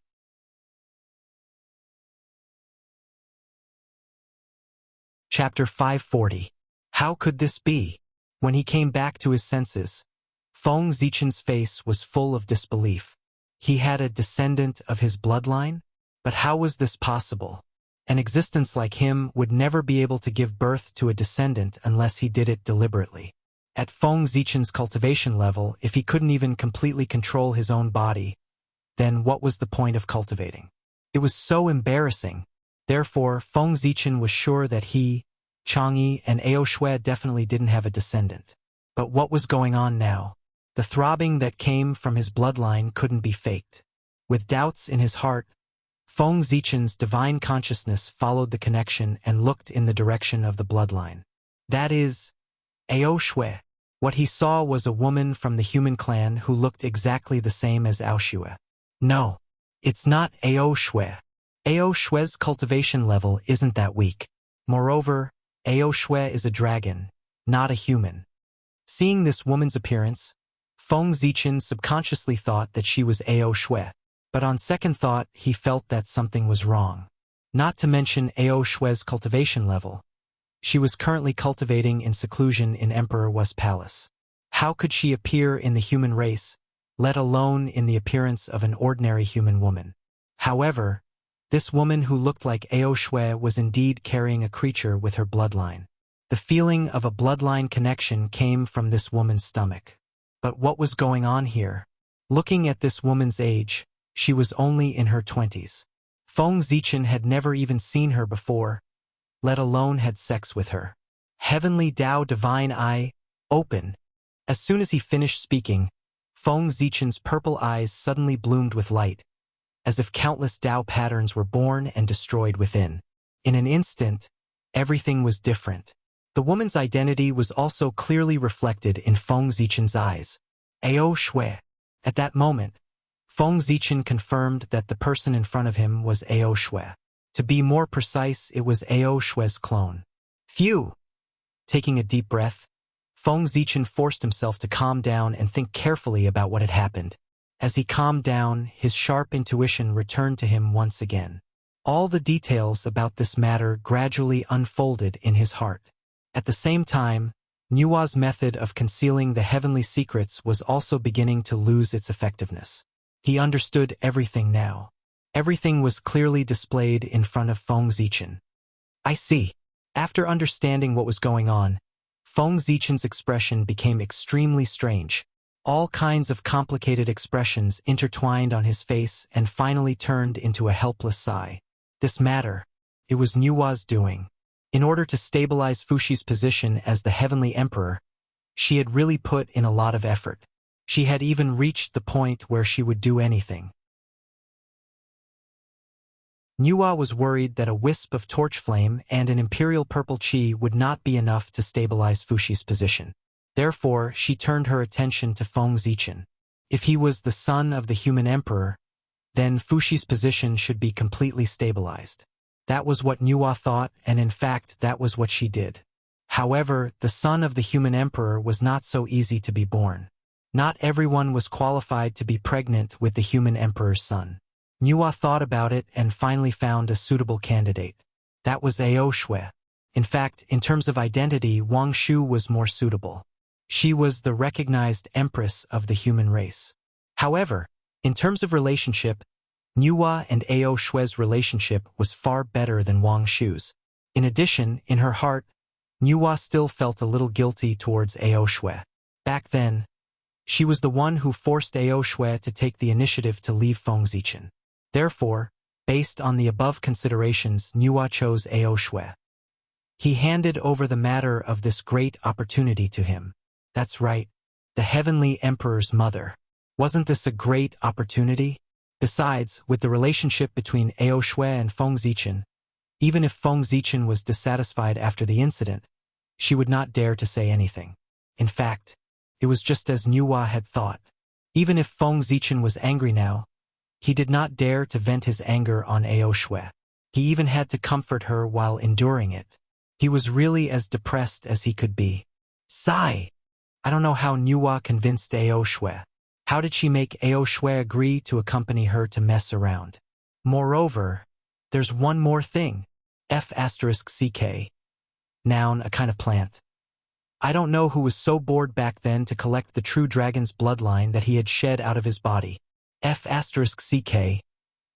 Chapter 540. How could this be? When he came back to his senses, Feng Zichen's face was full of disbelief. He had a descendant of his bloodline? But how was this possible? An existence like him would never be able to give birth to a descendant unless he did it deliberately. At Feng Zichen's cultivation level, if he couldn't even completely control his own body, then what was the point of cultivating? It was so embarrassing. Therefore, Feng Zichen was sure that he, Chang'e, and Ao Shui definitely didn't have a descendant. But what was going on now? The throbbing that came from his bloodline couldn't be faked. With doubts in his heart, Feng Zichen's divine consciousness followed the connection and looked in the direction of the bloodline. That is, Ao Shui. What he saw was a woman from the human clan who looked exactly the same as Ao Shui. No, it's not Ao Shui. Ao Shui's cultivation level isn't that weak. Moreover, Ao Shui is a dragon, not a human. Seeing this woman's appearance, Feng Zichen subconsciously thought that she was Ao Shui. But on second thought, he felt that something was wrong. Not to mention Ao Shui's cultivation level. She was currently cultivating in seclusion in Emperor Wu's palace. How could she appear in the human race, let alone in the appearance of an ordinary human woman? However, this woman who looked like Ao Shui was indeed carrying a creature with her bloodline. The feeling of a bloodline connection came from this woman's stomach. But what was going on here? Looking at this woman's age, she was only in her 20s. Feng Zichen had never even seen her before, let alone had sex with her. Heavenly Tao Divine Eye, open. As soon as he finished speaking, Feng Zichen's purple eyes suddenly bloomed with light, as if countless Tao patterns were born and destroyed within. In an instant, everything was different. The woman's identity was also clearly reflected in Feng Zichen's eyes. Ao Shui. At that moment, Feng Zichen confirmed that the person in front of him was Ao Shui. To be more precise, it was Ao Shui's clone. Phew! Taking a deep breath, Feng Zichen forced himself to calm down and think carefully about what had happened. As he calmed down, his sharp intuition returned to him once again. All the details about this matter gradually unfolded in his heart. At the same time, Nua's method of concealing the heavenly secrets was also beginning to lose its effectiveness. He understood everything now. Everything was clearly displayed in front of Feng Zichen. I see. After understanding what was going on, Feng Zichen's expression became extremely strange. All kinds of complicated expressions intertwined on his face and finally turned into a helpless sigh. This matter, it was Nua's doing. In order to stabilize Fushi's position as the Heavenly Emperor, she had really put in a lot of effort. She had even reached the point where she would do anything. Nua was worried that a wisp of torch flame and an imperial purple chi would not be enough to stabilize Fushi's position. Therefore, she turned her attention to Feng Zichen. If he was the son of the human emperor, then Fushi's position should be completely stabilized. That was what Nua thought, and in fact, that was what she did. However, the son of the human emperor was not so easy to be born. Not everyone was qualified to be pregnant with the human emperor's son. Nua thought about it and finally found a suitable candidate. That was Ao Shui. In fact, in terms of identity, Wang Shu was more suitable. She was the recognized empress of the human race. However, in terms of relationship, Nua and Ao Shui's relationship was far better than Wang Shu's. In addition, in her heart, Nua still felt a little guilty towards Ao Shui. Back then, she was the one who forced Ao Shui to take the initiative to leave Feng Zichen. Therefore, based on the above considerations, Nua chose Ao Shui. He handed over the matter of this great opportunity to him. That's right, the Heavenly Emperor's mother. Wasn't this a great opportunity? Besides, with the relationship between Ao Shui and Feng Zichen, even if Feng Zichen was dissatisfied after the incident, she would not dare to say anything. In fact, it was just as Nua had thought. Even if Feng Zichen was angry now, he did not dare to vent his anger on Ao Shui. He even had to comfort her while enduring it. He was really as depressed as he could be. Sigh! I don't know how Nua convinced Ao Shui. How did she make Ao Shui agree to accompany her to mess around? Moreover, there's one more thing. F*ck. Noun, a kind of plant. I don't know who was so bored back then to collect the true dragon's bloodline that he had shed out of his body. F***CK.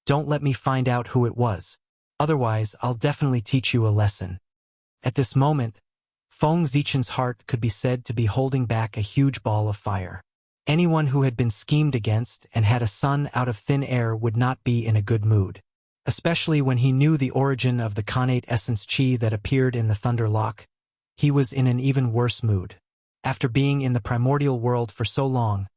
Don't let me find out who it was. Otherwise, I'll definitely teach you a lesson. At this moment, Feng Zichen's heart could be said to be holding back a huge ball of fire. Anyone who had been schemed against and had a son out of thin air would not be in a good mood. Especially when he knew the origin of the Khanate essence chi that appeared in the Thunder Lock, he was in an even worse mood. After being in the primordial world for so long,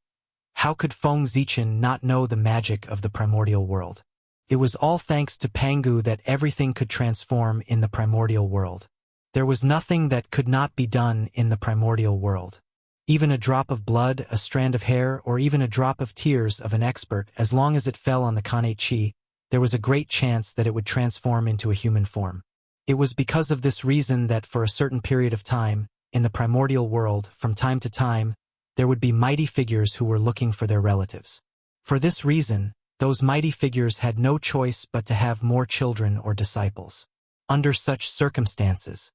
how could Feng Zichen not know the magic of the primordial world? It was all thanks to Pangu that everything could transform in the primordial world. There was nothing that could not be done in the primordial world. Even a drop of blood, a strand of hair, or even a drop of tears of an expert, as long as it fell on the Khanate chi, there was a great chance that it would transform into a human form. It was because of this reason that for a certain period of time, in the primordial world, from time to time, there would be mighty figures who were looking for their relatives. For this reason, those mighty figures had no choice but to have more children or disciples. Under such circumstances,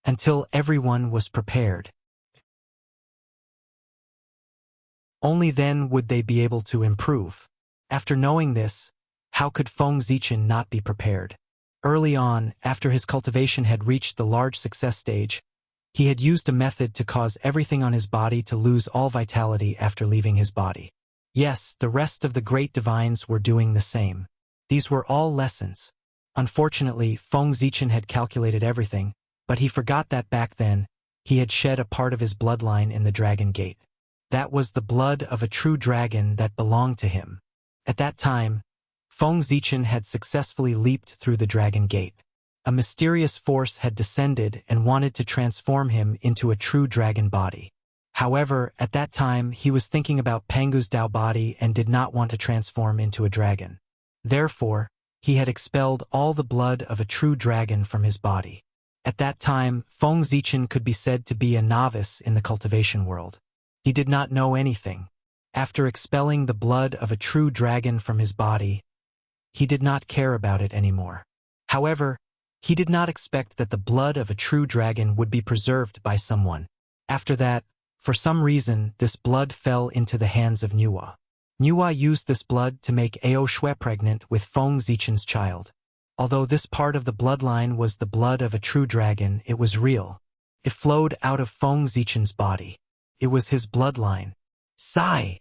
until everyone was prepared, only then would they be able to improve. After knowing this, how could Feng Zichen not be prepared? Early on, after his cultivation had reached the large success stage, he had used a method to cause everything on his body to lose all vitality after leaving his body. Yes, the rest of the great divines were doing the same. These were all lessons. Unfortunately, Feng Zichen had calculated everything, but he forgot that back then, he had shed a part of his bloodline in the Dragon Gate. That was the blood of a true dragon that belonged to him. At that time, Feng Zichen had successfully leaped through the Dragon Gate. A mysterious force had descended and wanted to transform him into a true dragon body. However, at that time he was thinking about Pangu's Dao body and did not want to transform into a dragon. Therefore, he had expelled all the blood of a true dragon from his body. At that time, Feng Zichen could be said to be a novice in the cultivation world. He did not know anything. After expelling the blood of a true dragon from his body, he did not care about it anymore. However, he did not expect that the blood of a true dragon would be preserved by someone. After that, for some reason, this blood fell into the hands of Nuwa. Nuwa used this blood to make Ao Shui pregnant with Feng Zichen's child. Although this part of the bloodline was the blood of a true dragon, it was real. It flowed out of Feng Zichen's body. It was his bloodline. Sigh!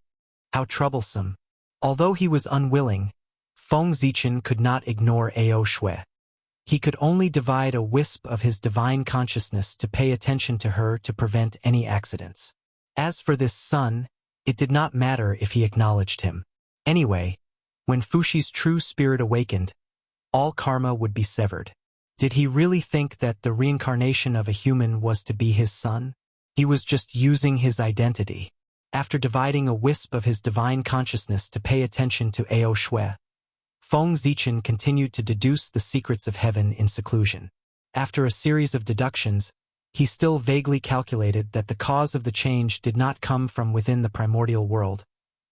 How troublesome. Although he was unwilling, Feng Zichen could not ignore Ao Shui. He could only divide a wisp of his divine consciousness to pay attention to her to prevent any accidents. As for this son, it did not matter if he acknowledged him. Anyway, when Fushi's true spirit awakened, all karma would be severed. Did he really think that the reincarnation of a human was to be his son? He was just using his identity. After dividing a wisp of his divine consciousness to pay attention to Ao Shui, Feng Zichen continued to deduce the secrets of heaven in seclusion. After a series of deductions, he still vaguely calculated that the cause of the change did not come from within the primordial world,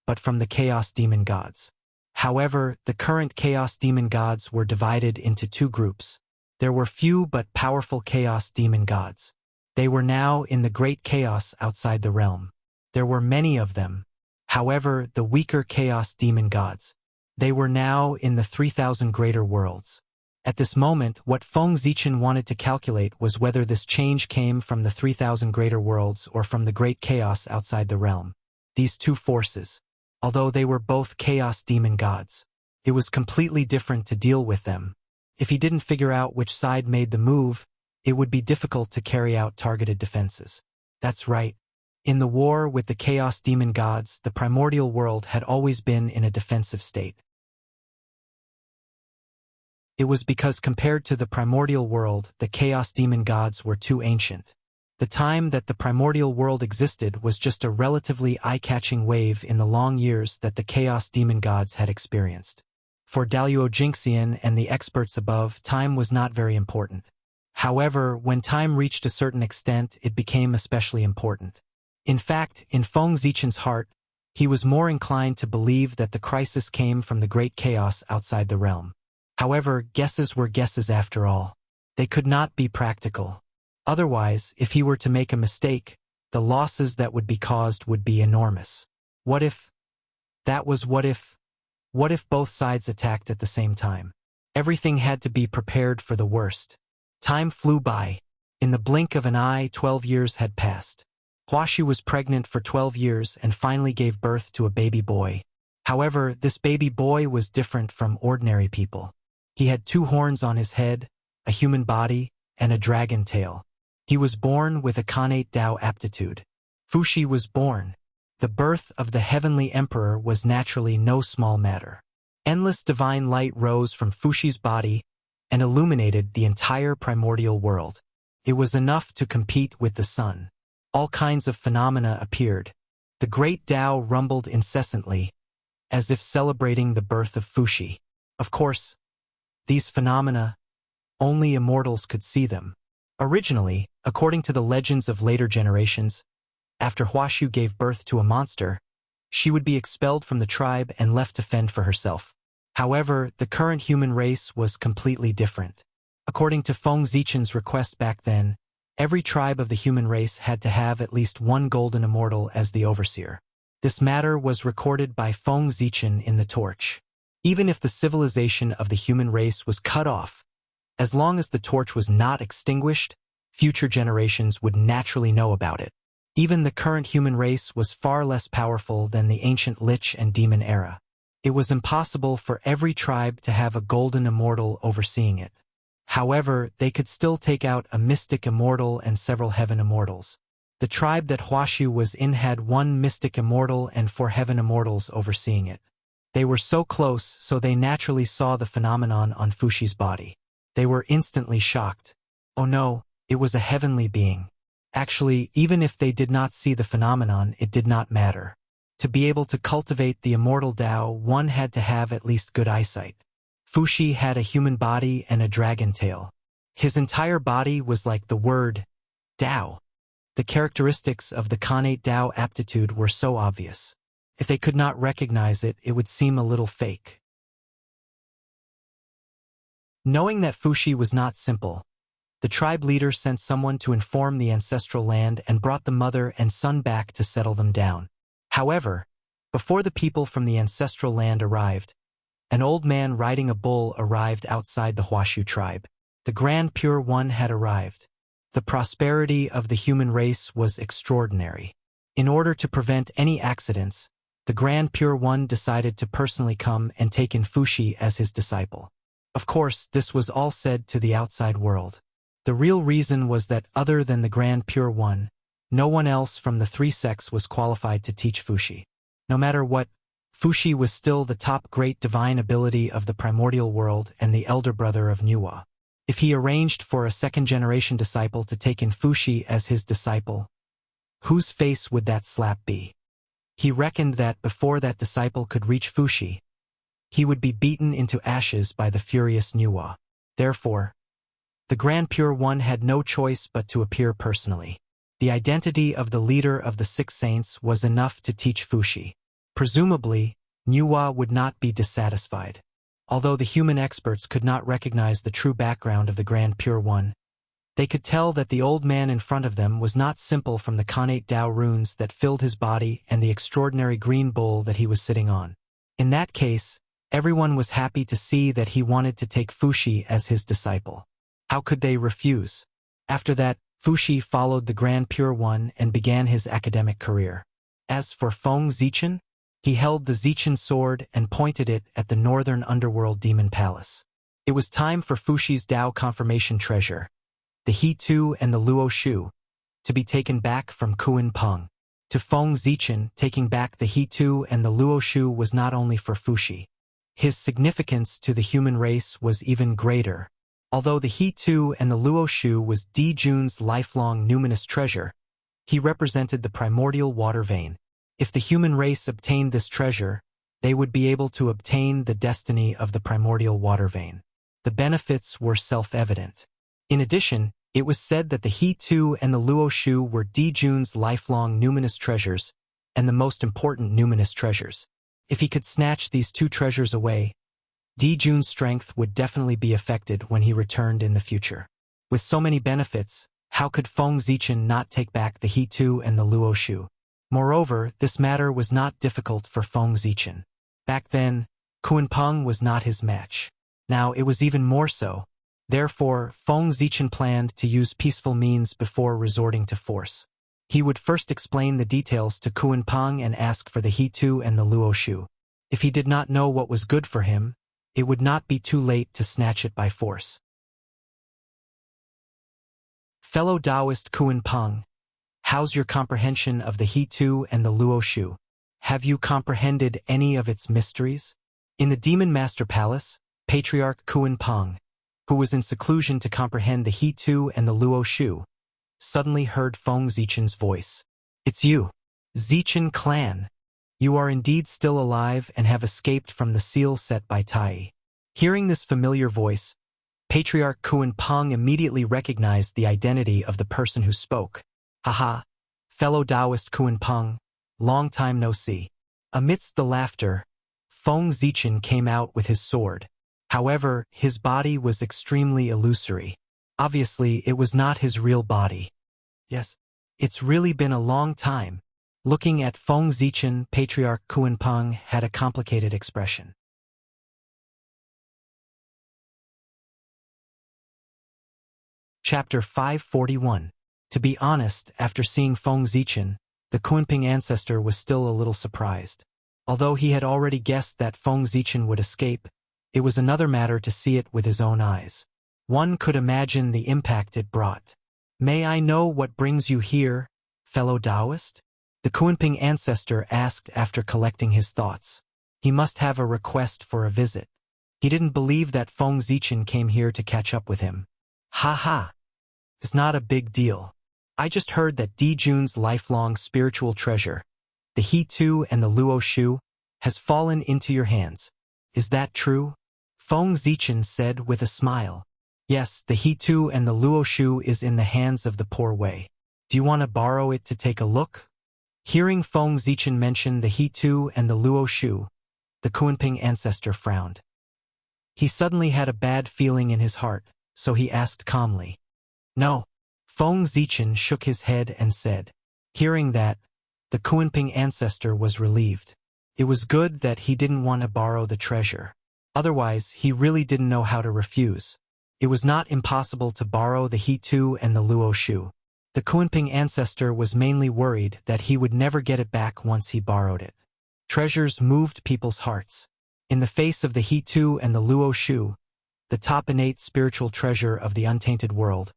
but from the Chaos Demon Gods. However, the current Chaos Demon Gods were divided into two groups. There were few but powerful Chaos Demon Gods. They were now in the great chaos outside the realm. There were many of them. However, the weaker Chaos Demon Gods, they were now in the 3,000 greater worlds. At this moment, what Feng Zichen wanted to calculate was whether this change came from the 3,000 greater worlds or from the great chaos outside the realm. These two forces, although they were both Chaos Demon Gods, it was completely different to deal with them. If he didn't figure out which side made the move, it would be difficult to carry out targeted defenses. That's right. In the war with the Chaos Demon Gods, the primordial world had always been in a defensive state. It was because compared to the primordial world, the Chaos Demon Gods were too ancient. The time that the primordial world existed was just a relatively eye-catching wave in the long years that the Chaos Demon Gods had experienced. For Daluo Jinxian and the experts above, time was not very important. However, when time reached a certain extent, it became especially important. In fact, in Feng Zichen's heart, he was more inclined to believe that the crisis came from the great chaos outside the realm. However, guesses were guesses after all. They could not be practical. Otherwise, if he were to make a mistake, the losses that would be caused would be enormous. What if? That was what if? What if both sides attacked at the same time? Everything had to be prepared for the worst. Time flew by. In the blink of an eye, 12 years had passed. Huaxu was pregnant for 12 years and finally gave birth to a baby boy. However, this baby boy was different from ordinary people. He had 2 horns on his head, a human body, and a dragon tail. He was born with a connate Tao aptitude. Fuxi was born. The birth of the heavenly emperor was naturally no small matter. Endless divine light rose from Fuxi's body and illuminated the entire primordial world. It was enough to compete with the sun. All kinds of phenomena appeared. The great Tao rumbled incessantly, as if celebrating the birth of Fuxi. Of course, these phenomena, only immortals could see them. Originally, according to the legends of later generations, after Huaxu gave birth to a monster, she would be expelled from the tribe and left to fend for herself. However, the current human race was completely different. According to Feng Zichen's request back then, every tribe of the human race had to have at least one golden immortal as the overseer. This matter was recorded by Feng Zichen in the torch. Even if the civilization of the human race was cut off, as long as the torch was not extinguished, future generations would naturally know about it. Even the current human race was far less powerful than the ancient Lich and Demon era. It was impossible for every tribe to have a golden immortal overseeing it. However, they could still take out a mystic immortal and several heaven immortals. The tribe that Huaxu was in had 1 mystic immortal and 4 heaven immortals overseeing it. They were so close, so they naturally saw the phenomenon on Fuxi's body. They were instantly shocked. Oh no, it was a heavenly being. Actually, even if they did not see the phenomenon, it did not matter. To be able to cultivate the immortal Tao, one had to have at least good eyesight. Fuxi had a human body and a dragon tail. His entire body was like the word Tao. The characteristics of the connate Tao aptitude were so obvious. If they could not recognize it, it would seem a little fake. Knowing that Fuxi was not simple, the tribe leader sent someone to inform the ancestral land and brought the mother and son back to settle them down. However, before the people from the ancestral land arrived, an old man riding a bull arrived outside the Huaxu tribe. The Grand Pure One had arrived. The prosperity of the human race was extraordinary. In order to prevent any accidents, the Grand Pure One decided to personally come and take in Fuxi as his disciple. Of course, this was all said to the outside world. The real reason was that other than the Grand Pure One, no one else from the 3 sects was qualified to teach Fuxi. No matter what, Fuxi was still the top great divine ability of the primordial world and the elder brother of Nuwa. If he arranged for a second-generation disciple to take in Fuxi as his disciple, whose face would that slap be? He reckoned that before that disciple could reach Fuxi, he would be beaten into ashes by the furious Nuwa. Therefore, the Grand Pure One had no choice but to appear personally. The identity of the leader of the 6 saints was enough to teach Fuxi. Presumably, Nuwa would not be dissatisfied. Although the human experts could not recognize the true background of the Grand Pure One, they could tell that the old man in front of them was not simple from the connate Tao runes that filled his body and the extraordinary green bull that he was sitting on. In that case, everyone was happy to see that he wanted to take Fuxi as his disciple. How could they refuse? After that, Fuxi followed the Grand Pure One and began his academic career. As for Feng Zichen, he held the Zichen sword and pointed it at the northern underworld demon palace. It was time for Fuxi's Tao confirmation treasure, the He Tu and the Luo Shu, to be taken back from Kuan Peng. To Feng Zichen, taking back the He Tu and the Luo Shu was not only for Fuxi. His significance to the human race was even greater. Although the He Tu and the Luo Shu was Di Jun's lifelong numinous treasure, he represented the primordial water vein. If the human race obtained this treasure, they would be able to obtain the destiny of the primordial water vein. The benefits were self-evident. In addition, it was said that the He Tu and the Luo Shu were Di Jun's lifelong numinous treasures and the most important numinous treasures. If he could snatch these 2 treasures away, Di Jun's strength would definitely be affected when he returned in the future. With so many benefits, How could Feng Zichen not take back the He Tu and the Luo Shu? Moreover, this matter was not difficult for Feng Zichen. Back then, Kunpeng was not his match. Now it was even more so. Therefore, Feng Zichen planned to use peaceful means before resorting to force. He would first explain the details to Kunpeng and ask for the He Tu and the Luo Shu. If he did not know what was good for him, it would not be too late to snatch it by force. Fellow Taoist Kunpeng, how's your comprehension of the He Tu and the Luo Shu? Have you comprehended any of its mysteries? In the Demon Master Palace, Patriarch Kunpeng, who was in seclusion to comprehend the He Tu and the Luo Shu, suddenly heard Feng Zichen's voice. It's you, Zichen clan. You are indeed still alive and have escaped from the seal set by Tai. Hearing this familiar voice, Patriarch Kunpeng immediately recognized the identity of the person who spoke. Haha, fellow Taoist Kunpeng, long time no see. Amidst the laughter, Feng Zichen came out with his sword. However, his body was extremely illusory. Obviously, it was not his real body. Yes, it's really been a long time. Looking at Feng Zichen, Patriarch Kunpeng had a complicated expression. Chapter 541. To be honest, after seeing Feng Zichen, the Kunpeng ancestor was still a little surprised. Although he had already guessed that Feng Zichen would escape, it was another matter to see it with his own eyes. One could imagine the impact it brought. May I know what brings you here, fellow Taoist? The Kunpeng ancestor asked after collecting his thoughts. He must have a request for a visit. He didn't believe that Feng Zichen came here to catch up with him. Ha ha! It's not a big deal. I just heard that Di Jun's lifelong spiritual treasure, the He Tu and the Luo Shu, has fallen into your hands. Is that true? Feng Zichen said with a smile. Yes, the He Tu and the Luo Shu is in the hands of the poor Wei. Do you want to borrow it to take a look? Hearing Feng Zichen mention the He Tu and the Luo Shu, the Kunpeng ancestor frowned. He suddenly had a bad feeling in his heart, so he asked calmly. No. Feng Zichen shook his head and said. Hearing that, the Kunpeng ancestor was relieved. It was good that he didn't want to borrow the treasure. Otherwise, he really didn't know how to refuse. It was not impossible to borrow the He Tu and the Luo Shu. The Kunpeng ancestor was mainly worried that he would never get it back once he borrowed it. Treasures moved people's hearts. In the face of the He Tu and the Luo Shu, the top innate spiritual treasure of the untainted world,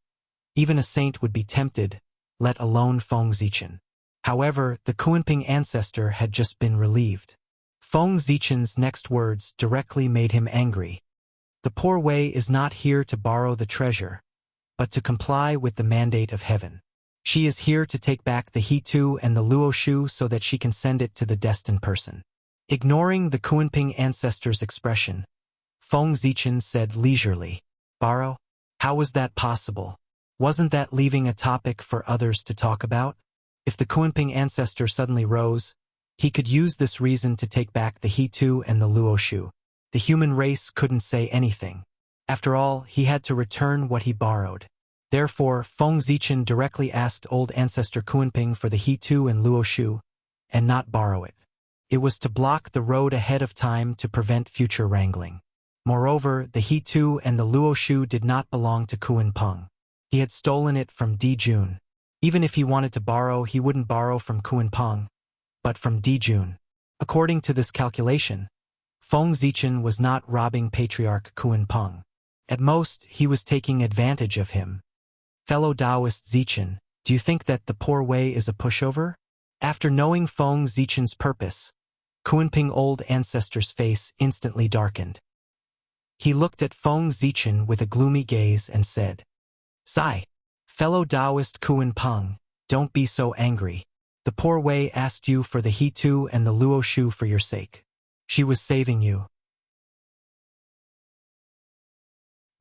even a saint would be tempted, let alone Feng Zichen. However, the Kunpeng ancestor had just been relieved. Feng Zichen's next words directly made him angry. The poor Wei is not here to borrow the treasure, but to comply with the mandate of heaven. She is here to take back the He Tu and the Luo Shu so that she can send it to the destined person. Ignoring the Kunpeng ancestor's expression, Feng Zichen said leisurely, Borrow? How was that possible? Wasn't that leaving a topic for others to talk about? If the Kunpeng ancestor suddenly rose, he could use this reason to take back the He Tu and the Luo Shu. The human race couldn't say anything. After all, he had to return what he borrowed. Therefore, Feng Zichen directly asked old ancestor Kunpeng for the He Tu and Luo Shu, and not borrow it. It was to block the road ahead of time to prevent future wrangling. Moreover, the He Tu and the Luo Shu did not belong to Kunpeng. He had stolen it from Di Jun. Even if he wanted to borrow, he wouldn't borrow from Kunpeng, but from Di Jun. According to this calculation, Feng Zichen was not robbing Patriarch Kunpeng. At most, he was taking advantage of him. Fellow Taoist Zichen, do you think that the poor Wei is a pushover? After knowing Feng Zichen's purpose, Kunpeng old ancestor's face instantly darkened. He looked at Feng Zichen with a gloomy gaze and said, Sigh. Fellow Taoist Kunpeng, don't be so angry. The poor Wei asked you for the He Tu and the Luo Shu for your sake. She was saving you.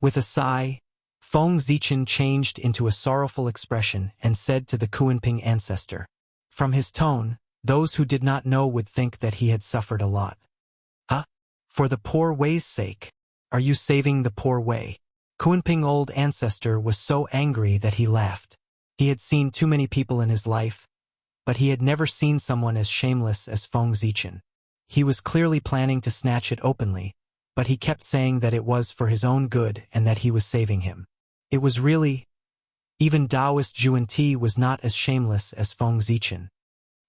With a sigh, Feng Zichen changed into a sorrowful expression and said to the Kunpeng ancestor. From his tone, those who did not know would think that he had suffered a lot. Huh? For the poor Wei's sake? Are you saving the poor Wei? Kunpeng old ancestor was so angry that he laughed. He had seen too many people in his life, but he had never seen someone as shameless as Feng Zichen. He was clearly planning to snatch it openly, but he kept saying that it was for his own good and that he was saving him. It was really, even Taoist Zhuan Ti was not as shameless as Feng Zichen.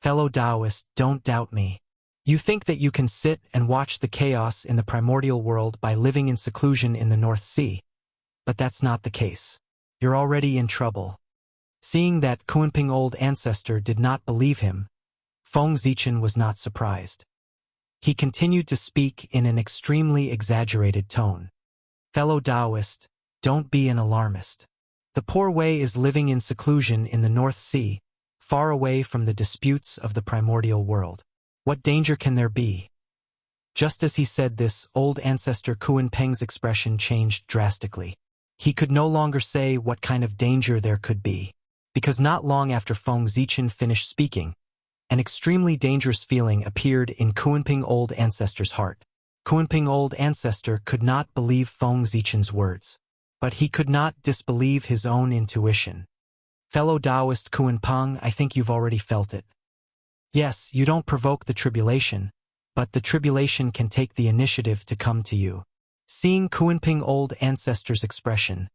Fellow Taoist, don't doubt me. You think that you can sit and watch the chaos in the primordial world by living in seclusion in the North Sea, but that's not the case. You're already in trouble. Seeing that Kunping old ancestor did not believe him, Feng Zichen was not surprised. He continued to speak in an extremely exaggerated tone. Fellow Taoist, don't be an alarmist. The poor Wei is living in seclusion in the North Sea, far away from the disputes of the primordial world. What danger can there be? Just as he said this, old ancestor Kunpeng's expression changed drastically. He could no longer say what kind of danger there could be, because not long after Feng Zichen finished speaking, an extremely dangerous feeling appeared in Kunping old ancestor's heart. Kunping old ancestor could not believe Feng Zichen's words, but he could not disbelieve his own intuition. Fellow Taoist Kunpeng, I think you've already felt it. Yes, you don't provoke the tribulation, but the tribulation can take the initiative to come to you. Seeing Kunping old ancestor's expression,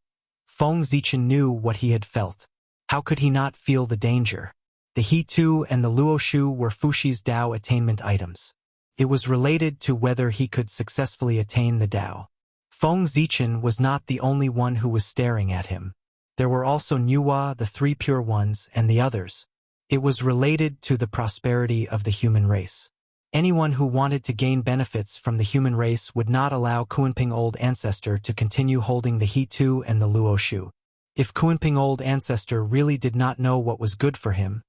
Feng Zichen knew what he had felt. How could he not feel the danger? The He Tu and the Luo Shu were Fuxi's Tao attainment items. It was related to whether he could successfully attain the Tao. Feng Zichen was not the only one who was staring at him. There were also Nuwa, the three pure ones, and the others. It was related to the prosperity of the human race. Anyone who wanted to gain benefits from the human race would not allow Kunping old ancestor to continue holding the He Tu and the Luo Shu. If Kunping old ancestor really did not know what was good for him,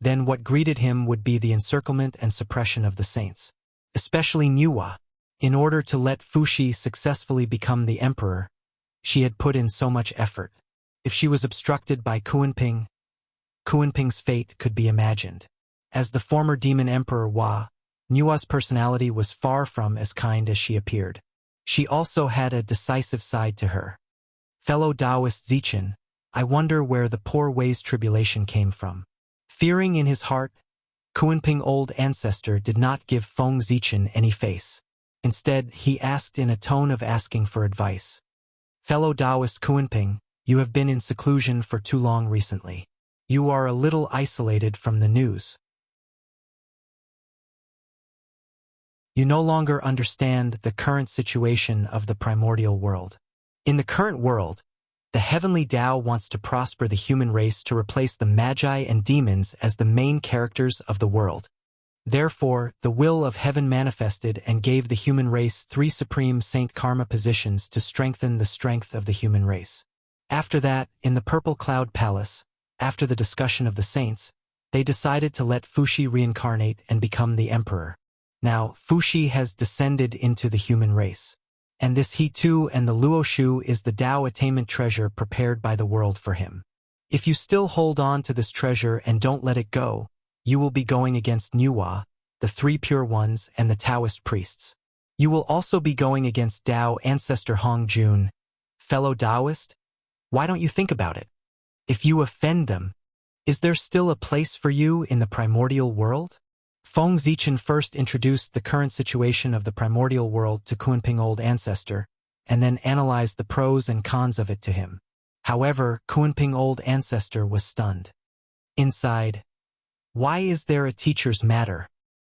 then what greeted him would be the encirclement and suppression of the saints, especially Nuwa. In order to let Fuxi successfully become the emperor, she had put in so much effort. If she was obstructed by Kunping, Kunping's fate could be imagined. As the former demon emperor Hua, Nuwa's personality was far from as kind as she appeared. She also had a decisive side to her. Fellow Taoist Zichen, I wonder where the poor Wei's tribulation came from. Fearing in his heart, Kunping old ancestor did not give Feng Zichen any face. Instead, he asked in a tone of asking for advice. Fellow Taoist Kunping, you have been in seclusion for too long recently. You are a little isolated from the news. You no longer understand the current situation of the primordial world. In the current world, the heavenly Tao wants to prosper the human race to replace the magi and demons as the main characters of the world. Therefore, the will of heaven manifested and gave the human race 3 supreme saint karma positions to strengthen the strength of the human race. After that, in the Purple Cloud Palace, after the discussion of the saints, they decided to let Fuxi reincarnate and become the emperor. Now, Fuxi has descended into the human race. And this He Tu and the Luo Shu is the Tao attainment treasure prepared by the world for him. If you still hold on to this treasure and don't let it go, you will be going against Nuwa, the 3 pure ones, and the Taoist priests. You will also be going against Tao ancestor Hong Jun. Fellow Taoist, why don't you think about it? If you offend them, is there still a place for you in the primordial world? Feng Zichen first introduced the current situation of the primordial world to Kunping old ancestor, and then analyzed the pros and cons of it to him. However, Kunping old ancestor was stunned. Inside, why is there a teacher's matter?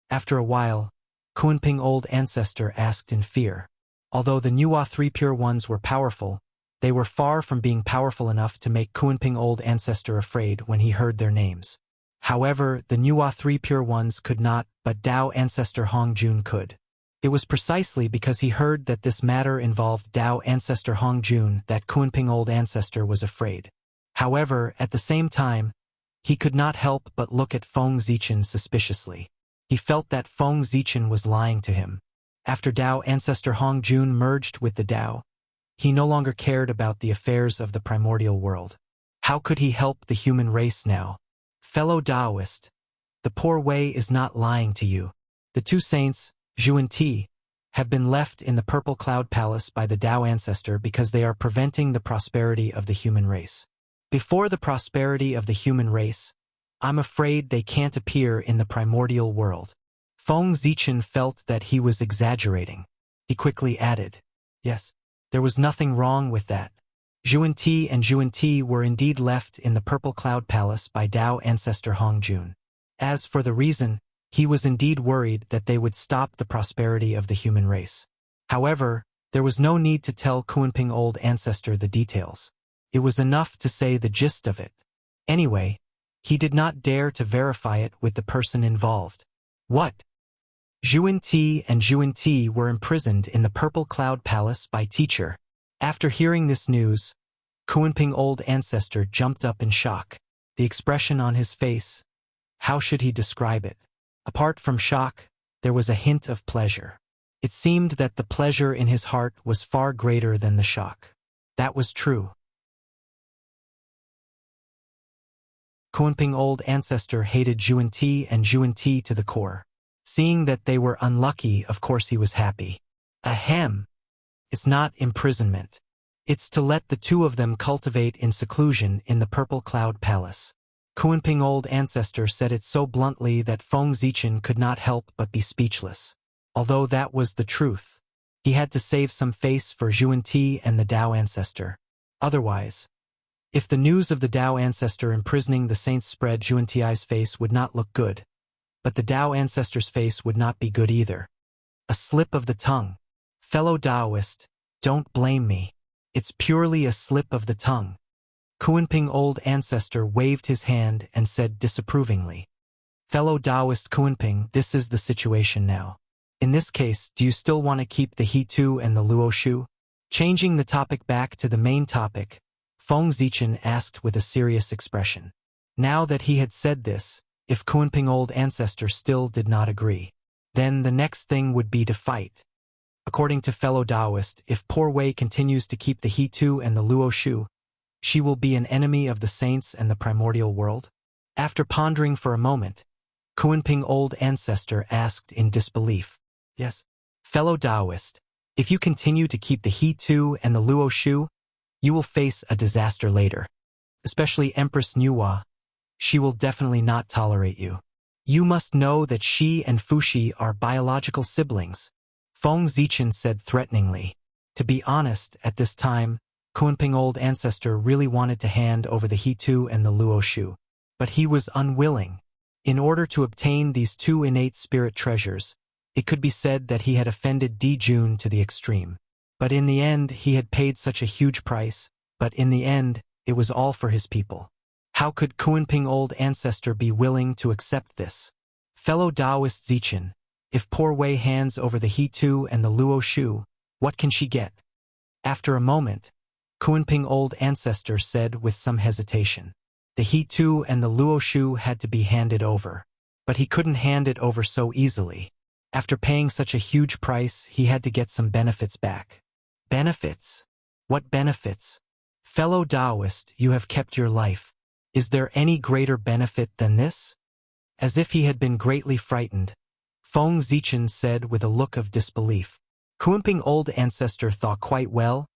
After a while, Kunping old ancestor asked in fear. Although the Nuwa 3 pure ones were powerful, they were far from being powerful enough to make Kunping old ancestor afraid when he heard their names. However, the Nuwa 3 pure ones could not, but Tao ancestor Hong Jun could. It was precisely because he heard that this matter involved Tao ancestor Hong Jun that Kunping old ancestor was afraid. However, at the same time, he could not help but look at Feng Zichen suspiciously. He felt that Feng Zichen was lying to him. After Tao ancestor Hong Jun merged with the Tao, he no longer cared about the affairs of the primordial world. How could he help the human race now? Fellow Taoist, the poor Wei is not lying to you. The 2 saints, Zhuan Ti, have been left in the Purple Cloud Palace by the Tao ancestor because they are preventing the prosperity of the human race. Before the prosperity of the human race, I'm afraid they can't appear in the primordial world. Feng Zichen felt that he was exaggerating. He quickly added, yes, there was nothing wrong with that. Zhuan-Ti and Zhuan-Ti were indeed left in the Purple Cloud Palace by Dao ancestor Hongjun. As for the reason, he was indeed worried that they would stop the prosperity of the human race. However, there was no need to tell Kunping old ancestor the details. It was enough to say the gist of it. Anyway, he did not dare to verify it with the person involved. What? Zhuan-Ti and Zhuan-Ti were imprisoned in the Purple Cloud Palace by teacher. After hearing this news, Kunping old ancestor jumped up in shock. The expression on his face, how should he describe it? Apart from shock, there was a hint of pleasure. It seemed that the pleasure in his heart was far greater than the shock. That was true. Kunping old ancestor hated Zhuan-Ti and Zhuan-Ti to the core. Seeing that they were unlucky, of course he was happy. Ahem. It's not imprisonment. It's to let the two of them cultivate in seclusion in the Purple Cloud Palace. Kunping old ancestor said it so bluntly that Feng Zichen could not help but be speechless. Although that was the truth, he had to save some face for Zhuan-Ti and the Dao ancestor. Otherwise, if the news of the Dao ancestor imprisoning the saints spread, Zhuan-Ti's face would not look good. But the Dao ancestor's face would not be good either. A slip of the tongue. Fellow Taoist, don't blame me. It's purely a slip of the tongue. Kunping old ancestor waved his hand and said disapprovingly. Fellow Taoist Kunping, this is the situation now. In this case, do you still want to keep the He-Tu and the Luoshu? Changing the topic back to the main topic, Feng Zichen asked with a serious expression. Now that he had said this, if Kunping old ancestor still did not agree, then the next thing would be to fight. According to fellow Taoist, if poor Wei continues to keep the He-Tu and the Luoshu, she will be an enemy of the saints and the primordial world? After pondering for a moment, Kunping old ancestor asked in disbelief. Yes. Fellow Taoist, if you continue to keep the He-Tu and the Luoshu, you will face a disaster later. Especially Empress Nuwa. She will definitely not tolerate you. You must know that she and Fushi are biological siblings. Feng Zichen said threateningly. To be honest, at this time, Kunping old ancestor really wanted to hand over the He-Tu and the Luoshu. But he was unwilling. In order to obtain these two innate spirit treasures, it could be said that he had offended Di Jun to the extreme. But in the end, he had paid such a huge price, but in the end, it was all for his people. How could Kunping old ancestor be willing to accept this? Fellow Taoist Zichen, if poor Wei hands over the He-Tu and the Luoshu, what can she get? After a moment, Kunping old ancestor said with some hesitation. The He-Tu and the Luoshu had to be handed over. But he couldn't hand it over so easily. After paying such a huge price, he had to get some benefits back. Benefits? What benefits? Fellow Taoist, you have kept your life. Is there any greater benefit than this? As if he had been greatly frightened, Feng Zichen said with a look of disbelief. Kunping old ancestor thought quite well,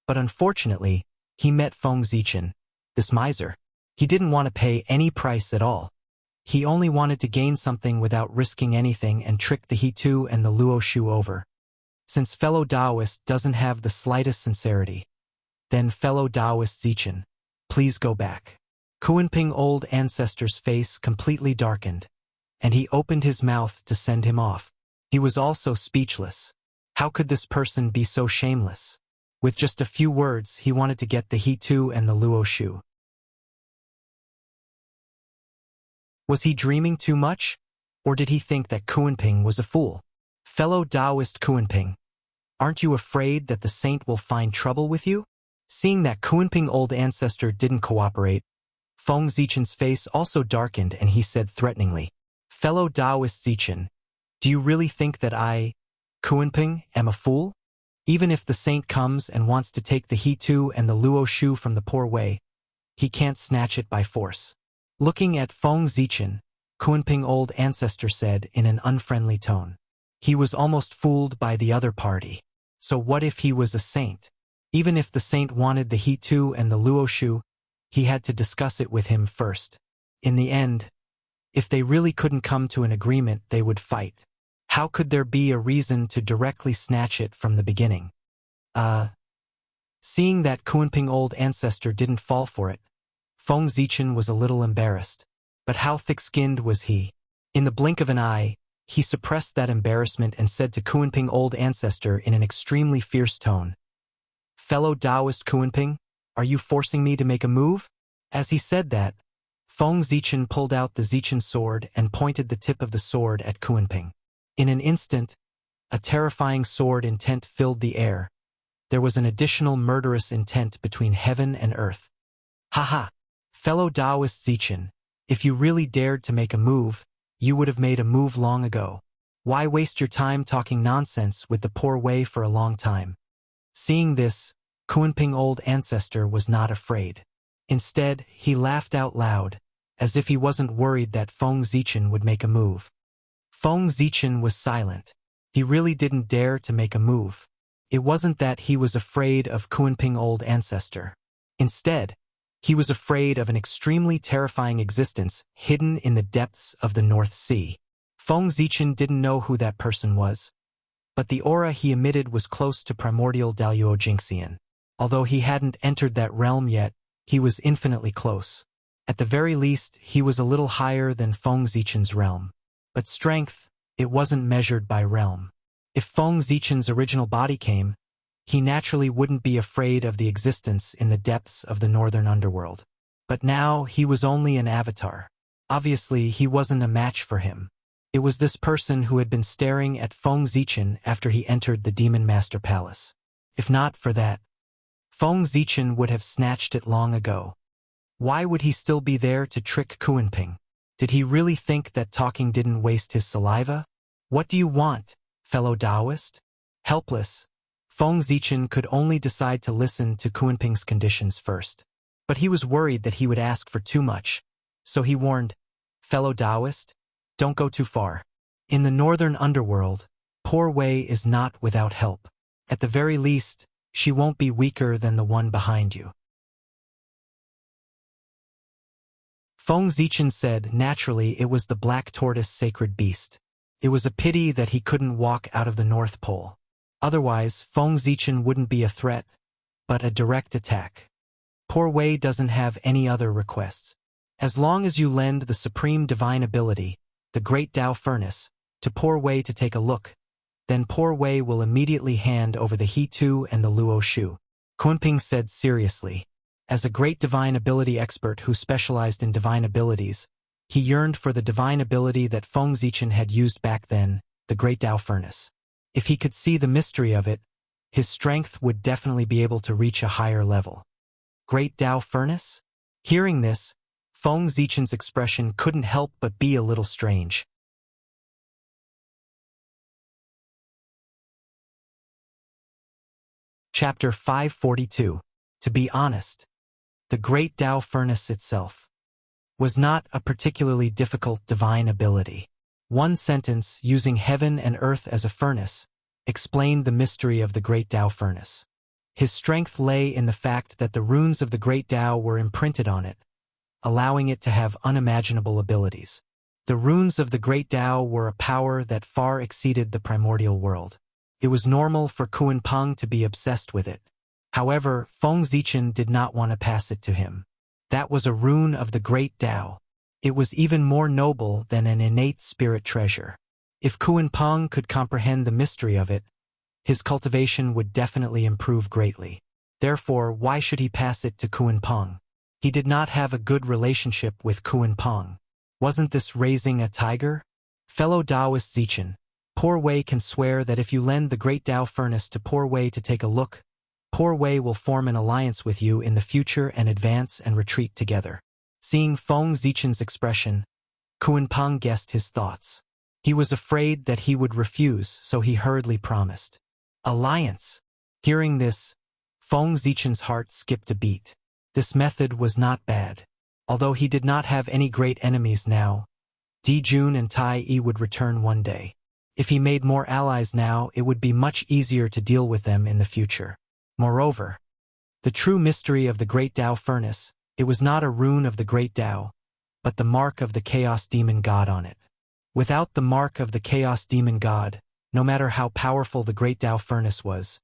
but unfortunately, he met Feng Zichen, this miser. He didn't want to pay any price at all. He only wanted to gain something without risking anything and trick the He-Tu and the Luoshu over. Since fellow Taoist doesn't have the slightest sincerity, then fellow Taoist Zichen, please go back. Kunping old ancestor's face completely darkened, and he opened his mouth to send him off. He was also speechless. How could this person be so shameless? With just a few words, he wanted to get the He-Tu and the Luoshu. Was he dreaming too much? Or did he think that Kunping was a fool? Fellow Taoist Kunping, aren't you afraid that the saint will find trouble with you? Seeing that Kunping old ancestor didn't cooperate, Feng Zichen's face also darkened and he said threateningly, Fellow Taoist Zichen, do you really think that I, Kunping, am a fool? Even if the saint comes and wants to take the He-Tu and the Luoshu from the poor Wei, he can't snatch it by force. Looking at Feng Zichen, Kunping old ancestor said in an unfriendly tone. He was almost fooled by the other party. So what if he was a saint? Even if the saint wanted the He-Tu and the Luoshu, he had to discuss it with him first. In the end, if they really couldn't come to an agreement, they would fight. How could there be a reason to directly snatch it from the beginning? Seeing that Kunping old ancestor didn't fall for it, Feng Zichen was a little embarrassed. But how thick-skinned was he? In the blink of an eye, he suppressed that embarrassment and said to Kunping old ancestor in an extremely fierce tone, "Fellow Taoist Kunping, are you forcing me to make a move?" As he said that, Feng Zichen pulled out the Zichen sword and pointed the tip of the sword at Kunping. In an instant, a terrifying sword intent filled the air. There was an additional murderous intent between heaven and earth. "Haha, fellow Taoist Zichen, if you really dared to make a move, you would have made a move long ago. Why waste your time talking nonsense with the poor Wei for a long time?" Seeing this, Kunping old ancestor was not afraid. Instead, he laughed out loud, as if he wasn't worried that Feng Zichen would make a move. Feng Zichen was silent. He really didn't dare to make a move. It wasn't that he was afraid of Kunping old ancestor. Instead, he was afraid of an extremely terrifying existence hidden in the depths of the North Sea. Feng Zichen didn't know who that person was, but the aura he emitted was close to primordial Daluo Jingxian. Although he hadn't entered that realm yet, he was infinitely close. At the very least, he was a little higher than Feng Zichen's realm. But strength, it wasn't measured by realm. If Feng Zichen's original body came, he naturally wouldn't be afraid of the existence in the depths of the northern underworld. But now he was only an avatar. Obviously, he wasn't a match for him. It was this person who had been staring at Feng Zichen after he entered the Demon Master Palace. If not for that, Feng Zichen would have snatched it long ago. Why would he still be there to trick Kunping? Did he really think that talking didn't waste his saliva? "What do you want, fellow Taoist?" Helpless, Feng Zichen could only decide to listen to Kunping's conditions first. But he was worried that he would ask for too much, so he warned, "Fellow Taoist, don't go too far. In the northern underworld, poor Wei is not without help. At the very least, she won't be weaker than the one behind you." Feng Zichen said naturally it was the black tortoise sacred beast. It was a pity that he couldn't walk out of the North Pole. Otherwise, Feng Zichen wouldn't be a threat, but a direct attack. Poor Wei doesn't have any other requests. As long as you lend the supreme divine ability, the Great Tao Furnace, to poor Wei to take a look, then poor Wei will immediately hand over the He Tu and the Luo Shu. Kunping said seriously. As a great divine ability expert who specialized in divine abilities, he yearned for the divine ability that Feng Zichen had used back then, the Great Tao Furnace. If he could see the mystery of it, his strength would definitely be able to reach a higher level. Great Tao Furnace? Hearing this, Feng Zichen's expression couldn't help but be a little strange. Chapter 542. To be honest, the Great Tao Furnace itself was not a particularly difficult divine ability. One sentence, using heaven and earth as a furnace, explained the mystery of the Great Tao Furnace. His strength lay in the fact that the runes of the Great Tao were imprinted on it, allowing it to have unimaginable abilities. The runes of the Great Tao were a power that far exceeded the primordial world. It was normal for Kunping to be obsessed with it. However, Feng Zichen did not want to pass it to him. That was a rune of the Great Tao. It was even more noble than an innate spirit treasure. If Kunping could comprehend the mystery of it, his cultivation would definitely improve greatly. Therefore, why should he pass it to Kunping? He did not have a good relationship with Kunping. Wasn't this raising a tiger? Fellow Taoist Zichen, poor Wei can swear that if you lend the Great Tao Furnace to poor Wei to take a look, poor Wei will form an alliance with you in the future and advance and retreat together. Seeing Feng Zichen's expression, Kunping guessed his thoughts. He was afraid that he would refuse, so he hurriedly promised. Alliance. Hearing this, Feng Zichen's heart skipped a beat. This method was not bad. Although he did not have any great enemies now, Dijun and Tai Yi would return one day. If he made more allies now, it would be much easier to deal with them in the future. Moreover, the true mystery of the Great Tao Furnace, It was not a rune of the great Tao, but the mark of the Chaos Demon God on it. Without the mark of the Chaos Demon God, no matter how powerful the great Tao furnace was,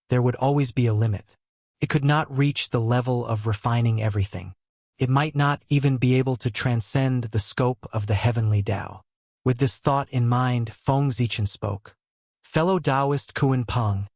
there would always be a limit. It could not reach the level of refining everything. It might not even be able to transcend the scope of the heavenly Tao. With this thought in mind, Feng Zichen spoke. Fellow Taoist Kuan Peng,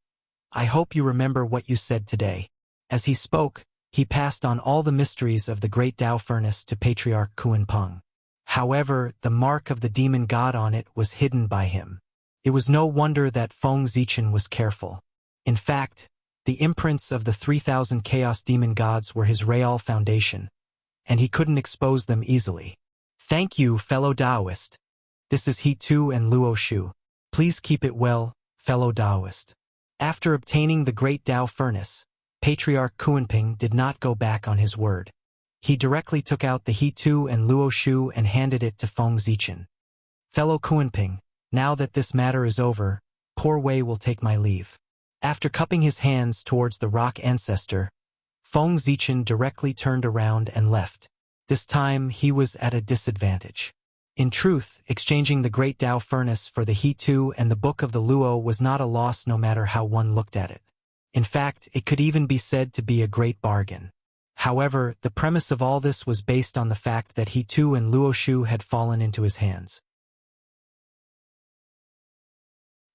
I hope you remember what you said today. As he spoke, he passed on all the mysteries of the great Tao furnace to Patriarch Kuan Peng. However, the mark of the demon god on it was hidden by him. It was no wonder that Feng Zichen was careful. In fact, the imprints of the 3,000 chaos demon gods were his real foundation, and he couldn't expose them easily. Thank you, fellow Taoist. This is He Tu and Luo Shu. Please keep it well, fellow Taoist. After obtaining the great Tao furnace, Patriarch Kuanping did not go back on his word. He directly took out the He Tu and Luo Shu and handed it to Feng Zichen. Fellow Kuanping, now that this matter is over, poor Wei will take my leave. After cupping his hands towards the rock ancestor, Feng Zichen directly turned around and left. This time he was at a disadvantage. In truth, exchanging the great Tao furnace for the He Tu and the Book of the Luo was not a loss no matter how one looked at it. In fact, it could even be said to be a great bargain. However, the premise of all this was based on the fact that He Tu and Luo Shu had fallen into his hands.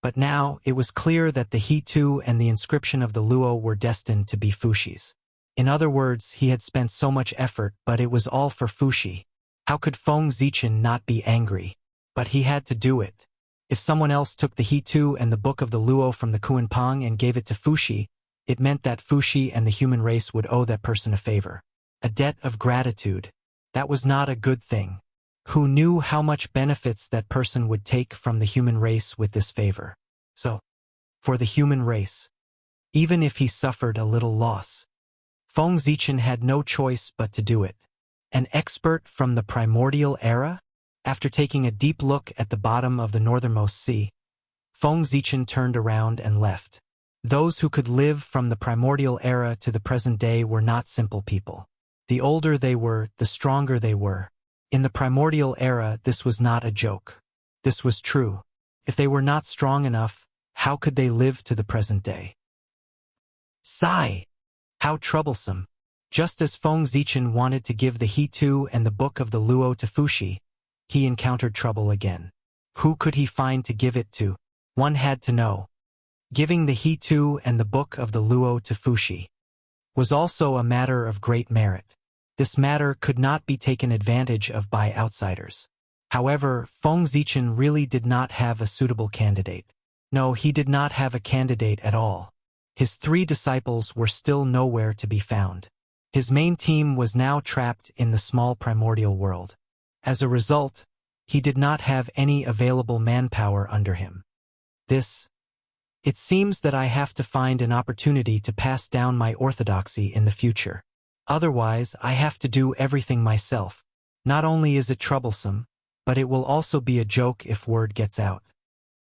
But now, it was clear that the He Tu and the inscription of the Luo were destined to be Fuxi's. In other words, he had spent so much effort, but it was all for Fuxi. How could Feng Zichen not be angry? But he had to do it. If someone else took the He Tu and the Book of the Luo from the Kuan Peng and gave it to Fuxi, it meant that Fuxi and the human race would owe that person a favor. A debt of gratitude. That was not a good thing. Who knew how much benefits that person would take from the human race with this favor? So, for the human race, even if he suffered a little loss, Feng Zichen had no choice but to do it. An expert from the primordial era? After taking a deep look at the bottom of the northernmost sea, Feng Zichen turned around and left. Those who could live from the primordial era to the present day were not simple people. The older they were, the stronger they were. In the primordial era, this was not a joke. This was true. If they were not strong enough, how could they live to the present day? Sigh! How troublesome. Just as Feng Zichen wanted to give the He Tu and the Book of the Luo to Fuxi, he encountered trouble again. Who could he find to give it to? One had to know. Giving the He Tu and the Book of the Luo to Fuxi was also a matter of great merit. This matter could not be taken advantage of by outsiders. However, Feng Zichen really did not have a suitable candidate. No, he did not have a candidate at all. His 3 disciples were still nowhere to be found. His main team was now trapped in the small primordial world. As a result, he did not have any available manpower under him. It seems that I have to find an opportunity to pass down my orthodoxy in the future. Otherwise, I have to do everything myself. Not only is it troublesome, but it will also be a joke if word gets out.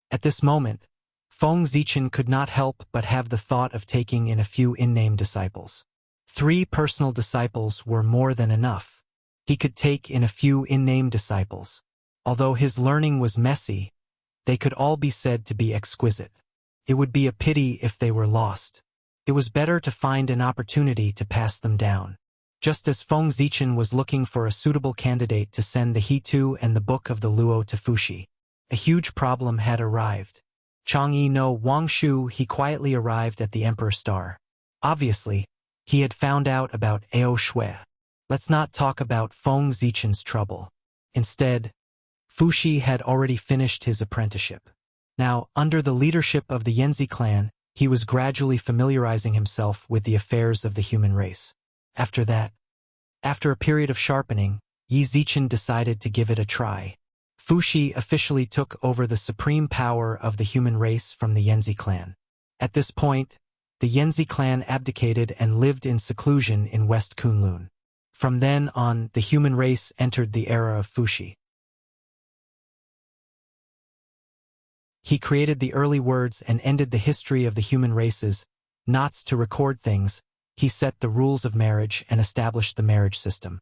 At this moment, Feng Zichen could not help but have the thought of taking in a few in-name disciples. 3 personal disciples were more than enough. He could take in a few in-name disciples. Although his learning was messy, they could all be said to be exquisite. It would be a pity if they were lost. It was better to find an opportunity to pass them down. Just as Feng Zichen was looking for a suitable candidate to send the He Tu and the Book of the Luo to Fuxi, a huge problem had arrived. Chang'e no Wangshu, he quietly arrived at the Emperor Star. Obviously, he had found out about Ao Shui. Let's not talk about Feng Zichen's trouble. Instead, Fuxi had already finished his apprenticeship. Now, under the leadership of the Yanzi clan, he was gradually familiarizing himself with the affairs of the human race. After that, after a period of sharpening, Yi Zichen decided to give it a try. Fuxi officially took over the supreme power of the human race from the Yanzi clan. At this point, the Yanzi clan abdicated and lived in seclusion in West Kunlun. From then on, the human race entered the era of Fuxi. He created the early words and ended the history of the human races, knots to record things, He set the rules of marriage and established the marriage system.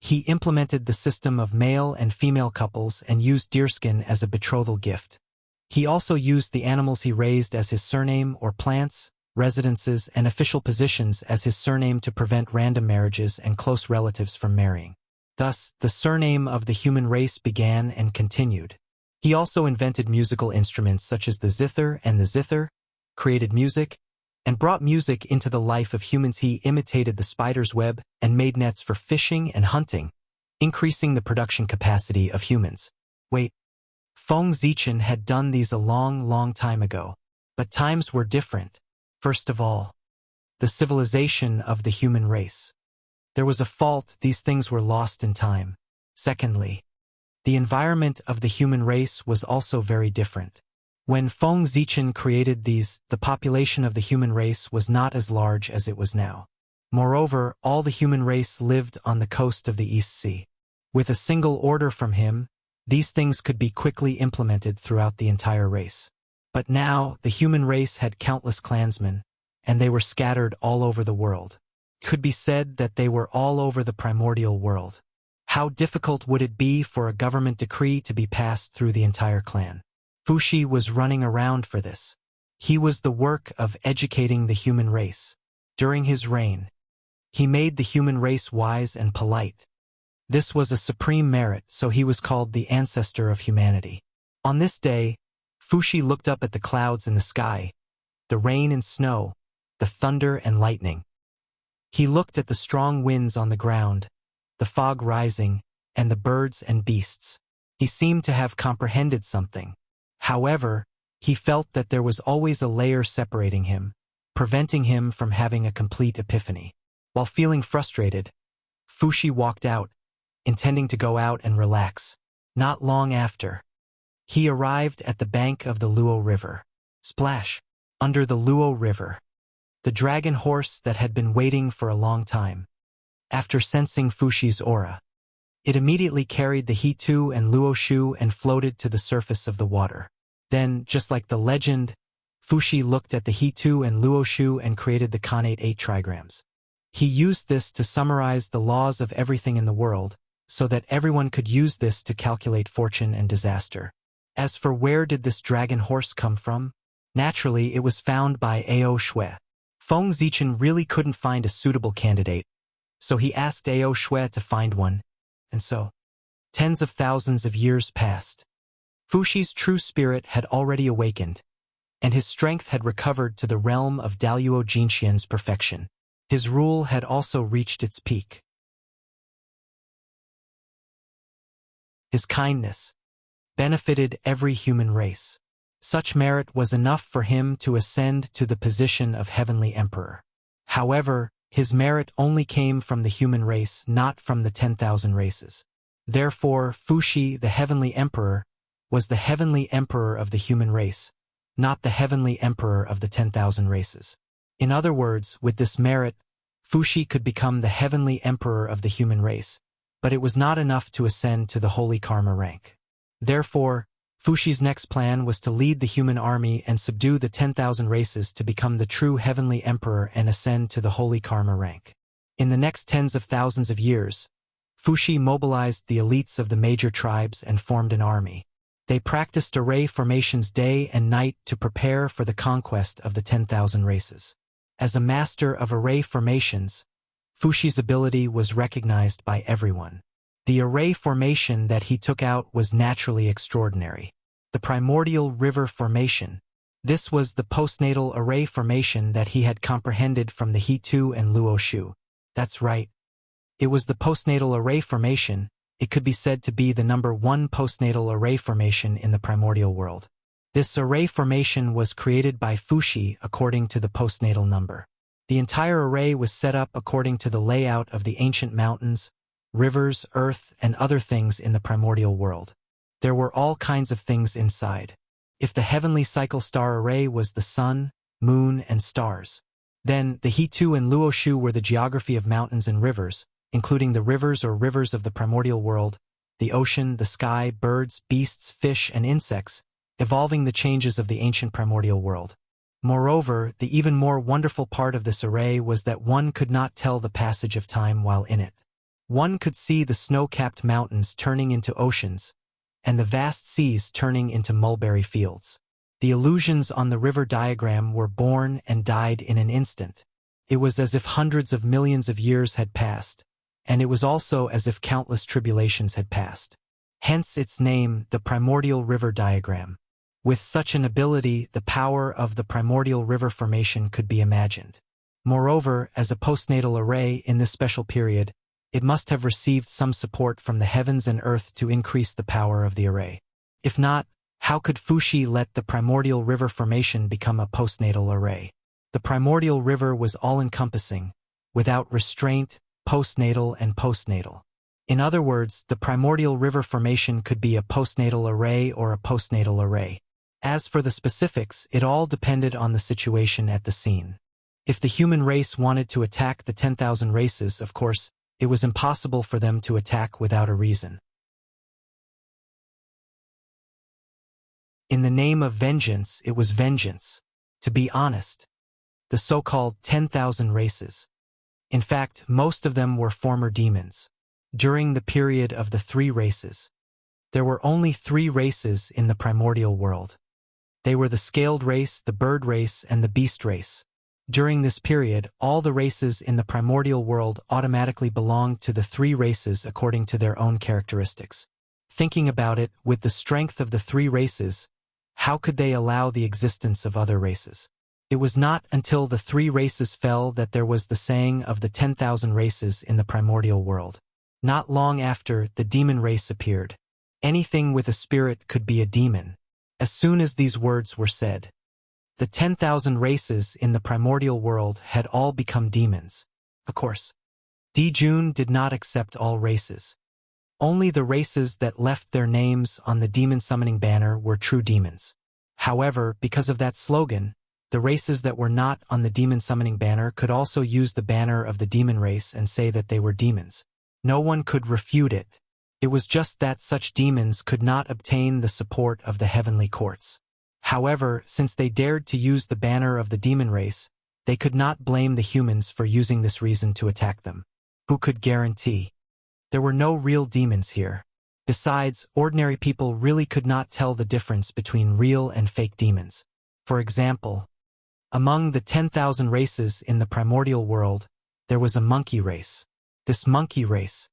He implemented the system of male and female couples and used deerskin as a betrothal gift. He also used the animals he raised as his surname or plants, residences, and official positions as his surname to prevent random marriages and close relatives from marrying. Thus, the surname of the human race began and continued. He also invented musical instruments such as the zither and the zither, created music, and brought music into the life of humans. He imitated the spider's web and made nets for fishing and hunting, increasing the production capacity of humans. Wait, Feng Zichen had done these a long time ago. But times were different. First of all, the civilization of the human race. There was a fault, these things were lost in time. Secondly, the environment of the human race was also very different. When Feng Zichen created these, the population of the human race was not as large as it was now. Moreover, all the human race lived on the coast of the East Sea. With a single order from him, these things could be quickly implemented throughout the entire race. But now, the human race had countless clansmen, and they were scattered all over the world. It could be said that they were all over the primordial world. How difficult would it be for a government decree to be passed through the entire clan? Fuxi was running around for this. He was the work of educating the human race. During his reign, he made the human race wise and polite. This was a supreme merit, so he was called the ancestor of humanity. On this day, Fuxi looked up at the clouds in the sky, the rain and snow, the thunder and lightning. He looked at the strong winds on the ground, the fog rising, and the birds and beasts. He seemed to have comprehended something. However, he felt that there was always a layer separating him, preventing him from having a complete epiphany. While feeling frustrated, Fuxi walked out, intending to go out and relax. Not long after, he arrived at the bank of the Luo River. Splash! Under the Luo River, the dragon horse that had been waiting for a long time. After sensing Fuxi's aura, it immediately carried the He-Tu and Luo Shu and floated to the surface of the water. Then, just like the legend, Fuxi looked at the He-Tu and Luo Shu and created the Khanate 8 trigrams. He used this to summarize the laws of everything in the world, so that everyone could use this to calculate fortune and disaster. As for where did this dragon horse come from? Naturally, it was found by Ao Shui. Feng Zichen really couldn't find a suitable candidate, so he asked Ao Shui to find one, and so, tens of thousands of years passed. Fuxi's true spirit had already awakened, and his strength had recovered to the realm of Daluo Jinxian's perfection. His rule had also reached its peak. His kindness benefited every human race. Such merit was enough for him to ascend to the position of Heavenly Emperor. However, his merit only came from the human race, not from the 10,000 races. Therefore, Fuxi, the Heavenly Emperor, was the Heavenly Emperor of the human race, not the Heavenly Emperor of the 10,000 races. In other words, with this merit, Fuxi could become the Heavenly Emperor of the human race, but it was not enough to ascend to the Holy Karma rank. Therefore, Fuxi's next plan was to lead the human army and subdue the 10,000 races to become the true Heavenly Emperor and ascend to the Holy Karma rank. In the next tens of thousands of years, Fuxi mobilized the elites of the major tribes and formed an army. They practiced array formations day and night to prepare for the conquest of the 10,000 races. As a master of array formations, Fuxi's ability was recognized by everyone. The array formation that he took out was naturally extraordinary. The primordial river formation. This was the postnatal array formation that he had comprehended from the He-Tu and Luo Shu. That's right. It was the postnatal array formation. It could be said to be the number 1 postnatal array formation in the primordial world. This array formation was created by Fuxi according to the postnatal number. The entire array was set up according to the layout of the ancient mountains, rivers, earth, and other things in the primordial world. There were all kinds of things inside. If the heavenly cycle star array was the sun, moon, and stars, then the He-Tu and Luo Shu were the geography of mountains and rivers, including the rivers or rivers of the primordial world, the ocean, the sky, birds, beasts, fish, and insects, evolving the changes of the ancient primordial world. Moreover, the even more wonderful part of this array was that one could not tell the passage of time while in it. One could see the snow-capped mountains turning into oceans, and the vast seas turning into mulberry fields. The illusions on the river diagram were born and died in an instant. It was as if hundreds of millions of years had passed, and it was also as if countless tribulations had passed. Hence its name, the primordial river diagram. With such an ability, the power of the primordial river formation could be imagined. Moreover, as a postnatal array in this special period, it must have received some support from the heavens and earth to increase the power of the array. If not, how could Fuxi let the primordial river formation become a postnatal array? The primordial river was all-encompassing, without restraint, postnatal and postnatal. In other words, the primordial river formation could be a postnatal array or a postnatal array. As for the specifics, it all depended on the situation at the scene. If the human race wanted to attack the 10,000 races, of course, it was impossible for them to attack without a reason. In the name of vengeance, it was vengeance. To be honest, the so-called 10,000 races. In fact, most of them were former demons. During the period of the 3 races, there were only 3 races in the primordial world. They were the scaled race, the bird race, and the beast race. During this period, all the races in the primordial world automatically belonged to the 3 races according to their own characteristics. Thinking about it, with the strength of the 3 races, how could they allow the existence of other races? It was not until the 3 races fell that there was the saying of the 10,000 races in the primordial world. Not long after, the demon race appeared. Anything with a spirit could be a demon. As soon as these words were said, the 10,000 races in the primordial world had all become demons. Of course, Dijun did not accept all races. Only the races that left their names on the demon summoning banner were true demons. However, because of that slogan, the races that were not on the demon summoning banner could also use the banner of the demon race and say that they were demons. No one could refute it. It was just that such demons could not obtain the support of the heavenly courts. However, since they dared to use the banner of the demon race, they could not blame the humans for using this reason to attack them. Who could guarantee? There were no real demons here. Besides, ordinary people really could not tell the difference between real and fake demons. For example, among the 10,000 races in the primordial world, there was a monkey race. This monkey race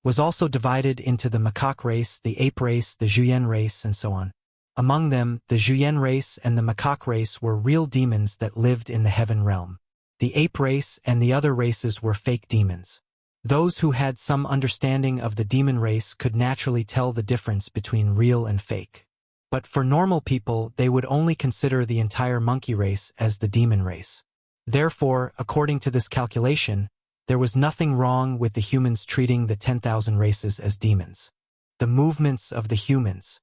was also divided into the macaque race, the ape race, the Zhuyan race, and so on. Among them, the Zhuyan race and the macaque race were real demons that lived in the heaven realm. The ape race and the other races were fake demons. Those who had some understanding of the demon race could naturally tell the difference between real and fake. But for normal people, they would only consider the entire monkey race as the demon race. Therefore, according to this calculation, there was nothing wrong with the humans treating the 10,000 races as demons. The movements of the humans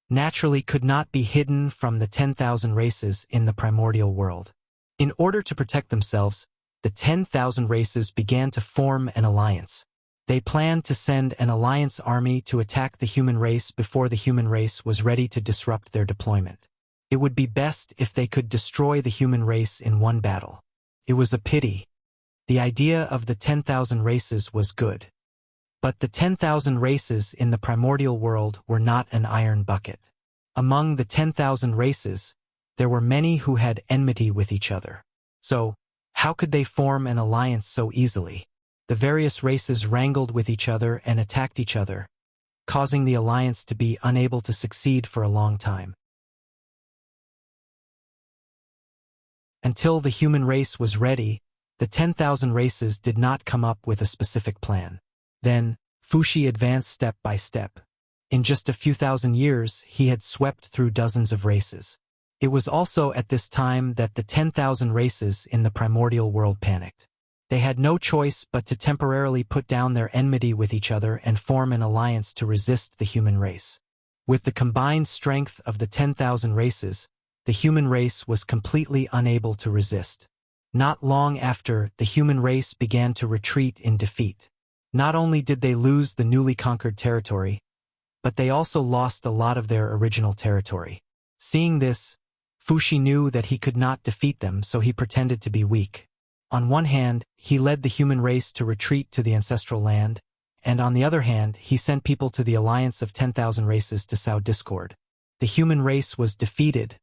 naturally could not be hidden from the 10,000 races in the primordial world. In order to protect themselves, the 10,000 races began to form an alliance. They planned to send an alliance army to attack the human race before the human race was ready to disrupt their deployment. It would be best if they could destroy the human race in one battle. It was a pity. The idea of the 10,000 races was good. But the 10,000 races in the primordial world were not an iron bucket. Among the 10,000 races, there were many who had enmity with each other. So, how could they form an alliance so easily? The various races wrangled with each other and attacked each other, causing the alliance to be unable to succeed for a long time. Until the human race was ready, the 10,000 races did not come up with a specific plan. Then, Fuxi advanced step by step. In just a few thousand years, he had swept through dozens of races. It was also at this time that the 10,000 races in the primordial world panicked. They had no choice but to temporarily put down their enmity with each other and form an alliance to resist the human race. With the combined strength of the 10,000 races, the human race was completely unable to resist. Not long after, the human race began to retreat in defeat. Not only did they lose the newly conquered territory, but they also lost a lot of their original territory. Seeing this, Fuxi knew that he could not defeat them, so he pretended to be weak. On one hand, he led the human race to retreat to the ancestral land, and on the other hand, he sent people to the alliance of 10,000 races to sow discord. The human race was defeated,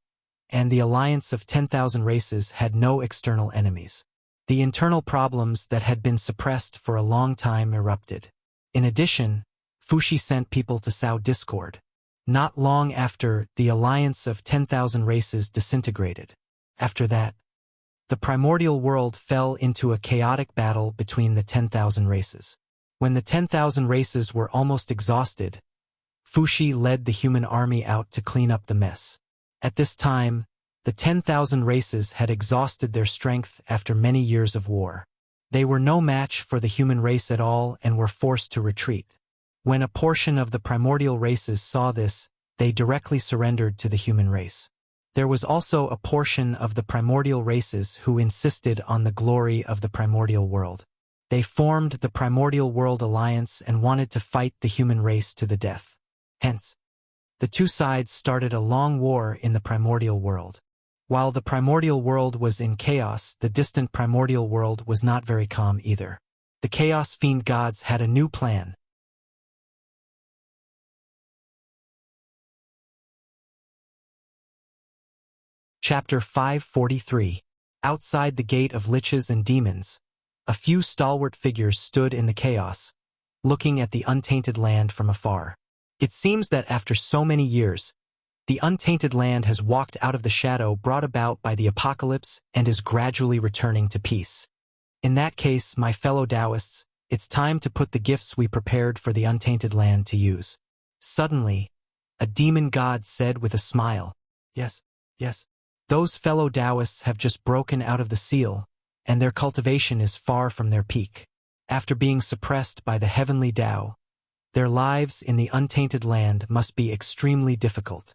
and the alliance of 10,000 races had no external enemies. The internal problems that had been suppressed for a long time erupted. In addition, Fuxi sent people to sow discord. Not long after, the alliance of 10,000 races disintegrated. After that, the primordial world fell into a chaotic battle between the 10,000 races. When the 10,000 races were almost exhausted, Fuxi led the human army out to clean up the mess. At this time, the 10,000 races had exhausted their strength after many years of war. They were no match for the human race at all and were forced to retreat. When a portion of the primordial races saw this, they directly surrendered to the human race. There was also a portion of the primordial races who insisted on the glory of the primordial world. They formed the Primordial World Alliance and wanted to fight the human race to the death. Hence, the two sides started a long war in the primordial world. While the primordial world was in chaos, the distant primordial world was not very calm either. The Chaos Fiend gods had a new plan. Chapter 543. Outside the Gate of Liches and Demons, a few stalwart figures stood in the chaos, looking at the untainted land from afar. It seems that after so many years, the untainted land has walked out of the shadow brought about by the apocalypse and is gradually returning to peace. In that case, my fellow Taoists, it's time to put the gifts we prepared for the untainted land to use. Suddenly, a demon god said with a smile, "Yes, yes. Those fellow Taoists have just broken out of the seal, and their cultivation is far from their peak. After being suppressed by the heavenly Tao, their lives in the untainted land must be extremely difficult.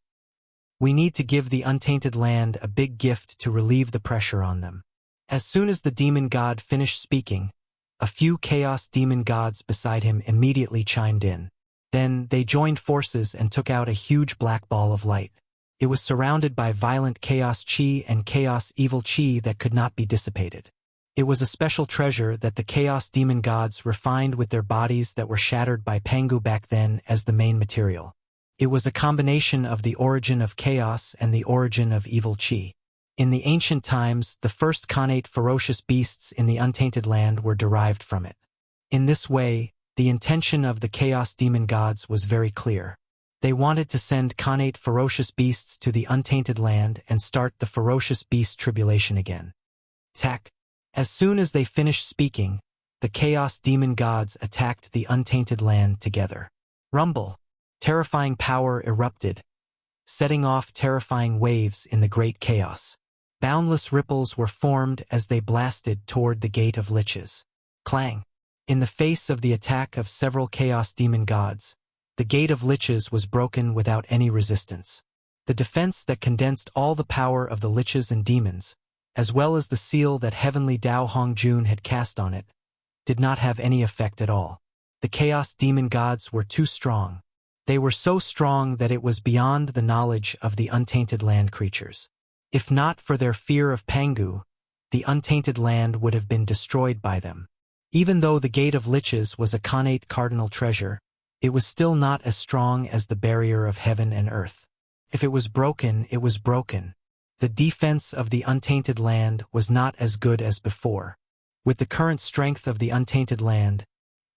We need to give the untainted land a big gift to relieve the pressure on them." As soon as the demon god finished speaking, a few chaos demon gods beside him immediately chimed in. Then they joined forces and took out a huge black ball of light. It was surrounded by violent chaos chi and chaos evil chi that could not be dissipated. It was a special treasure that the chaos demon gods refined with their bodies that were shattered by Pangu back then as the main material. It was a combination of the origin of chaos and the origin of evil chi. In the ancient times, the first connate ferocious beasts in the untainted land were derived from it. In this way, the intention of the chaos demon gods was very clear. They wanted to send connate ferocious beasts to the untainted land and start the ferocious beast tribulation again. Attack. As soon as they finished speaking, the chaos demon gods attacked the untainted land together. Rumble. Terrifying power erupted, setting off terrifying waves in the great chaos. Boundless ripples were formed as they blasted toward the Gate of Liches. Clang. In the face of the attack of several chaos demon gods, the Gate of Liches was broken without any resistance. The defense that condensed all the power of the liches and demons, as well as the seal that heavenly Tao Hongjun had cast on it, did not have any effect at all. The chaos demon gods were too strong. They were so strong that it was beyond the knowledge of the untainted land creatures. If not for their fear of Pangu, the untainted land would have been destroyed by them. Even though the Gate of Liches was a connate cardinal treasure, it was still not as strong as the barrier of heaven and earth. If it was broken, it was broken. The defense of the untainted land was not as good as before. With the current strength of the untainted land,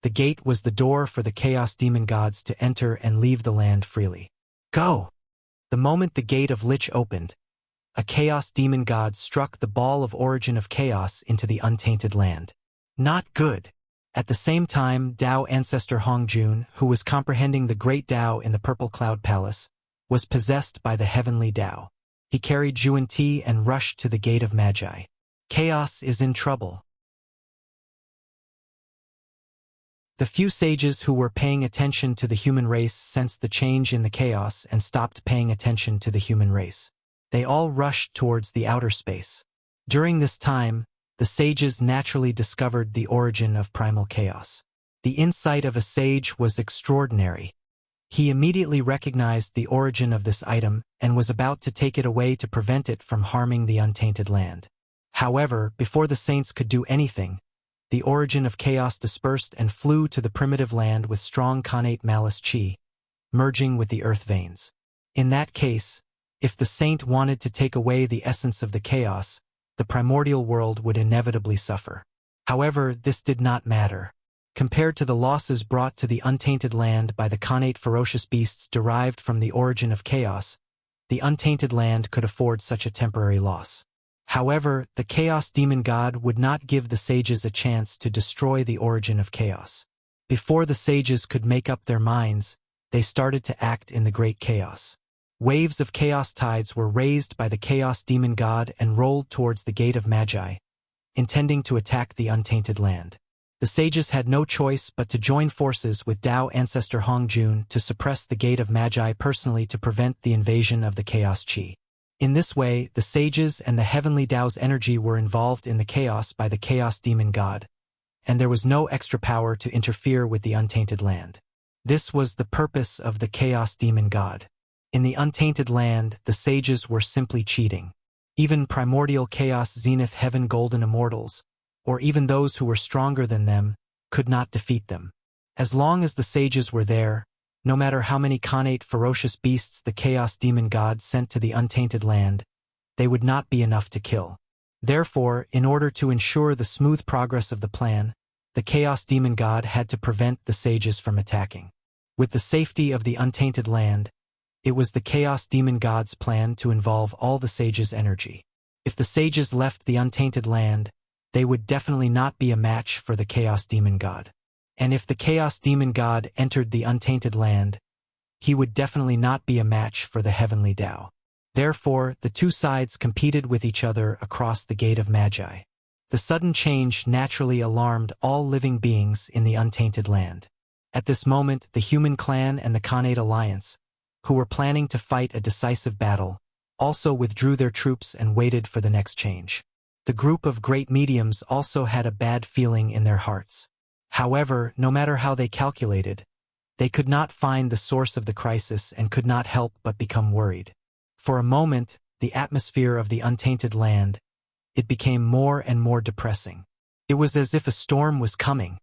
the gate was the door for the chaos demon gods to enter and leave the land freely. Go! The moment the Gate of Lich opened, a chaos demon god struck the ball of origin of chaos into the untainted land. Not good. At the same time, Tao ancestor Hongjun, who was comprehending the great Tao in the Purple Cloud Palace, was possessed by the heavenly Tao. He carried Juan-Ti and rushed to the Gate of Magi. Chaos is in trouble. The few sages who were paying attention to the human race sensed the change in the chaos and stopped paying attention to the human race. They all rushed towards the outer space. During this time, the sages naturally discovered the origin of primal chaos. The insight of a sage was extraordinary. He immediately recognized the origin of this item and was about to take it away to prevent it from harming the untainted land. However, before the saints could do anything, the origin of chaos dispersed and flew to the primitive land with strong connate malice chi, merging with the earth veins. In that case, if the saint wanted to take away the essence of the chaos, the primordial world would inevitably suffer. However, this did not matter. Compared to the losses brought to the untainted land by the connate ferocious beasts derived from the origin of chaos, the untainted land could afford such a temporary loss. However, the chaos demon god would not give the sages a chance to destroy the origin of chaos. Before the sages could make up their minds, they started to act in the great chaos. Waves of chaos tides were raised by the chaos demon god and rolled towards the gate of Magi, intending to attack the untainted land. The sages had no choice but to join forces with Tao ancestor Hongjun to suppress the gate of Magi personally to prevent the invasion of the chaos chi. In this way, the sages and the heavenly Tao's energy were involved in the chaos by the chaos demon god, and there was no extra power to interfere with the untainted land. This was the purpose of the chaos demon god. In the untainted land, the sages were simply cheating. Even primordial chaos zenith heaven golden immortals, or even those who were stronger than them, could not defeat them. As long as the sages were there, no matter how many connate ferocious beasts the chaos demon god sent to the untainted land, they would not be enough to kill. Therefore, in order to ensure the smooth progress of the plan, the chaos demon god had to prevent the sages from attacking. With the safety of the untainted land, it was the chaos demon god's plan to involve all the sages' energy. If the sages left the untainted land, they would definitely not be a match for the chaos demon god. And if the chaos demon god entered the untainted land, he would definitely not be a match for the heavenly Tao. Therefore, the two sides competed with each other across the gate of Magi. The sudden change naturally alarmed all living beings in the untainted land. At this moment, the human clan and the connate alliance, who were planning to fight a decisive battle, also withdrew their troops and waited for the next change. The group of great mediums also had a bad feeling in their hearts. However, no matter how they calculated, they could not find the source of the crisis and could not help but become worried. For a moment, the atmosphere of the untainted land, it became more and more depressing. It was as if a storm was coming.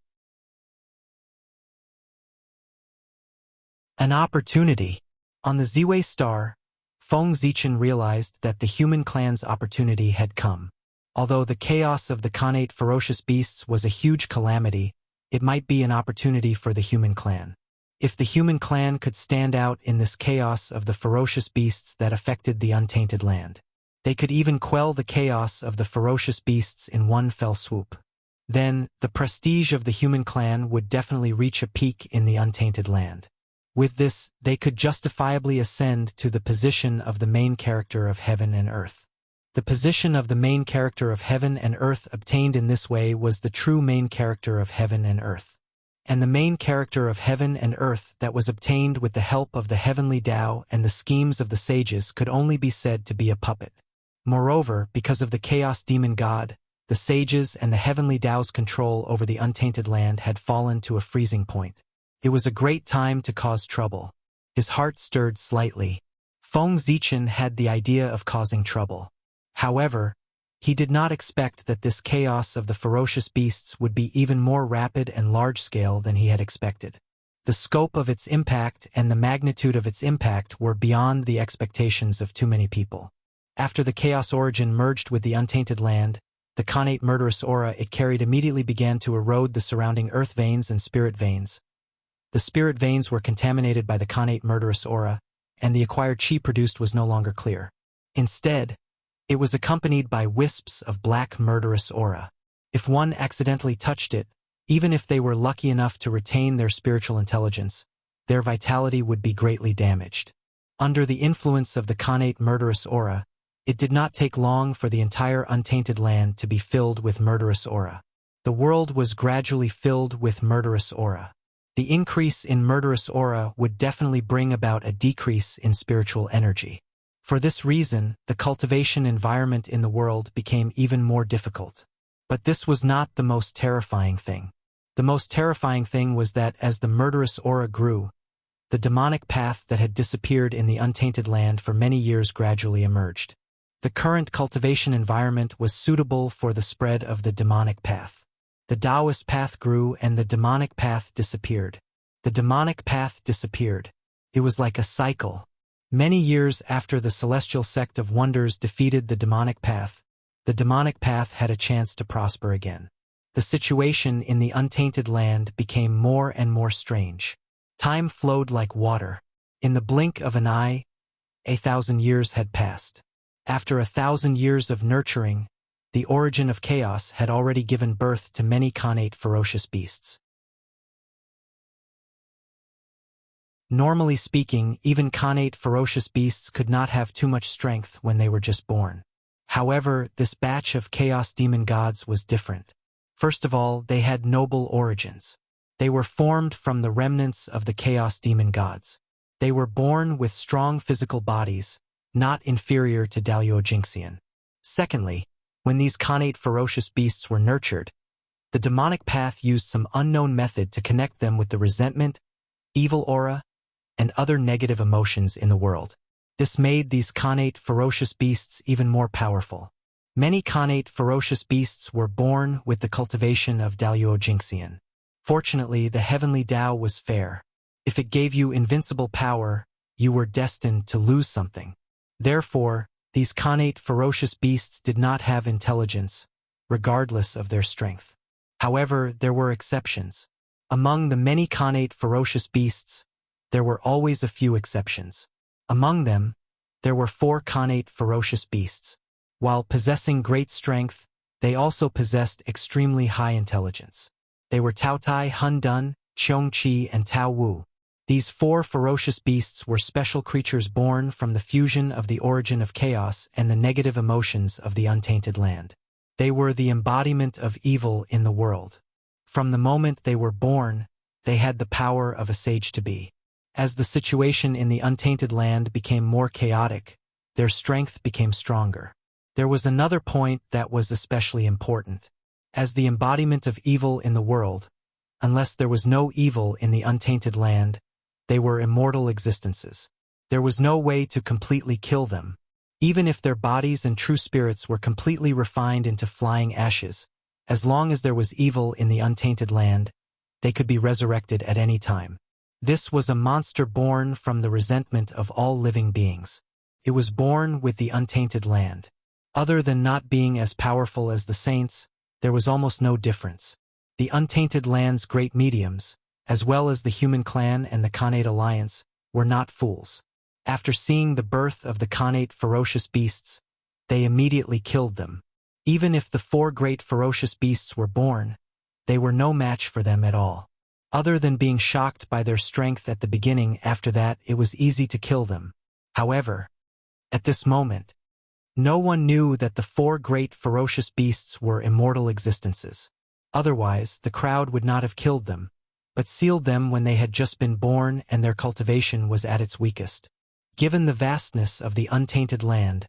An opportunity. On the Ziwei star, Feng Zichen realized that the human clan's opportunity had come. Although the chaos of the connate ferocious beasts was a huge calamity, it might be an opportunity for the human clan. If the human clan could stand out in this chaos of the ferocious beasts that affected the untainted land, they could even quell the chaos of the ferocious beasts in one fell swoop. Then, the prestige of the human clan would definitely reach a peak in the untainted land. With this, they could justifiably ascend to the position of the main character of heaven and earth. The position of the main character of heaven and earth obtained in this way was the true main character of heaven and earth. And the main character of heaven and earth that was obtained with the help of the heavenly Tao and the schemes of the sages could only be said to be a puppet. Moreover, because of the chaos demon god, the sages and the heavenly Tao's control over the untainted land had fallen to a freezing point. It was a great time to cause trouble. His heart stirred slightly. Feng Zichen had the idea of causing trouble. However, he did not expect that this chaos of the ferocious beasts would be even more rapid and large-scale than he had expected. The scope of its impact and the magnitude of its impact were beyond the expectations of too many people. After the chaos origin merged with the untainted land, the connate murderous aura it carried immediately began to erode the surrounding earth veins and spirit veins. The spirit veins were contaminated by the connate murderous aura, and the acquired chi produced was no longer clear. Instead, it was accompanied by wisps of black murderous aura. If one accidentally touched it, even if they were lucky enough to retain their spiritual intelligence, their vitality would be greatly damaged. Under the influence of the connate murderous aura, it did not take long for the entire untainted land to be filled with murderous aura. The world was gradually filled with murderous aura. The increase in murderous aura would definitely bring about a decrease in spiritual energy. For this reason, the cultivation environment in the world became even more difficult. But this was not the most terrifying thing. The most terrifying thing was that as the murderous aura grew, The demonic path that had disappeared in the untainted land for many years gradually emerged. The current cultivation environment was suitable for the spread of the demonic path. The Taoist path grew and the demonic path disappeared. The demonic path disappeared. It was like a cycle. Many years after the celestial sect of wonders defeated the demonic path had a chance to prosper again. The situation in the untainted land became more and more strange. Time flowed like water. In the blink of an eye, 1,000 years had passed. After 1,000 years of nurturing, the origin of chaos had already given birth to many connate ferocious beasts. Normally speaking, even connate ferocious beasts could not have too much strength when they were just born. However, this batch of chaos demon gods was different. First of all, they had noble origins. They were formed from the remnants of the chaos demon gods. They were born with strong physical bodies, not inferior to Daluojixian. Secondly, when these connate ferocious beasts were nurtured, the demonic path used some unknown method to connect them with the resentment, evil aura, and other negative emotions in the world. This made these connate ferocious beasts even more powerful. Many connate ferocious beasts were born with the cultivation of Daluojixian. Fortunately, the heavenly Tao was fair. If it gave you invincible power, you were destined to lose something. Therefore, these connate ferocious beasts did not have intelligence, regardless of their strength. However, there were exceptions. Among the many connate ferocious beasts, there were always a few exceptions. Among them, there were 4 connate ferocious beasts. While possessing great strength, they also possessed extremely high intelligence. They were Tao Tai, Hun Dun, Qiong Qi, and Tao Wu. These 4 ferocious beasts were special creatures born from the fusion of the origin of chaos and the negative emotions of the untainted land. They were the embodiment of evil in the world. From the moment they were born, they had the power of a sage-to-be. As the situation in the untainted land became more chaotic, their strength became stronger. There was another point that was especially important. As the embodiment of evil in the world, unless there was no evil in the untainted land, they were immortal existences. There was no way to completely kill them. Even if their bodies and true spirits were completely refined into flying ashes, as long as there was evil in the untainted land, they could be resurrected at any time. This was a monster born from the resentment of all living beings. It was born with the untainted land. Other than not being as powerful as the saints, there was almost no difference. The untainted land's great mediums, as well as the human clan and the connate alliance, were not fools. After seeing the birth of the connate ferocious beasts, they immediately killed them. Even if the 4 great ferocious beasts were born, they were no match for them at all. Other than being shocked by their strength at the beginning, after that it was easy to kill them. However, at this moment, no one knew that the 4 great ferocious beasts were immortal existences. Otherwise, the crowd would not have killed them, but sealed them when they had just been born and their cultivation was at its weakest. Given the vastness of the untainted land,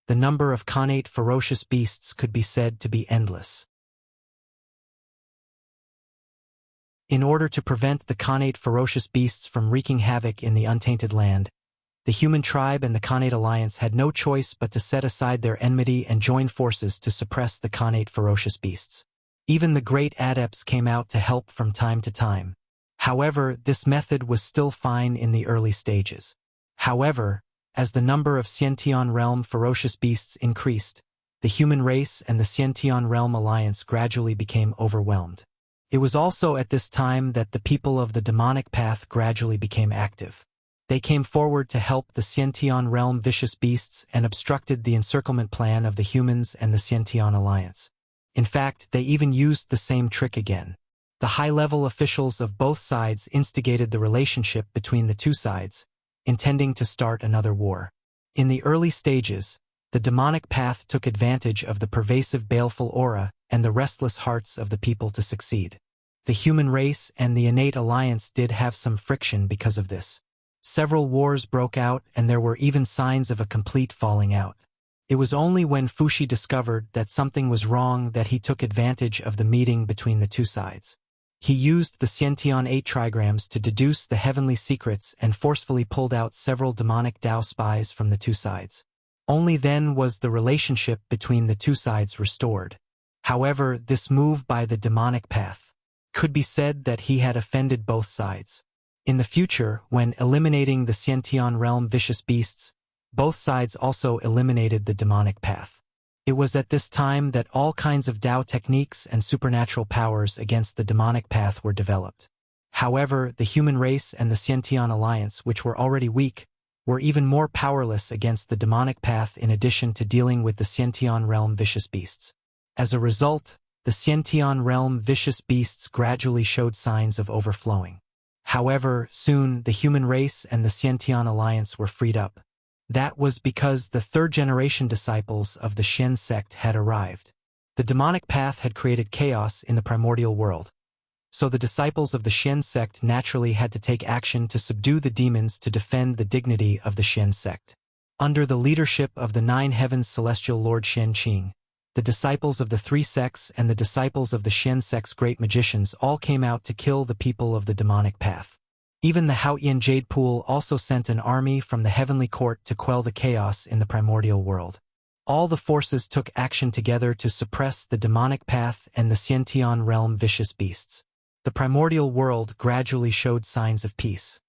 the number of connate ferocious beasts could be said to be endless. In order to prevent the connate ferocious beasts from wreaking havoc in the untainted land, the human tribe and the connate alliance had no choice but to set aside their enmity and join forces to suppress the connate ferocious beasts. Even the great adepts came out to help from time to time. However, this method was still fine in the early stages. However, as the number of Xiantian realm ferocious beasts increased, the human race and the Xiantian realm alliance gradually became overwhelmed. It was also at this time that the people of the demonic path gradually became active. They came forward to help the Xiantian realm vicious beasts and obstructed the encirclement plan of the humans and the Xiantian alliance. In fact, they even used the same trick again. The high-level officials of both sides instigated the relationship between the two sides, intending to start another war. In the early stages, the demonic path took advantage of the pervasive baleful aura and the restless hearts of the people to succeed. The human race and the innate alliance did have some friction because of this. Several wars broke out and there were even signs of a complete falling out. It was only when Fuxi discovered that something was wrong that he took advantage of the meeting between the two sides. He used the Xiantian 8 trigrams to deduce the heavenly secrets and forcefully pulled out several demonic Tao spies from the two sides. Only then was the relationship between the two sides restored. However, this move by the demonic path could be said that he had offended both sides. In the future, when eliminating the Xiantian realm vicious beasts, both sides also eliminated the demonic path. It was at this time that all kinds of Tao techniques and supernatural powers against the demonic path were developed. However, the human race and the Xiantian alliance, which were already weak, were even more powerless against the demonic path in addition to dealing with the Xiantian realm vicious beasts. As a result, the Xiantian realm vicious beasts gradually showed signs of overflowing. However, soon the human race and the Xiantian alliance were freed up. That was because the third-generation disciples of the Shen sect had arrived. The demonic path had created chaos in the primordial world, so the disciples of the Shen sect naturally had to take action to subdue the demons to defend the dignity of the Shen sect. Under the leadership of the Nine Heavens Celestial Lord Shen Qing, the disciples of the three sects and the disciples of the Shen sect's great magicians all came out to kill the people of the demonic path. Even the Haoyan Jade Pool also sent an army from the heavenly court to quell the chaos in the primordial world. All the forces took action together to suppress the demonic path and the Xiantian realm vicious beasts. The primordial world gradually showed signs of peace.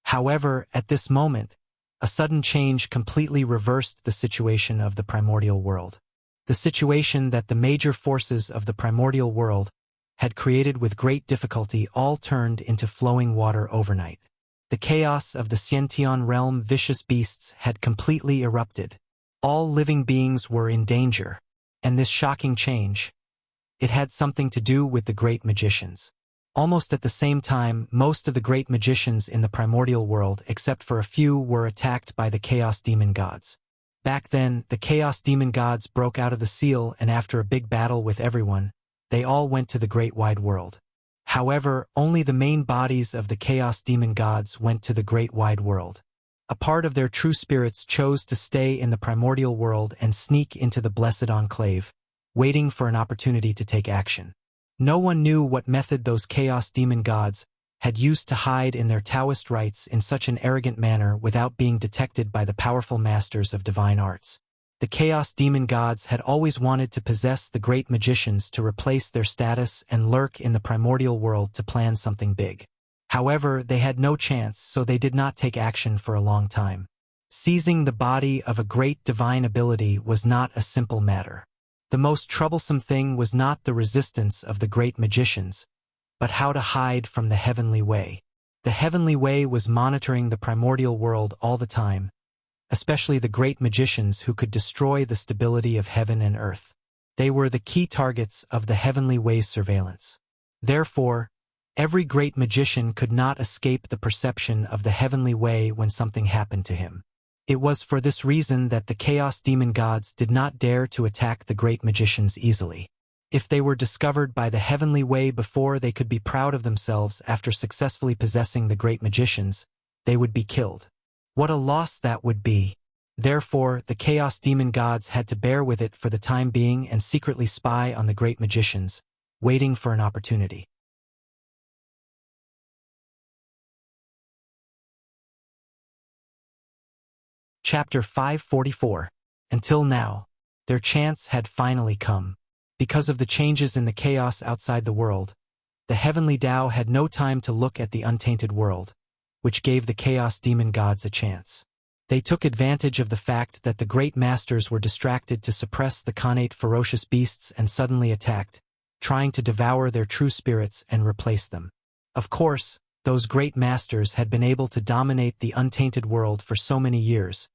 However, at this moment, a sudden change completely reversed the situation of the primordial world. The situation that the major forces of the primordial world had created with great difficulty all turned into flowing water overnight. The chaos of the Xiantian realm vicious beasts had completely erupted. All living beings were in danger, and this shocking change, it had something to do with the great magicians. Almost at the same time, most of the great magicians in the primordial world, except for a few, were attacked by the Chaos Demon Gods. Back then, the Chaos Demon Gods broke out of the seal, and after a big battle with everyone, they all went to the great wide world. However, only the main bodies of the Chaos Demon Gods went to the great wide world. A part of their true spirits chose to stay in the primordial world and sneak into the Blessed Enclave, waiting for an opportunity to take action. No one knew what method those Chaos Demon Gods had used to hide in their Taoist rites in such an arrogant manner without being detected by the powerful masters of divine arts. The Chaos Demon Gods had always wanted to possess the great magicians to replace their status and lurk in the primordial world to plan something big. However, they had no chance, so they did not take action for a long time. Seizing the body of a great divine ability was not a simple matter. The most troublesome thing was not the resistance of the great magicians, but how to hide from the heavenly way. The heavenly way was monitoring the primordial world all the time, especially the great magicians who could destroy the stability of heaven and earth. They were the key targets of the heavenly way's surveillance. Therefore, every great magician could not escape the perception of the heavenly way when something happened to him. It was for this reason that the Chaos Demon Gods did not dare to attack the great magicians easily. If they were discovered by the heavenly way before they could be proud of themselves after successfully possessing the great magicians, they would be killed. What a loss that would be! Therefore, the Chaos Demon Gods had to bear with it for the time being and secretly spy on the great magicians, waiting for an opportunity. Chapter 544. Until now, their chance had finally come. Because of the changes in the chaos outside the world, the heavenly Tao had no time to look at the untainted world, which gave the Chaos Demon Gods a chance. They took advantage of the fact that the great masters were distracted to suppress the connate ferocious beasts and suddenly attacked, trying to devour their true spirits and replace them. Of course, those great masters had been able to dominate the untainted world for so many years,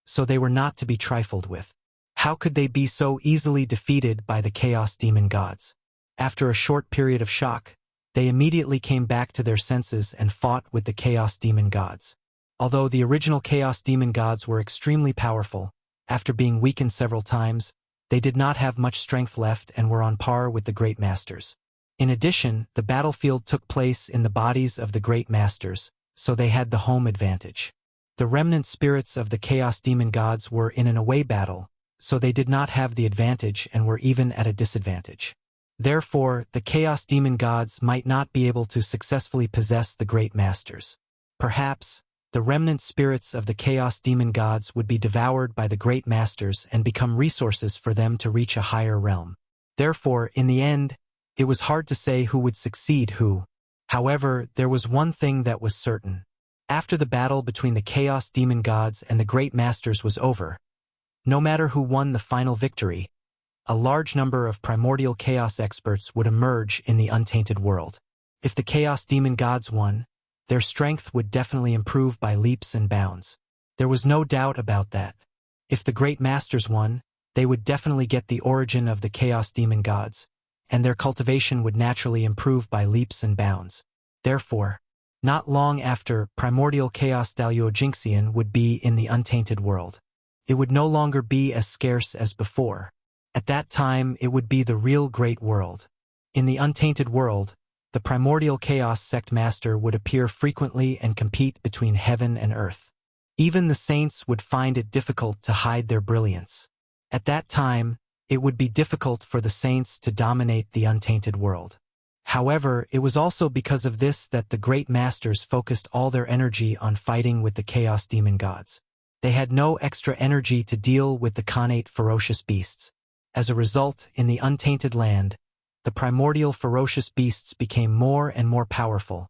so they were not to be trifled with. How could they be so easily defeated by the Chaos Demon Gods? After a short period of shock, they immediately came back to their senses and fought with the Chaos Demon Gods. Although the original Chaos Demon Gods were extremely powerful, after being weakened several times, they did not have much strength left and were on par with the Great Masters. In addition, the battlefield took place in the bodies of the Great Masters, so they had the home advantage. The remnant spirits of the Chaos Demon Gods were in an away battle, so they did not have the advantage and were even at a disadvantage. Therefore, the Chaos Demon Gods might not be able to successfully possess the Great Masters. Perhaps, the remnant spirits of the Chaos Demon Gods would be devoured by the Great Masters and become resources for them to reach a higher realm. Therefore, in the end, it was hard to say who would succeed who. However, there was one thing that was certain. After the battle between the Chaos Demon Gods and the Great Masters was over, no matter who won the final victory, a large number of primordial chaos experts would emerge in the untainted world. If the Chaos Demon Gods won, their strength would definitely improve by leaps and bounds. There was no doubt about that. If the Great Masters won, they would definitely get the origin of the Chaos Demon Gods, and their cultivation would naturally improve by leaps and bounds. Therefore, not long after, primordial chaos Daluojixian would be in the untainted world. It would no longer be as scarce as before. At that time, it would be the real great world. In the untainted world, the primordial chaos sect master would appear frequently and compete between heaven and earth. Even the saints would find it difficult to hide their brilliance. At that time, it would be difficult for the saints to dominate the untainted world. However, it was also because of this that the great masters focused all their energy on fighting with the Chaos Demon Gods. They had no extra energy to deal with the Khanate ferocious beasts. As a result, in the untainted land, the primordial ferocious beasts became more and more powerful,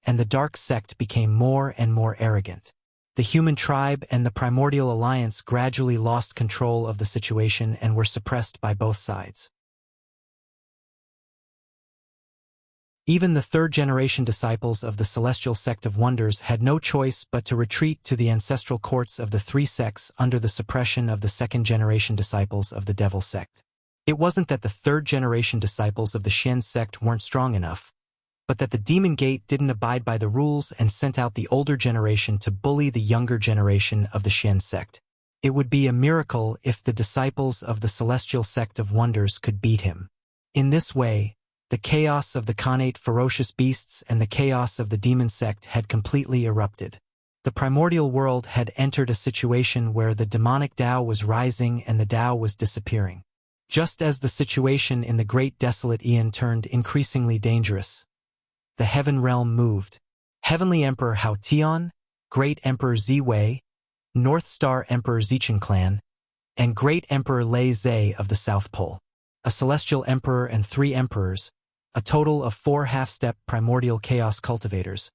and the dark sect became more and more arrogant. The human tribe and the primordial alliance gradually lost control of the situation and were suppressed by both sides. Even the third-generation disciples of the Celestial Sect of Wonders had no choice but to retreat to the ancestral courts of the three sects under the suppression of the second-generation disciples of the Devil Sect. It wasn't that the third-generation disciples of the Shen Sect weren't strong enough, but that the Demon Gate didn't abide by the rules and sent out the older generation to bully the younger generation of the Shen Sect. It would be a miracle if the disciples of the Celestial Sect of Wonders could beat him. In this way, the chaos of the Khanate ferocious beasts and the chaos of the demon sect had completely erupted. The primordial world had entered a situation where the demonic Tao was rising and the Tao was disappearing. Just as the situation in the Great Desolate Aeon turned increasingly dangerous, the Heaven Realm moved. Heavenly Emperor Hao Tian, Great Emperor Ziwei, North Star Emperor Zichen Clan, and Great Emperor Lei Zhe of the South Pole. A Celestial Emperor and 3 Emperors, a total of 4 half-step primordial chaos cultivators,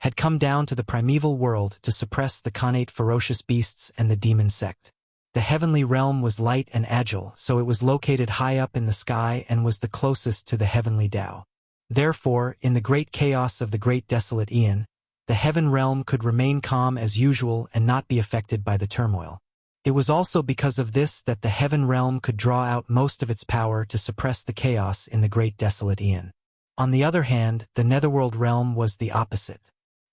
had come down to the primeval world to suppress the Khanate ferocious beasts and the demon sect. The heavenly realm was light and agile, so it was located high up in the sky and was the closest to the heavenly Tao. Therefore, in the great chaos of the Great Desolate Aeon, the heaven realm could remain calm as usual and not be affected by the turmoil. It was also because of this that the heaven realm could draw out most of its power to suppress the chaos in the Great Desolate Aeon. On the other hand, the Netherworld realm was the opposite.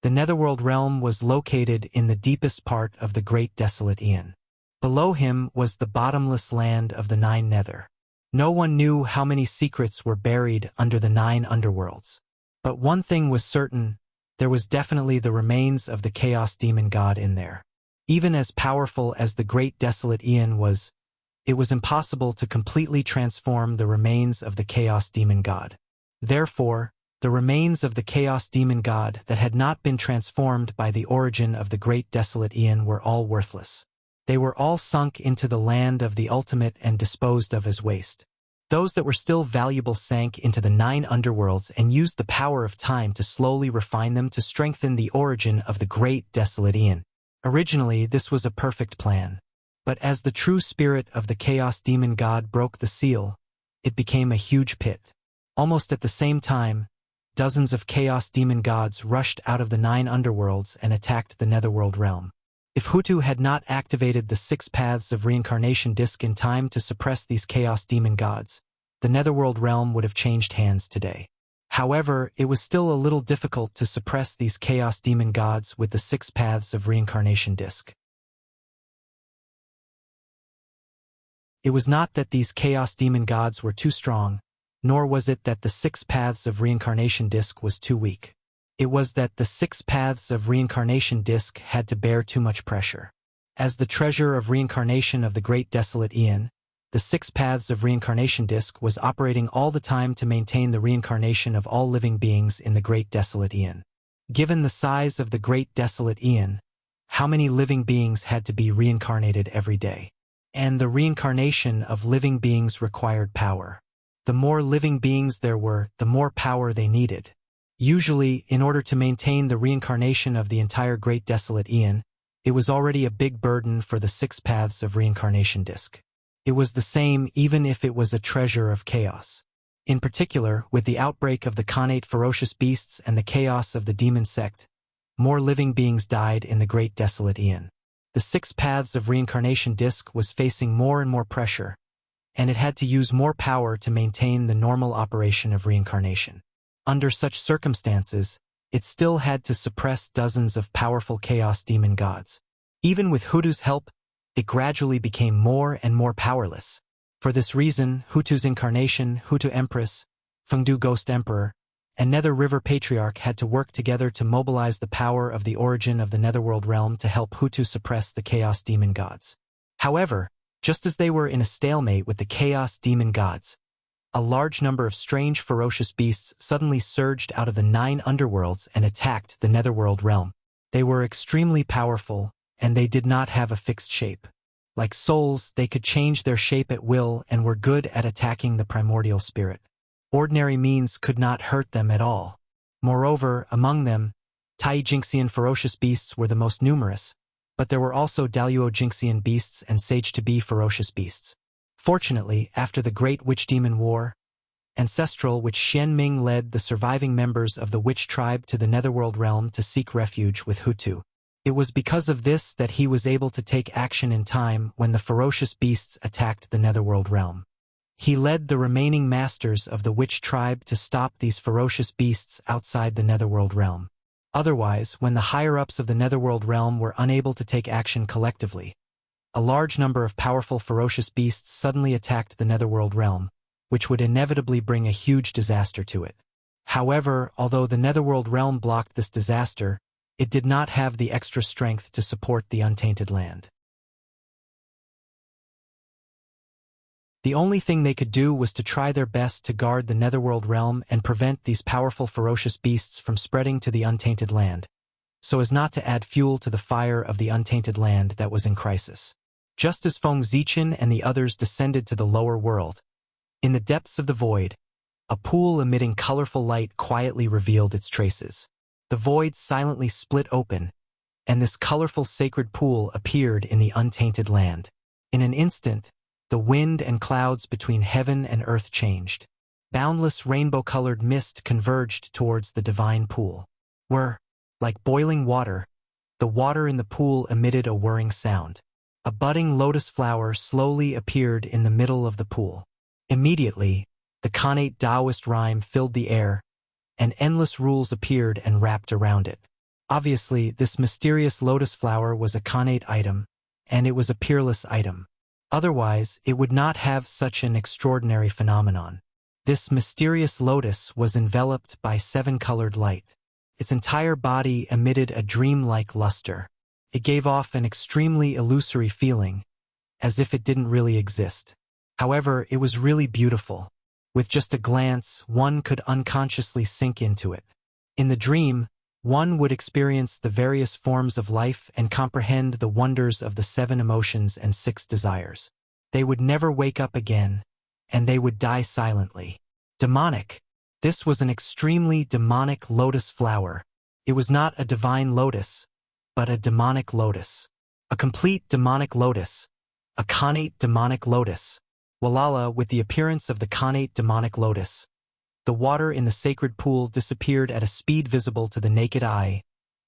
The Netherworld realm was located in the deepest part of the Great Desolate Aeon. Below him was the bottomless land of the 9 Nether. No one knew how many secrets were buried under the 9 underworlds. But one thing was certain, there was definitely the remains of the Chaos Demon God in there. Even as powerful as the Great Desolate Aeon was, it was impossible to completely transform the remains of the Chaos Demon God. Therefore, the remains of the Chaos Demon God that had not been transformed by the origin of the Great Desolate Aeon were all worthless. They were all sunk into the land of the ultimate and disposed of as waste. Those that were still valuable sank into the 9 underworlds and used the power of time to slowly refine them to strengthen the origin of the Great Desolate Aeon. Originally, this was a perfect plan. But as the true spirit of the Chaos Demon God broke the seal, it became a huge pit. Almost at the same time, dozens of Chaos Demon Gods rushed out of the 9 underworlds and attacked the Netherworld realm. If Hutu had not activated the 6 paths of reincarnation disc in time to suppress these Chaos Demon Gods, the Netherworld realm would have changed hands today. However, it was still a little difficult to suppress these Chaos Demon Gods with the 6 paths of reincarnation disc. It was not that these Chaos Demon Gods were too strong, nor was it that the 6 paths of reincarnation disc was too weak. It was that the 6 paths of reincarnation disc had to bear too much pressure. As the treasure of reincarnation of the Great Desolate Aeon, the Six Paths of Reincarnation Disc was operating all the time to maintain the reincarnation of all living beings in the Great Desolate Aeon. Given the size of the Great Desolate Aeon, how many living beings had to be reincarnated every day? And the reincarnation of living beings required power. The more living beings there were, the more power they needed. Usually, in order to maintain the reincarnation of the entire Great Desolate Aeon, it was already a big burden for the Six Paths of Reincarnation Disc. It was the same even if it was a treasure of chaos. In particular, with the outbreak of the Khanate ferocious beasts and the chaos of the demon sect, more living beings died in the Great Desolate Aeon. The Six Paths of Reincarnation Disc was facing more and more pressure, and it had to use more power to maintain the normal operation of reincarnation. Under such circumstances, it still had to suppress dozens of powerful chaos demon gods. Even with Hutu's help, it gradually became more and more powerless. For this reason, Hutu's incarnation, Hutu Empress, Fengdu Ghost Emperor, and Nether River Patriarch had to work together to mobilize the power of the origin of the Netherworld realm to help Hutu suppress the chaos demon gods. However, just as they were in a stalemate with the chaos demon gods, a large number of strange ferocious beasts suddenly surged out of the 9 underworlds and attacked the Netherworld realm. They were extremely powerful, and they did not have a fixed shape. Like souls, they could change their shape at will and were good at attacking the primordial spirit. Ordinary means could not hurt them at all. Moreover, among them, Tai Jinxian ferocious beasts were the most numerous, but there were also Daluo Jinxian beasts and Sage to be ferocious beasts. Fortunately, after the Great Witch Demon War, Ancestral which Xian Ming led the surviving members of the witch tribe to the Netherworld realm to seek refuge with Hutu. It was because of this that he was able to take action in time when the ferocious beasts attacked the Netherworld realm. He led the remaining masters of the witch tribe to stop these ferocious beasts outside the Netherworld realm. Otherwise, when the higher-ups of the Netherworld realm were unable to take action collectively, a large number of powerful ferocious beasts suddenly attacked the Netherworld realm, which would inevitably bring a huge disaster to it. However, although the Netherworld realm blocked this disaster, it did not have the extra strength to support the untainted land. The only thing they could do was to try their best to guard the Netherworld realm and prevent these powerful ferocious beasts from spreading to the untainted land, so as not to add fuel to the fire of the untainted land that was in crisis. Just as Feng Zichen and the others descended to the lower world, in the depths of the void, a pool emitting colorful light quietly revealed its traces. The void silently split open, and this colorful sacred pool appeared in the untainted land. In an instant, the wind and clouds between heaven and earth changed. Boundless rainbow-colored mist converged towards the divine pool. Like boiling water, the water in the pool emitted a whirring sound. A budding lotus flower slowly appeared in the middle of the pool. Immediately, the Khanate Taoist rhyme filled the air, and endless rules appeared and wrapped around it. Obviously, this mysterious lotus flower was a Khanate item, and it was a peerless item. Otherwise, it would not have such an extraordinary phenomenon. This mysterious lotus was enveloped by 7-colored light. Its entire body emitted a dreamlike luster. It gave off an extremely illusory feeling, as if it didn't really exist. However, it was really beautiful. With just a glance, one could unconsciously sink into it. In the dream, one would experience the various forms of life and comprehend the wonders of the 7 emotions and 6 desires. They would never wake up again, and they would die silently. Demonic. This was an extremely demonic lotus flower. It was not a divine lotus, but a demonic lotus. A complete demonic lotus. A Khanate demonic lotus. Walala, with the appearance of the Khanate demonic lotus, the water in the sacred pool disappeared at a speed visible to the naked eye,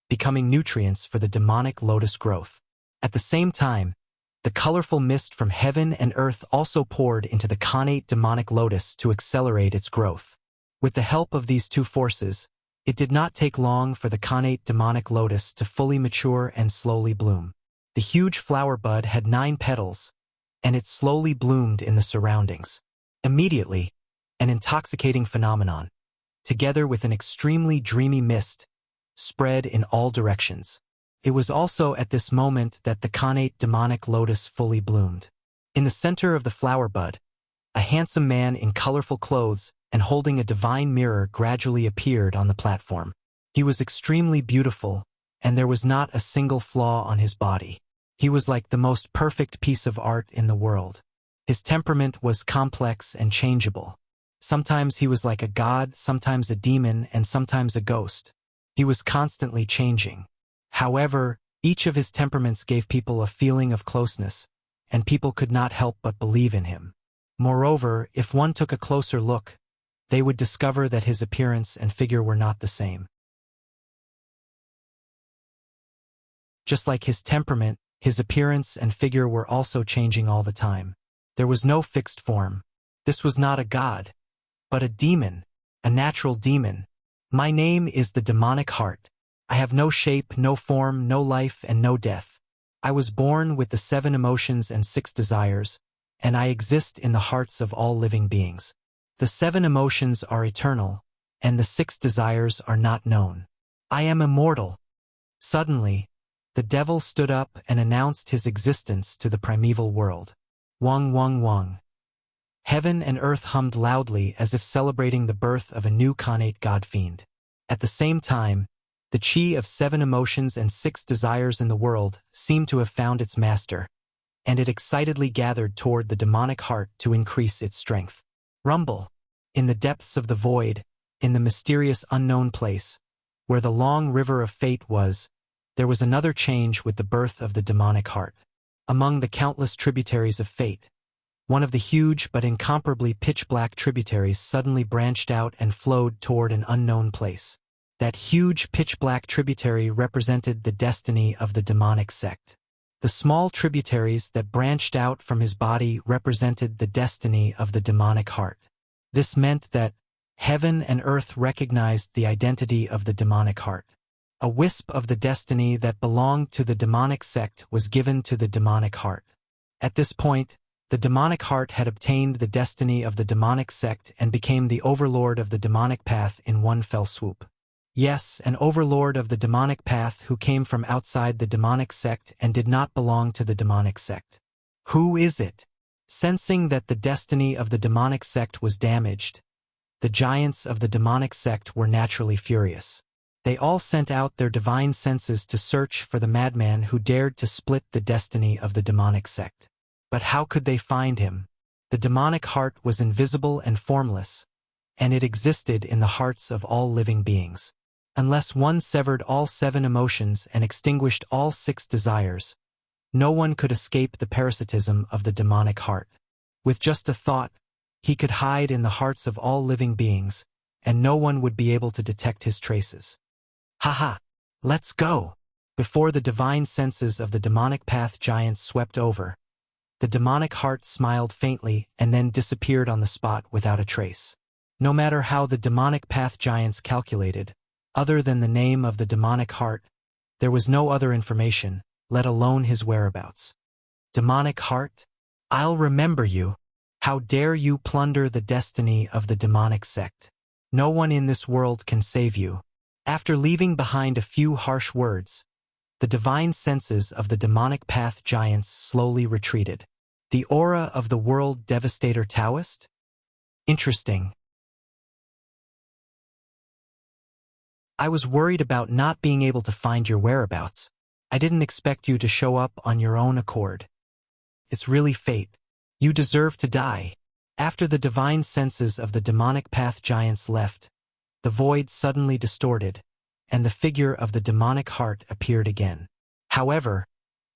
becoming nutrients for the demonic lotus growth. At the same time, the colorful mist from heaven and earth also poured into the Khanate demonic lotus to accelerate its growth. With the help of these 2 forces, it did not take long for the Khanate demonic lotus to fully mature and slowly bloom. The huge flower bud had 9 petals, and it slowly bloomed in the surroundings. Immediately, an intoxicating phenomenon, together with an extremely dreamy mist, spread in all directions. It was also at this moment that the Khanate demonic lotus fully bloomed. In the center of the flower bud, a handsome man in colorful clothes and holding a divine mirror gradually appeared on the platform. He was extremely beautiful, and there was not a single flaw on his body. He was like the most perfect piece of art in the world. His temperament was complex and changeable. Sometimes he was like a god, sometimes a demon, and sometimes a ghost. He was constantly changing. However, each of his temperaments gave people a feeling of closeness, and people could not help but believe in him. Moreover, if one took a closer look, they would discover that his appearance and figure were not the same. Just like his temperament, his appearance and figure were also changing all the time. There was no fixed form. This was not a god, but a demon, a natural demon. My name is the demonic heart. I have no shape, no form, no life, and no death. I was born with the 7 emotions and 6 desires, and I exist in the hearts of all living beings. The 7 emotions are eternal, and the 6 desires are not known. I am immortal. Suddenly, the devil stood up and announced his existence to the primeval world. Wang wang wang. Heaven and earth hummed loudly as if celebrating the birth of a new Khanate god-fiend. At the same time, the chi of 7 emotions and 6 desires in the world seemed to have found its master, and it excitedly gathered toward the demonic heart to increase its strength. Rumble. In the depths of the void, in the mysterious unknown place, where the long river of fate was, there was another change with the birth of the demonic heart. Among the countless tributaries of fate, one of the huge but incomparably pitch-black tributaries suddenly branched out and flowed toward an unknown place. That huge pitch-black tributary represented the destiny of the demonic sect. The small tributaries that branched out from his body represented the destiny of the demonic heart. This meant that heaven and earth recognized the identity of the demonic heart. A wisp of the destiny that belonged to the demonic sect was given to the demonic heart. At this point, the demonic heart had obtained the destiny of the demonic sect and became the overlord of the demonic path in one fell swoop. Yes, an overlord of the demonic path who came from outside the demonic sect and did not belong to the demonic sect. Who is it? Sensing that the destiny of the demonic sect was damaged, the giants of the demonic sect were naturally furious. They all sent out their divine senses to search for the madman who dared to split the destiny of the demonic sect. But how could they find him? The demonic heart was invisible and formless, and it existed in the hearts of all living beings. Unless one severed all 7 emotions and extinguished all 6 desires, no one could escape the parasitism of the demonic heart. With just a thought, he could hide in the hearts of all living beings, and no one would be able to detect his traces. Haha, let's go! Before the divine senses of the demonic path giants swept over, the demonic heart smiled faintly and then disappeared on the spot without a trace. No matter how the demonic path giants calculated, other than the name of the demonic heart, there was no other information, let alone his whereabouts. Demonic heart? I'll remember you. How dare you plunder the destiny of the demonic sect? No one in this world can save you. After leaving behind a few harsh words, the divine senses of the demonic path giants slowly retreated. The aura of the world devastator Taoist? Interesting. I was worried about not being able to find your whereabouts. I didn't expect you to show up on your own accord. It's really fate. You deserve to die. After the divine senses of the demonic path giants left, the void suddenly distorted, and the figure of the demonic heart appeared again. However,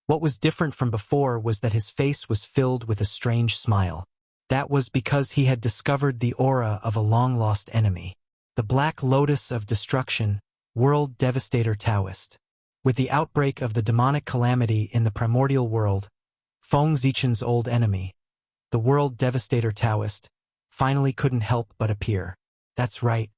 what was different from before was that his face was filled with a strange smile. That was because he had discovered the aura of a long-lost enemy. The Black Lotus of Destruction, World Devastator Taoist. With the outbreak of the demonic calamity in the primordial world, Feng Zichen's old enemy, the World Devastator Taoist, finally couldn't help but appear. That's right.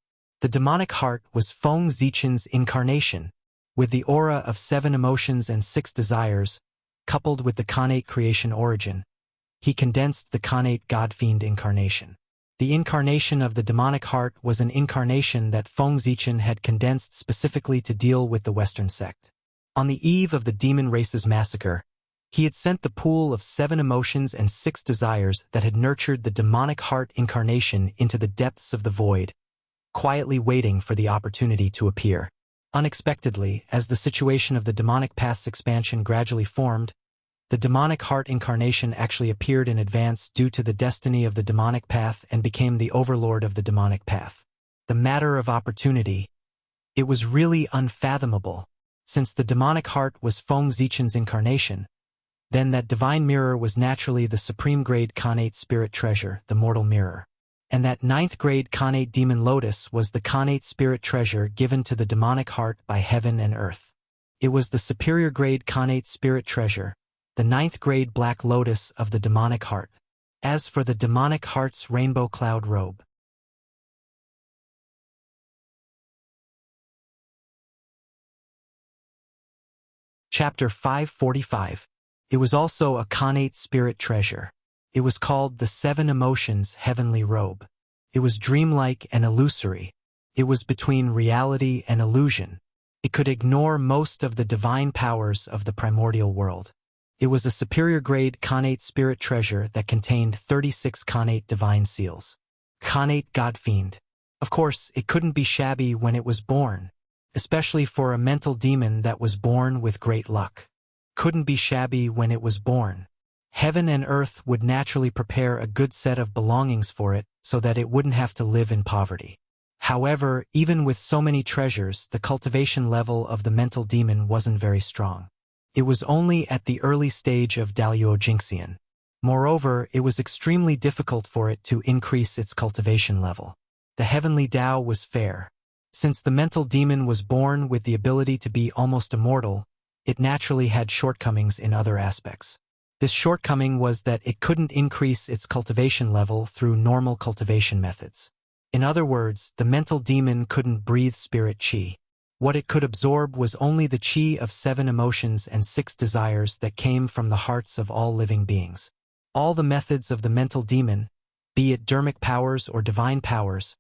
The demonic heart was Feng Zichen's incarnation. With the aura of 7 emotions and 6 desires, coupled with the Khanate creation origin, he condensed the Khanate God-Fiend incarnation. The incarnation of the demonic heart was an incarnation that Feng Zichen had condensed specifically to deal with the Western sect. On the eve of the demon race's massacre, he had sent the pool of 7 emotions and 6 desires that had nurtured the demonic heart incarnation into the depths of the void, quietly waiting for the opportunity to appear. Unexpectedly, as the situation of the demonic path's expansion gradually formed, the demonic heart incarnation actually appeared in advance due to the destiny of the demonic path and became the overlord of the demonic path. The matter of opportunity. It was really unfathomable. Since the demonic heart was Feng Zichen's incarnation, then that divine mirror was naturally the supreme grade Khanate spirit treasure, the mortal mirror. And that 9th grade Khanate demon lotus was the Khanate spirit treasure given to the demonic heart by heaven and earth. It was the superior grade Khanate spirit treasure, the 9th grade black lotus of the demonic heart. As for the demonic heart's rainbow cloud robe, Chapter 545. It was also a Khanate spirit treasure. It was called the 7 Emotions Heavenly Robe. It was dreamlike and illusory. It was between reality and illusion. It could ignore most of the divine powers of the primordial world. It was a superior grade Khanate spirit treasure that contained 36 Khanate divine seals. Khanate Godfiend. Of course, it couldn't be shabby when it was born, especially for a mental demon that was born with great luck. Couldn't be shabby when it was born. Heaven and earth would naturally prepare a good set of belongings for it so that it wouldn't have to live in poverty. However, even with so many treasures, the cultivation level of the mental demon wasn't very strong. It was only at the early stage of Daluo Jinxian. Moreover, it was extremely difficult for it to increase its cultivation level. The heavenly Tao was fair. Since the mental demon was born with the ability to be almost immortal, it naturally had shortcomings in other aspects. This shortcoming was that it couldn't increase its cultivation level through normal cultivation methods. In other words, the mental demon couldn't breathe spirit qi. What it could absorb was only the qi of 7 emotions and 6 desires that came from the hearts of all living beings. All the methods of the mental demon, be it dermic powers or divine powers,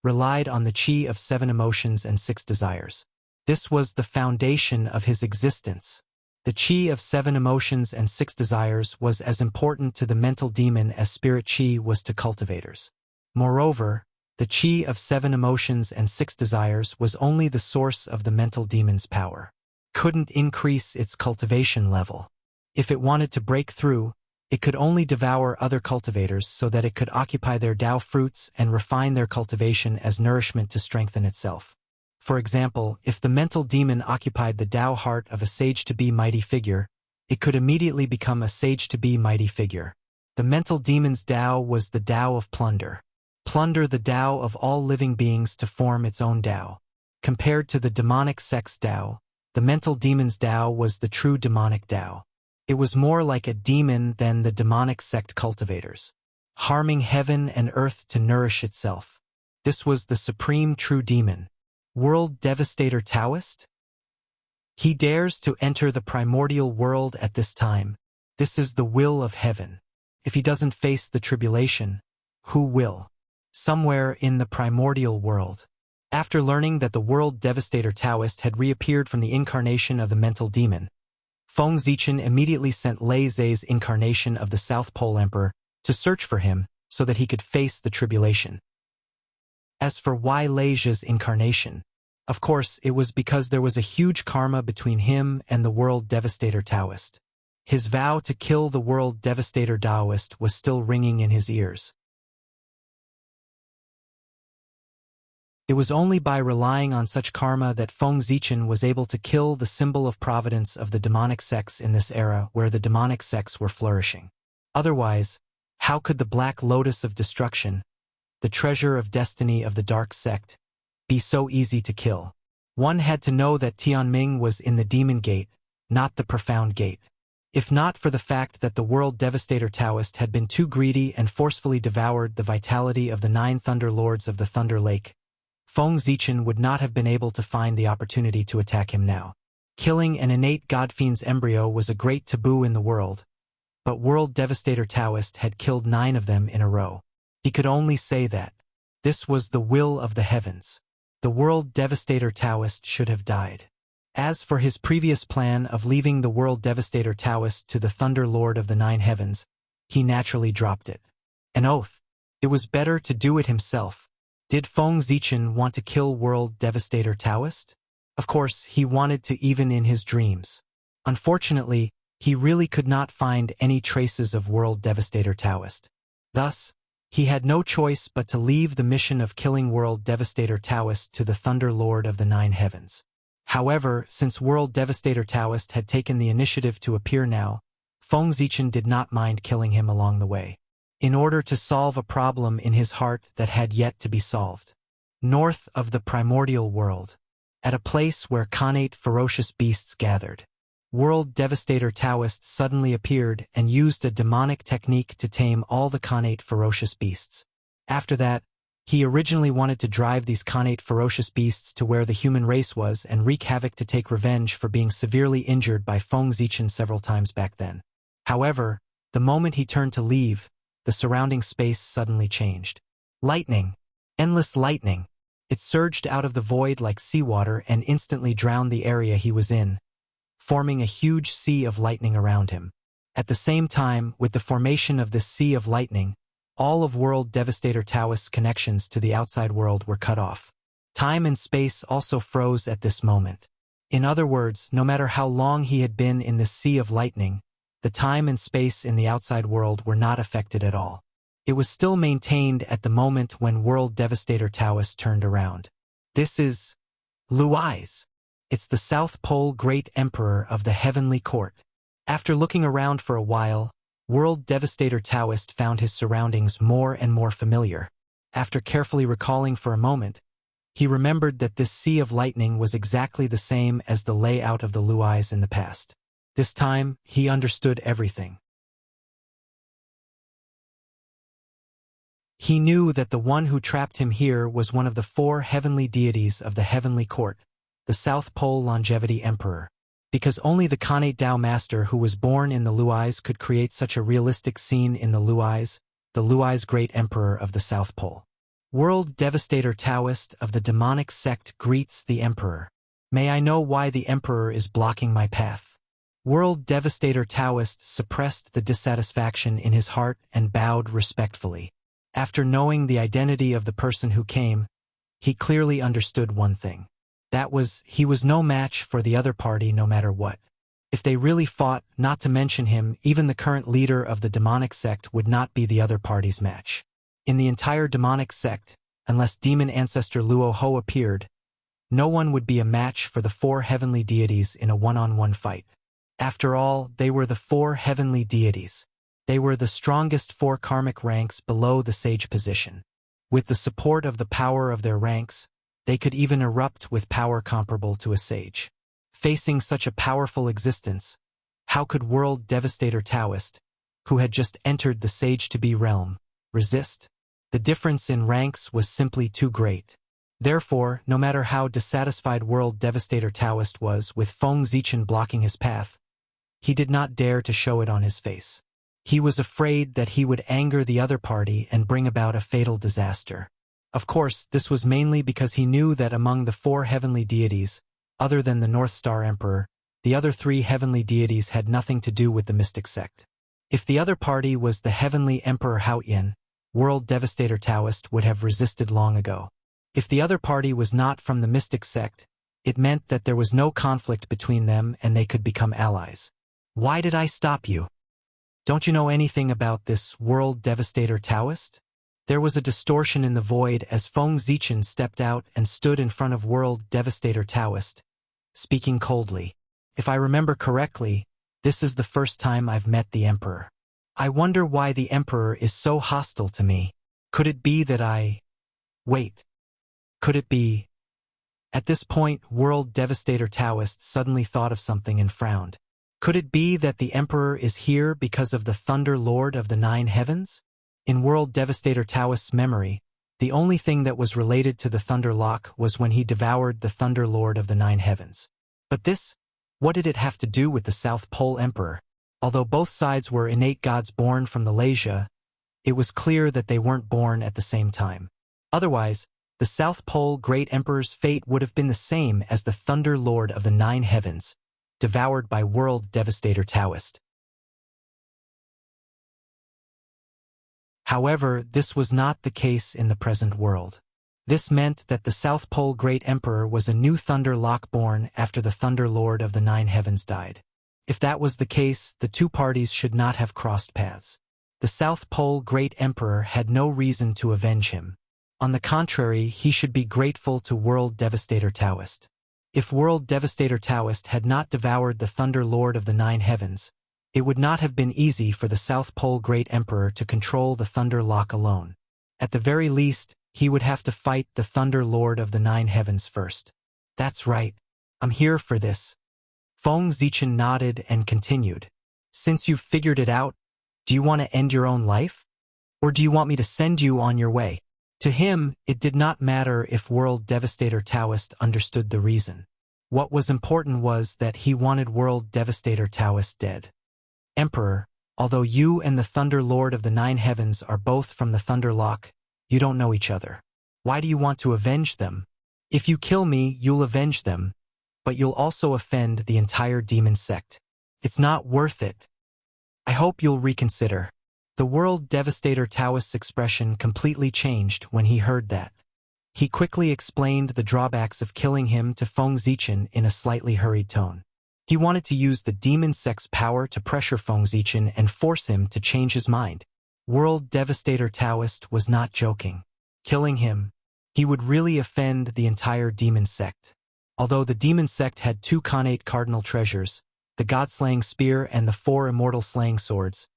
relied on the qi of 7 emotions and 6 desires. This was the foundation of his existence. The qi of 7 emotions and 6 desires was as important to the mental demon as spirit qi was to cultivators. Moreover, the qi of 7 emotions and 6 desires was only the source of the mental demon's power. Couldn't increase its cultivation level. If it wanted to break through, it could only devour other cultivators so that it could occupy their Tao fruits and refine their cultivation as nourishment to strengthen itself. For example, if the mental demon occupied the Tao heart of a sage-to-be mighty figure, it could immediately become a sage-to-be mighty figure. The mental demon's Tao was the Tao of plunder. Plunder the Tao of all living beings to form its own Tao. Compared to the demonic sect's Tao, the mental demon's Tao was the true demonic Tao. It was more like a demon than the demonic sect cultivators, harming heaven and earth to nourish itself. This was the supreme true demon. World Devastator Taoist? He dares to enter the primordial world at this time. This is the will of heaven. If he doesn't face the tribulation, who will? Somewhere in the primordial world. After learning that the World Devastator Taoist had reappeared from the incarnation of the mental demon, Feng Zichen immediately sent Lei Zhe's incarnation of the South Pole Emperor to search for him so that he could face the tribulation. As for why Lei Zhe's incarnation, of course it was because there was a huge karma between him and the World Devastator Taoist. His vow to kill the World Devastator Taoist was still ringing in his ears. It was only by relying on such karma that Feng Zichen was able to kill the symbol of providence of the demonic sects in this era where the demonic sects were flourishing. Otherwise, how could the Black Lotus of Destruction, the treasure of destiny of the dark sect, be so easy to kill? One had to know that Tianming was in the Demon Gate, not the Profound Gate. If not for the fact that the World Devastator Taoist had been too greedy and forcefully devoured the vitality of the 9 Thunder Lords of the Thunder Lake, Feng Zichen would not have been able to find the opportunity to attack him now. Killing an innate Godfiend's embryo was a great taboo in the world, but World Devastator Taoist had killed 9 of them in a row. He could only say that this was the will of the heavens. The World Devastator Taoist should have died. As for his previous plan of leaving the World Devastator Taoist to the Thunder Lord of the Nine Heavens, he naturally dropped it. An oath. It was better to do it himself. Did Feng Zichen want to kill World Devastator Taoist? Of course, he wanted to, even in his dreams. Unfortunately, he really could not find any traces of World Devastator Taoist. Thus, he had no choice but to leave the mission of killing World Devastator Taoist to the Thunder Lord of the Nine Heavens. However, since World Devastator Taoist had taken the initiative to appear now, Feng Zichen did not mind killing him along the way, in order to solve a problem in his heart that had yet to be solved. North of the primordial world, at a place where Khanate ferocious beasts gathered, World Devastator Taoist suddenly appeared and used a demonic technique to tame all the Khanate ferocious beasts. After that, he originally wanted to drive these Khanate ferocious beasts to where the human race was and wreak havoc to take revenge for being severely injured by Feng Zichen several times back then. However, the moment he turned to leave, the surrounding space suddenly changed. Lightning. Endless lightning. It surged out of the void like seawater and instantly drowned the area he was in, forming a huge sea of lightning around him. At the same time, with the formation of this sea of lightning, all of World Devastator Taoist's connections to the outside world were cut off. Time and space also froze at this moment. In other words, no matter how long he had been in this sea of lightning, the time and space in the outside world were not affected at all. It was still maintained at the moment when World Devastator Taoist turned around. This is Luai's. It's the South Pole Great Emperor of the Heavenly Court. After looking around for a while, World Devastator Taoist found his surroundings more and more familiar. After carefully recalling for a moment, he remembered that this sea of lightning was exactly the same as the layout of the Luais in the past. This time, he understood everything. He knew that the one who trapped him here was one of the four heavenly deities of the Heavenly Court, the South Pole Longevity Emperor, because only the Khanate Dao Master who was born in the Luais could create such a realistic scene in the Luais Great Emperor of the South Pole. World Devastator Taoist of the demonic sect greets the Emperor. May I know why the Emperor is blocking my path? World Devastator Taoist suppressed the dissatisfaction in his heart and bowed respectfully. After knowing the identity of the person who came, he clearly understood one thing. That was, he was no match for the other party no matter what. If they really fought, not to mention him, even the current leader of the demonic sect would not be the other party's match. In the entire demonic sect, unless demon ancestor Luo Ho appeared, no one would be a match for the four heavenly deities in a one-on-one fight. After all, they were the four heavenly deities. They were the strongest four karmic ranks below the sage position. With the support of the power of their ranks, they could even erupt with power comparable to a sage. Facing such a powerful existence, how could World Devastator Taoist, who had just entered the sage-to-be realm, resist? The difference in ranks was simply too great. Therefore, no matter how dissatisfied World Devastator Taoist was with Feng Zichen blocking his path, he did not dare to show it on his face. He was afraid that he would anger the other party and bring about a fatal disaster. Of course, this was mainly because he knew that among the four heavenly deities, other than the North Star Emperor, the other three heavenly deities had nothing to do with the mystic sect. If the other party was the heavenly Emperor Haoyin, World Devastator Taoist would have resisted long ago. If the other party was not from the mystic sect, it meant that there was no conflict between them and they could become allies. Why did I stop you? Don't you know anything about this World Devastator Taoist? There was a distortion in the void as Feng Zichen stepped out and stood in front of World Devastator Taoist, speaking coldly. If I remember correctly, this is the first time I've met the Emperor. I wonder why the Emperor is so hostile to me. Could it be that Wait. Could it be? At this point, World Devastator Taoist suddenly thought of something and frowned. Could it be that the Emperor is here because of the Thunder Lord of the Nine Heavens? In World Devastator Taoist's memory, the only thing that was related to the Thunder Lock was when he devoured the Thunder Lord of the Nine Heavens. But this, what did it have to do with the South Pole Emperor? Although both sides were innate gods born from the Lesia, it was clear that they weren't born at the same time. Otherwise, the South Pole Great Emperor's fate would have been the same as the Thunder Lord of the Nine Heavens, devoured by World Devastator Taoist. However, this was not the case in the present world. This meant that the South Pole Great Emperor was a new Thunder Lock born after the Thunder Lord of the Nine Heavens died. If that was the case, the two parties should not have crossed paths. The South Pole Great Emperor had no reason to avenge him. On the contrary, he should be grateful to World Devastator Taoist. If World Devastator Taoist had not devoured the Thunder Lord of the Nine Heavens, it would not have been easy for the South Pole Great Emperor to control the Thunder Lock alone. At the very least, he would have to fight the Thunder Lord of the Nine Heavens first. That's right. I'm here for this. Feng Zichen nodded and continued. Since you've figured it out, do you want to end your own life? Or do you want me to send you on your way? To him, it did not matter if World Devastator Taoist understood the reason. What was important was that he wanted World Devastator Taoist dead. Emperor, although you and the Thunder Lord of the Nine Heavens are both from the Thunder Lock, you don't know each other. Why do you want to avenge them? If you kill me, you'll avenge them, but you'll also offend the entire demon sect. It's not worth it. I hope you'll reconsider. The World Devastator Taoist's expression completely changed when he heard that. He quickly explained the drawbacks of killing him to Feng Zichen in a slightly hurried tone. He wanted to use the demon sect's power to pressure Feng Zichen and force him to change his mind. World Devastator Taoist was not joking. Killing him, he would really offend the entire demon sect. Although the demon sect had two connate cardinal treasures, the God-slaying spear and the 4 immortal slaying swords,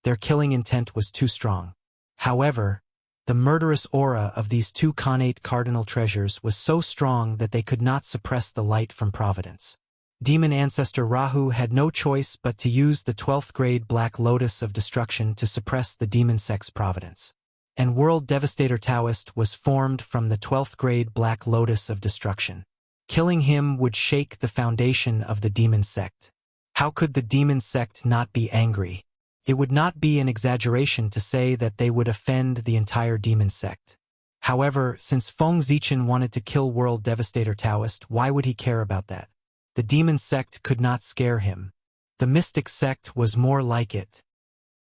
their killing intent was too strong. However, the murderous aura of these two connate cardinal treasures was so strong that they could not suppress the light from providence. Demon ancestor Rahu had no choice but to use the 12th grade Black Lotus of Destruction to suppress the demon sect's providence. And World Devastator Taoist was formed from the 12th grade Black Lotus of Destruction. Killing him would shake the foundation of the demon sect. How could the demon sect not be angry? It would not be an exaggeration to say that they would offend the entire demon sect. However, since Feng Zichen wanted to kill World Devastator Taoist, why would he care about that? The demon sect could not scare him. The mystic sect was more like it.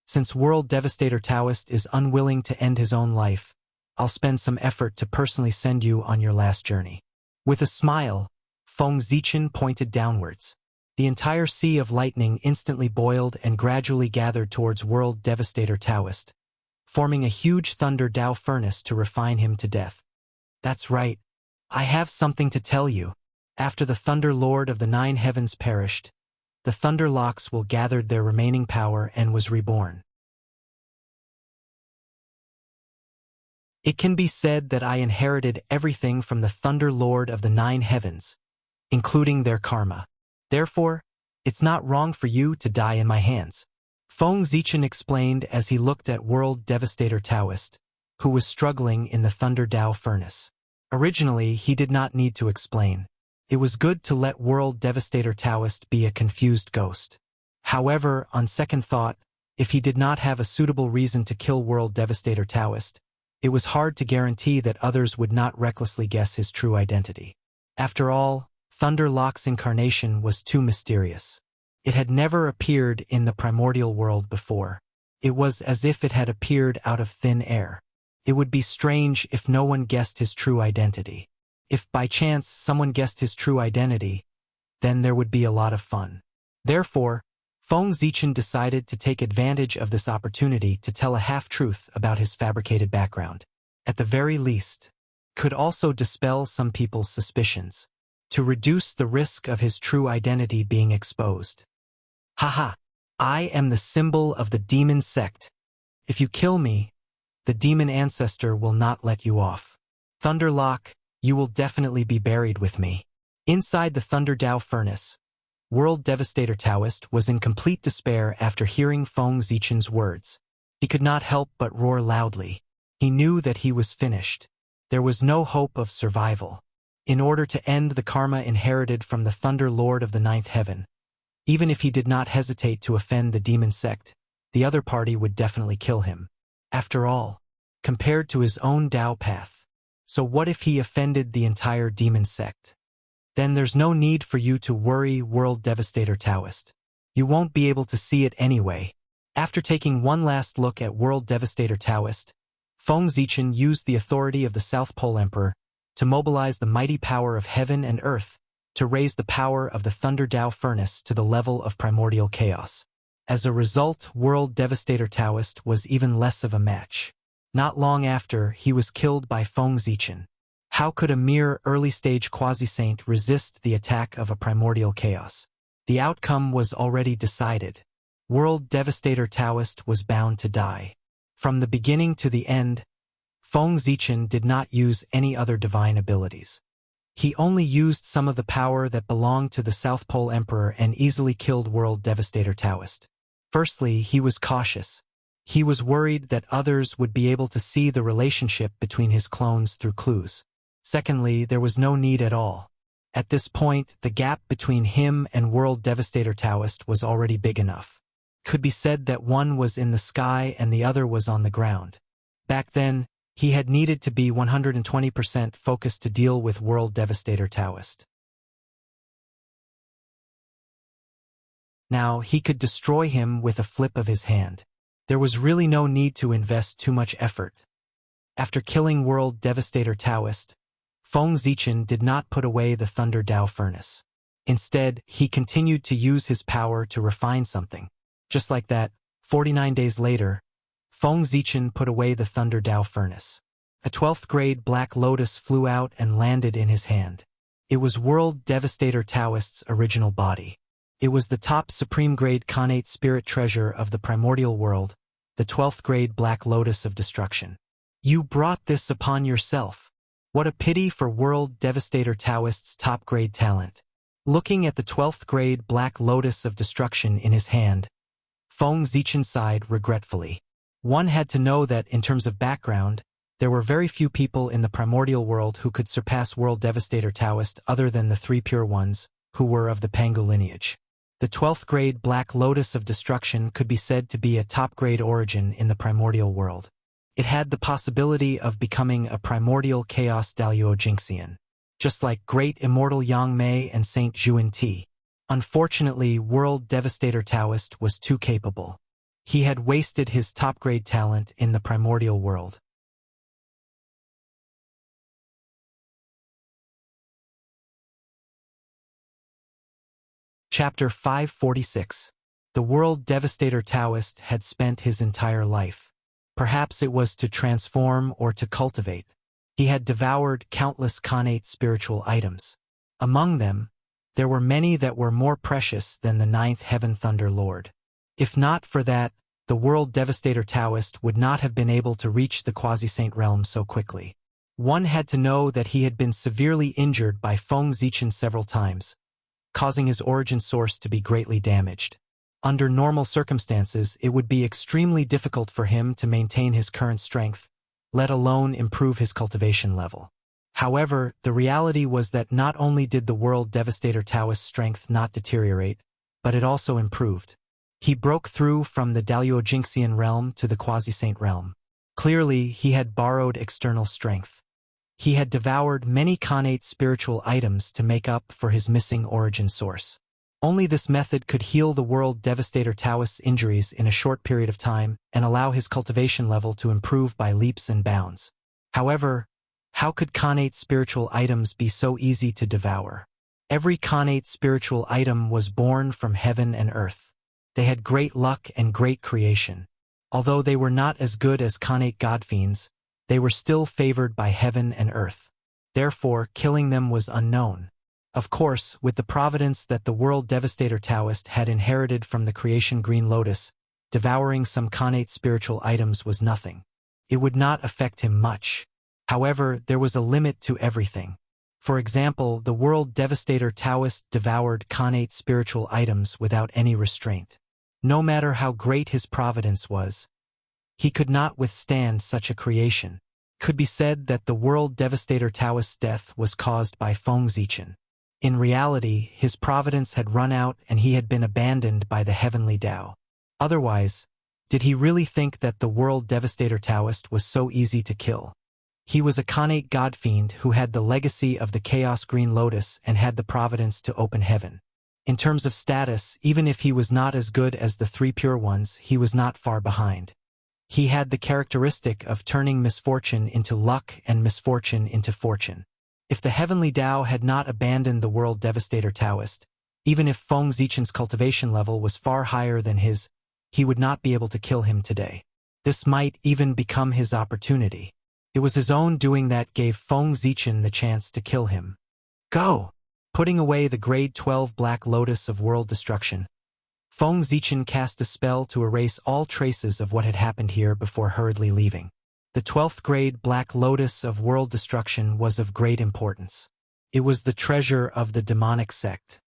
Since World Devastator Taoist is unwilling to end his own life, I'll spend some effort to personally send you on your last journey. With a smile, Feng Zichen pointed downwards. The entire sea of lightning instantly boiled and gradually gathered towards World Devastator Taoist, forming a huge thunder Tao furnace to refine him to death. That's right. I have something to tell you. After the Thunder Lord of the Nine Heavens perished, the Thunder Locks will gathered their remaining power and was reborn. It can be said that I inherited everything from the Thunder Lord of the Nine Heavens, including their karma. Therefore, it's not wrong for you to die in my hands. Feng Zichen explained as he looked at World Devastator Taoist, who was struggling in the Thunder Tao furnace. Originally, he did not need to explain. It was good to let World Devastator Taoist be a confused ghost. However, on second thought, if he did not have a suitable reason to kill World Devastator Taoist, it was hard to guarantee that others would not recklessly guess his true identity. After all, Thunder Lock's incarnation was too mysterious. It had never appeared in the primordial world before. It was as if it had appeared out of thin air. It would be strange if no one guessed his true identity. If by chance someone guessed his true identity, then there would be a lot of fun. Therefore, Feng Zichen decided to take advantage of this opportunity to tell a half-truth about his fabricated background. At the very least, could also dispel some people's suspicions, to reduce the risk of his true identity being exposed. Haha, I am the symbol of the demon sect. If you kill me, the demon ancestor will not let you off. Thunderlock, you will definitely be buried with me. Inside the Thunder Tao furnace, World Devastator Taoist was in complete despair after hearing Feng Zichen's words. He could not help but roar loudly. He knew that he was finished. There was no hope of survival. In order to end the karma inherited from the Thunder Lord of the Ninth Heaven, even if he did not hesitate to offend the demon sect, the other party would definitely kill him. After all, compared to his own Tao path, So what if he offended the entire demon sect? Then there's no need for you to worry, World Devastator Taoist. You won't be able to see it anyway. After taking one last look at World Devastator Taoist, Feng Zichen used the authority of the South Pole Emperor to mobilize the mighty power of heaven and earth to raise the power of the Thunder Dao Furnace to the level of primordial chaos. As a result, World Devastator Taoist was even less of a match. Not long after, he was killed by Feng Zichen. How could a mere early-stage quasi-saint resist the attack of a primordial chaos? The outcome was already decided. World Devastator Taoist was bound to die. From the beginning to the end, Feng Zichen did not use any other divine abilities. He only used some of the power that belonged to the South Pole Emperor and easily killed World Devastator Taoist. Firstly, he was cautious. He was worried that others would be able to see the relationship between his clones through clues. Secondly, there was no need at all. At this point, the gap between him and World Devastator Taoist was already big enough. Could be said that one was in the sky and the other was on the ground. Back then, he had needed to be 120% focused to deal with World Devastator Taoist. Now, he could destroy him with a flip of his hand. There was really no need to invest too much effort. After killing World Devastator Taoist, Feng Zichen did not put away the Thunder Dao Furnace. Instead, he continued to use his power to refine something. Just like that, 49 days later, Feng Zichen put away the Thunder Dao Furnace. A 12th grade Black Lotus flew out and landed in his hand. It was World Devastator Taoist's original body. It was the top supreme grade Khanate spirit treasure of the primordial world, the 12th grade Black Lotus of Destruction. You brought this upon yourself. What a pity for World Devastator Taoist's top grade talent. Looking at the 12th grade Black Lotus of Destruction in his hand, Feng Zichen sighed regretfully. One had to know that, in terms of background, there were very few people in the primordial world who could surpass World Devastator Taoist other than the three pure ones, who were of the Pangu lineage. The 12th grade Black Lotus of Destruction could be said to be a top-grade origin in the primordial world. It had the possibility of becoming a primordial chaos Daluo Jingxian, just like great immortal Yang Mei and Saint Zhuan Ti. Unfortunately, World Devastator Taoist was too capable. He had wasted his top-grade talent in the primordial world. Chapter 546. The World Devastator Taoist had spent his entire life. Perhaps it was to transform or to cultivate. He had devoured countless Khanate spiritual items. Among them, there were many that were more precious than the Ninth Heaven Thunder Lord. If not for that, the World Devastator Taoist would not have been able to reach the quasi-saint realm so quickly. One had to know that he had been severely injured by Feng Zichen several times, causing his origin source to be greatly damaged. Under normal circumstances, it would be extremely difficult for him to maintain his current strength, let alone improve his cultivation level. However, the reality was that not only did the World Devastator Taoist's strength not deteriorate, but it also improved. He broke through from the Daluo Jingxian realm to the quasi-saint realm. Clearly, he had borrowed external strength. He had devoured many Khanate spiritual items to make up for his missing origin source. Only this method could heal the World Devastator Taoist's injuries in a short period of time and allow his cultivation level to improve by leaps and bounds. However, how could Khanate spiritual items be so easy to devour? Every Khanate spiritual item was born from heaven and earth. They had great luck and great creation. Although they were not as good as Khanate godfiends, they were still favored by heaven and earth. Therefore, killing them was unknown. Of course, with the providence that the World Devastator Taoist had inherited from the creation Green Lotus, devouring some Khanate spiritual items was nothing. It would not affect him much. However, there was a limit to everything. For example, the World Devastator Taoist devoured Khanate spiritual items without any restraint. No matter how great his providence was, he could not withstand such a creation. Could be said that the World Devastator Taoist's death was caused by Feng Zichen. In reality, his providence had run out and he had been abandoned by the heavenly Tao. Otherwise, did he really think that the World Devastator Taoist was so easy to kill? He was a Khanate godfiend who had the legacy of the Chaos Green Lotus and had the providence to open heaven. In terms of status, even if he was not as good as the three pure ones, he was not far behind. He had the characteristic of turning misfortune into luck and misfortune into fortune. If the heavenly Tao had not abandoned the world devastator Taoist, even if Feng Zichen's cultivation level was far higher than his, he would not be able to kill him today. This might even become his opportunity. It was his own doing that gave Feng Zichen the chance to kill him. Go! Putting away the grade 12 Black Lotus of world destruction, Feng Zichen cast a spell to erase all traces of what had happened here before hurriedly leaving. The 12th grade Black Lotus of world destruction was of great importance. It was the treasure of the demonic sect.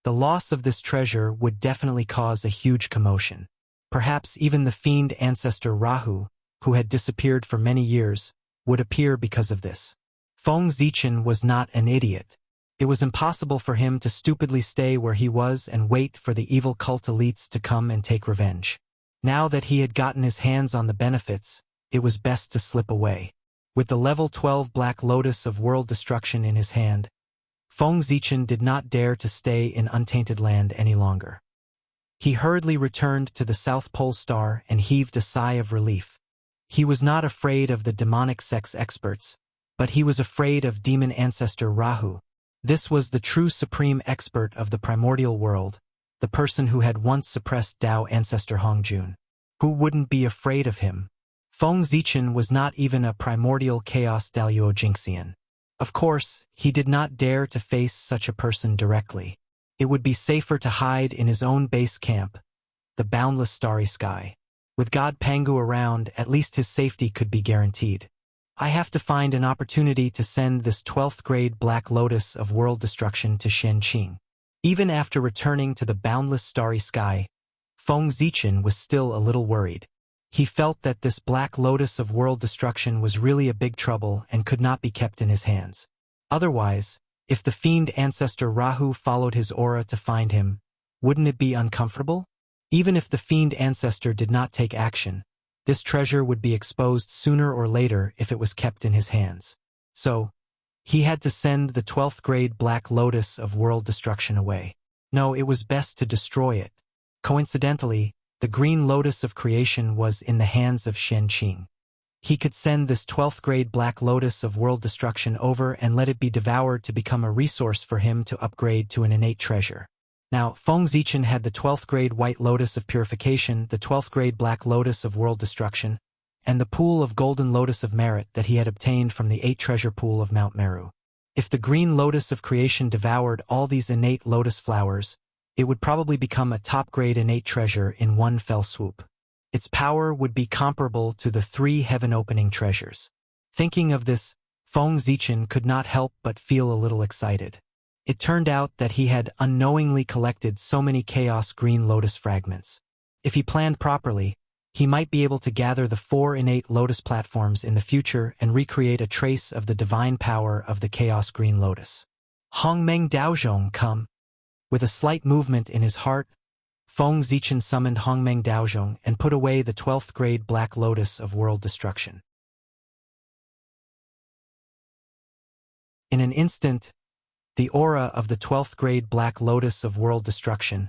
The loss of this treasure would definitely cause a huge commotion. Perhaps even the fiend ancestor Rahu, who had disappeared for many years, would appear because of this. Feng Zichen was not an idiot. It was impossible for him to stupidly stay where he was and wait for the evil cult elites to come and take revenge. Now that he had gotten his hands on the benefits, it was best to slip away. With the level 12 Black Lotus of world destruction in his hand, Feng Zichen did not dare to stay in untainted land any longer. He hurriedly returned to the South Pole Star and heaved a sigh of relief. He was not afraid of the demonic sex experts, but he was afraid of demon ancestor Rahu. This was the true supreme expert of the primordial world, the person who had once suppressed Tao ancestor Hongjun. Who wouldn't be afraid of him? Feng Zichen was not even a primordial chaos Daluo Jinxian. Of course, he did not dare to face such a person directly. It would be safer to hide in his own base camp, the boundless starry sky. With God Pangu around, at least his safety could be guaranteed. I have to find an opportunity to send this 12th grade Black Lotus of world destruction to Shenqing. Even after returning to the boundless starry sky, Feng Zichen was still a little worried. He felt that this Black Lotus of world destruction was really a big trouble and could not be kept in his hands. Otherwise, if the fiend ancestor Rahu followed his aura to find him, wouldn't it be uncomfortable? Even if the fiend ancestor did not take action, this treasure would be exposed sooner or later if it was kept in his hands. So, he had to send the 12th grade Black Lotus of world destruction away. No, it was best to destroy it. Coincidentally, the Green Lotus of creation was in the hands of Shenqing. He could send this 12th grade Black Lotus of world destruction over and let it be devoured to become a resource for him to upgrade to an innate treasure. Now, Feng Zichen had the 12th grade White Lotus of purification, the 12th grade Black Lotus of world destruction, and the pool of Golden Lotus of merit that he had obtained from the 8 treasure pool of Mount Meru. If the Green Lotus of creation devoured all these innate lotus flowers, it would probably become a top-grade innate treasure in one fell swoop. Its power would be comparable to the 3 heaven-opening treasures. Thinking of this, Feng Zichen could not help but feel a little excited. It turned out that he had unknowingly collected so many Chaos Green Lotus fragments. If he planned properly, he might be able to gather the 4 innate Lotus platforms in the future and recreate a trace of the divine power of the Chaos Green Lotus. Hongmeng Daozhong, come. With a slight movement in his heart, Feng Zichen summoned Hongmeng Daozhong and put away the 12th grade Black Lotus of world destruction. In an instant, the aura of the 12th grade Black Lotus of world destruction,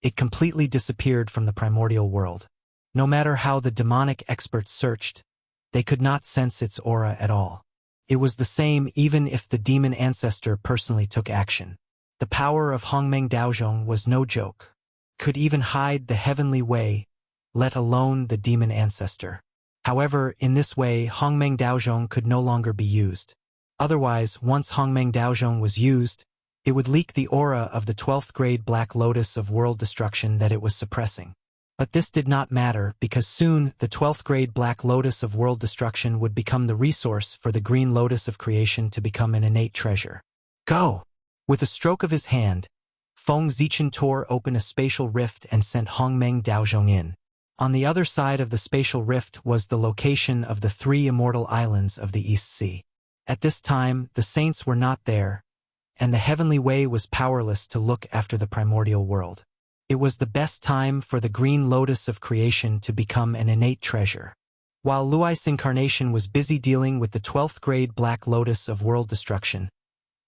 it completely disappeared from the primordial world. No matter how the demonic experts searched, they could not sense its aura at all. It was the same even if the demon ancestor personally took action. The power of Hongmeng Daozhong was no joke. Could even hide the heavenly way, let alone the demon ancestor. However, in this way, Hongmeng Daozhong could no longer be used. Otherwise, once Hongmeng Daozhong was used, it would leak the aura of the 12th grade Black Lotus of world destruction that it was suppressing. But this did not matter because soon the 12th grade Black Lotus of world destruction would become the resource for the Green Lotus of creation to become an innate treasure. Go! With a stroke of his hand, Feng Zichen tore open a spatial rift and sent Hongmeng Daozhong in. On the other side of the spatial rift was the location of the 3 immortal islands of the East Sea. At this time, the saints were not there, and the heavenly way was powerless to look after the primordial world. It was the best time for the green lotus of creation to become an innate treasure. While Lui's incarnation was busy dealing with the 12th grade black lotus of world destruction,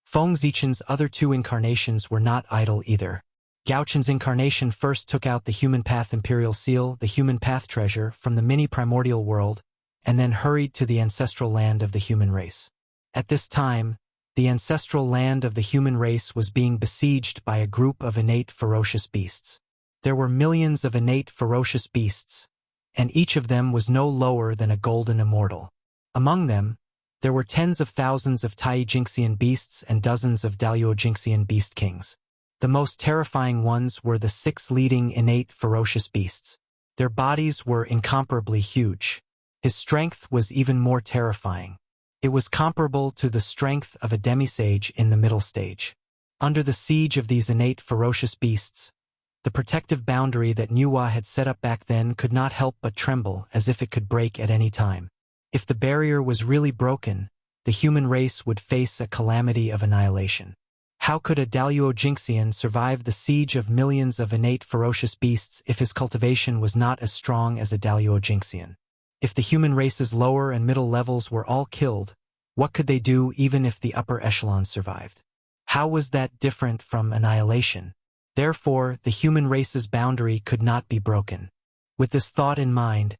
Feng Zichen's other two incarnations were not idle either. Gaochen's incarnation first took out the Human Path Imperial Seal, the Human Path treasure, from the mini-primordial world, and then hurried to the ancestral land of the human race. At this time, the ancestral land of the human race was being besieged by a group of innate ferocious beasts. There were millions of innate ferocious beasts, and each of them was no lower than a golden immortal. Among them, there were tens of thousands of Tai Jinxian beasts and dozens of Daluo Jinxian beast kings. The most terrifying ones were the 6 leading innate ferocious beasts. Their bodies were incomparably huge. His strength was even more terrifying. It was comparable to the strength of a demisage in the middle stage. Under the siege of these innate ferocious beasts, the protective boundary that Nuwa had set up back then could not help but tremble as if it could break at any time. If the barrier was really broken, the human race would face a calamity of annihilation. How could a Daluo Jinxian survive the siege of millions of innate ferocious beasts if his cultivation was not as strong as a Daluo Jinxian? If the human race's lower and middle levels were all killed, what could they do even if the upper echelons survived? How was that different from annihilation? Therefore, the human race's boundary could not be broken. With this thought in mind,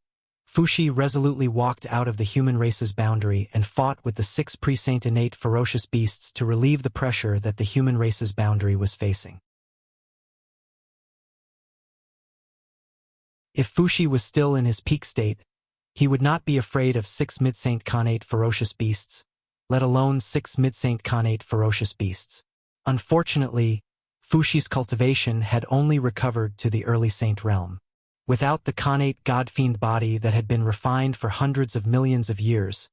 Fuxi resolutely walked out of the human race's boundary and fought with the 6 pre-saint innate ferocious beasts to relieve the pressure that the human race's boundary was facing. If Fuxi was still in his peak state, he would not be afraid of 6 mid-saint connate ferocious beasts, let alone 6 mid-saint connate ferocious beasts. Unfortunately, Fuxi's cultivation had only recovered to the early saint realm. Without the connate god-fiend body that had been refined for hundreds of millions of years,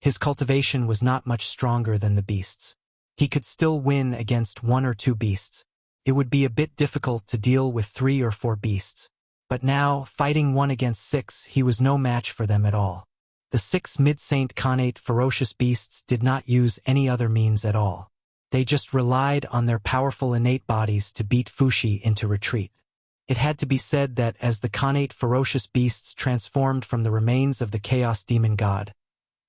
his cultivation was not much stronger than the beasts. He could still win against 1 or 2 beasts. It would be a bit difficult to deal with 3 or 4 beasts. But now, fighting 1 against 6, he was no match for them at all. The 6 mid-saint connate ferocious beasts did not use any other means at all. They just relied on their powerful innate bodies to beat Fuxi into retreat. It had to be said that as the connate ferocious beasts transformed from the remains of the chaos demon god,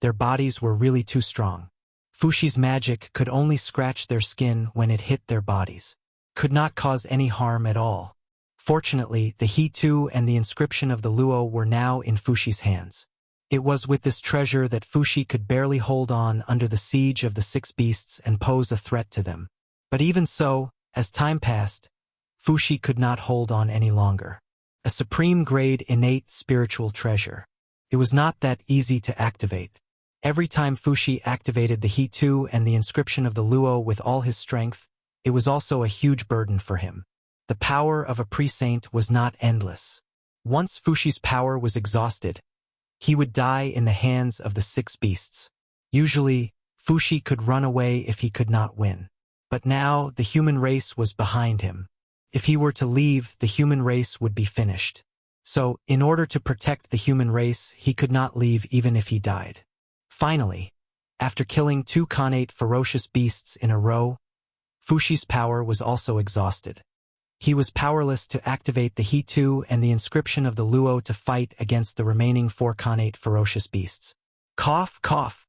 their bodies were really too strong. Fuxi's magic could only scratch their skin when it hit their bodies, could not cause any harm at all. Fortunately, the He-Tu and the inscription of the Luo were now in Fuxi's hands. It was with this treasure that Fuxi could barely hold on under the siege of the 6 beasts and pose a threat to them. But even so, as time passed, Fuxi could not hold on any longer. A supreme-grade innate spiritual treasure. It was not that easy to activate. Every time Fuxi activated the He-Tu and the inscription of the Luo with all his strength, it was also a huge burden for him. The power of a pre-saint was not endless. Once Fuxi's power was exhausted, he would die in the hands of the 6 beasts. Usually, Fuxi could run away if he could not win. But now, the human race was behind him. If he were to leave, the human race would be finished. So, in order to protect the human race, he could not leave even if he died. Finally, after killing 2 connate ferocious beasts in a row, Fuxi's power was also exhausted. He was powerless to activate the He-Tu and the inscription of the Luo to fight against the remaining 4 connate ferocious beasts. Cough, cough.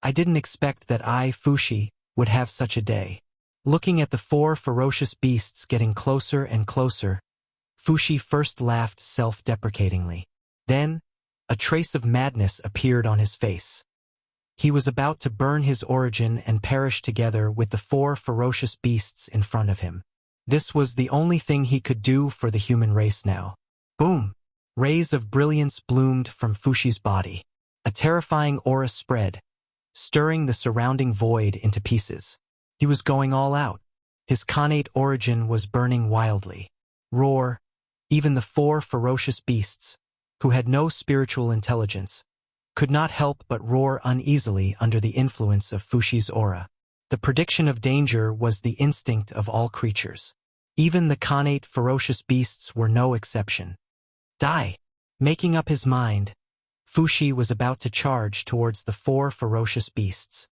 I didn't expect that I, Fuxi, would have such a day. Looking at the 4 ferocious beasts getting closer and closer, Fuxi first laughed self-deprecatingly. Then, a trace of madness appeared on his face. He was about to burn his origin and perish together with the 4 ferocious beasts in front of him. This was the only thing he could do for the human race now. Boom! Rays of brilliance bloomed from Fuxi's body. A terrifying aura spread, stirring the surrounding void into pieces. He was going all out. His connate origin was burning wildly. Roar! Even the 4 ferocious beasts, who had no spiritual intelligence, could not help but roar uneasily under the influence of Fuxi's aura. The prediction of danger was the instinct of all creatures. Even the connate ferocious beasts were no exception. Die! Making up his mind, Fuxi was about to charge towards the 4 ferocious beasts.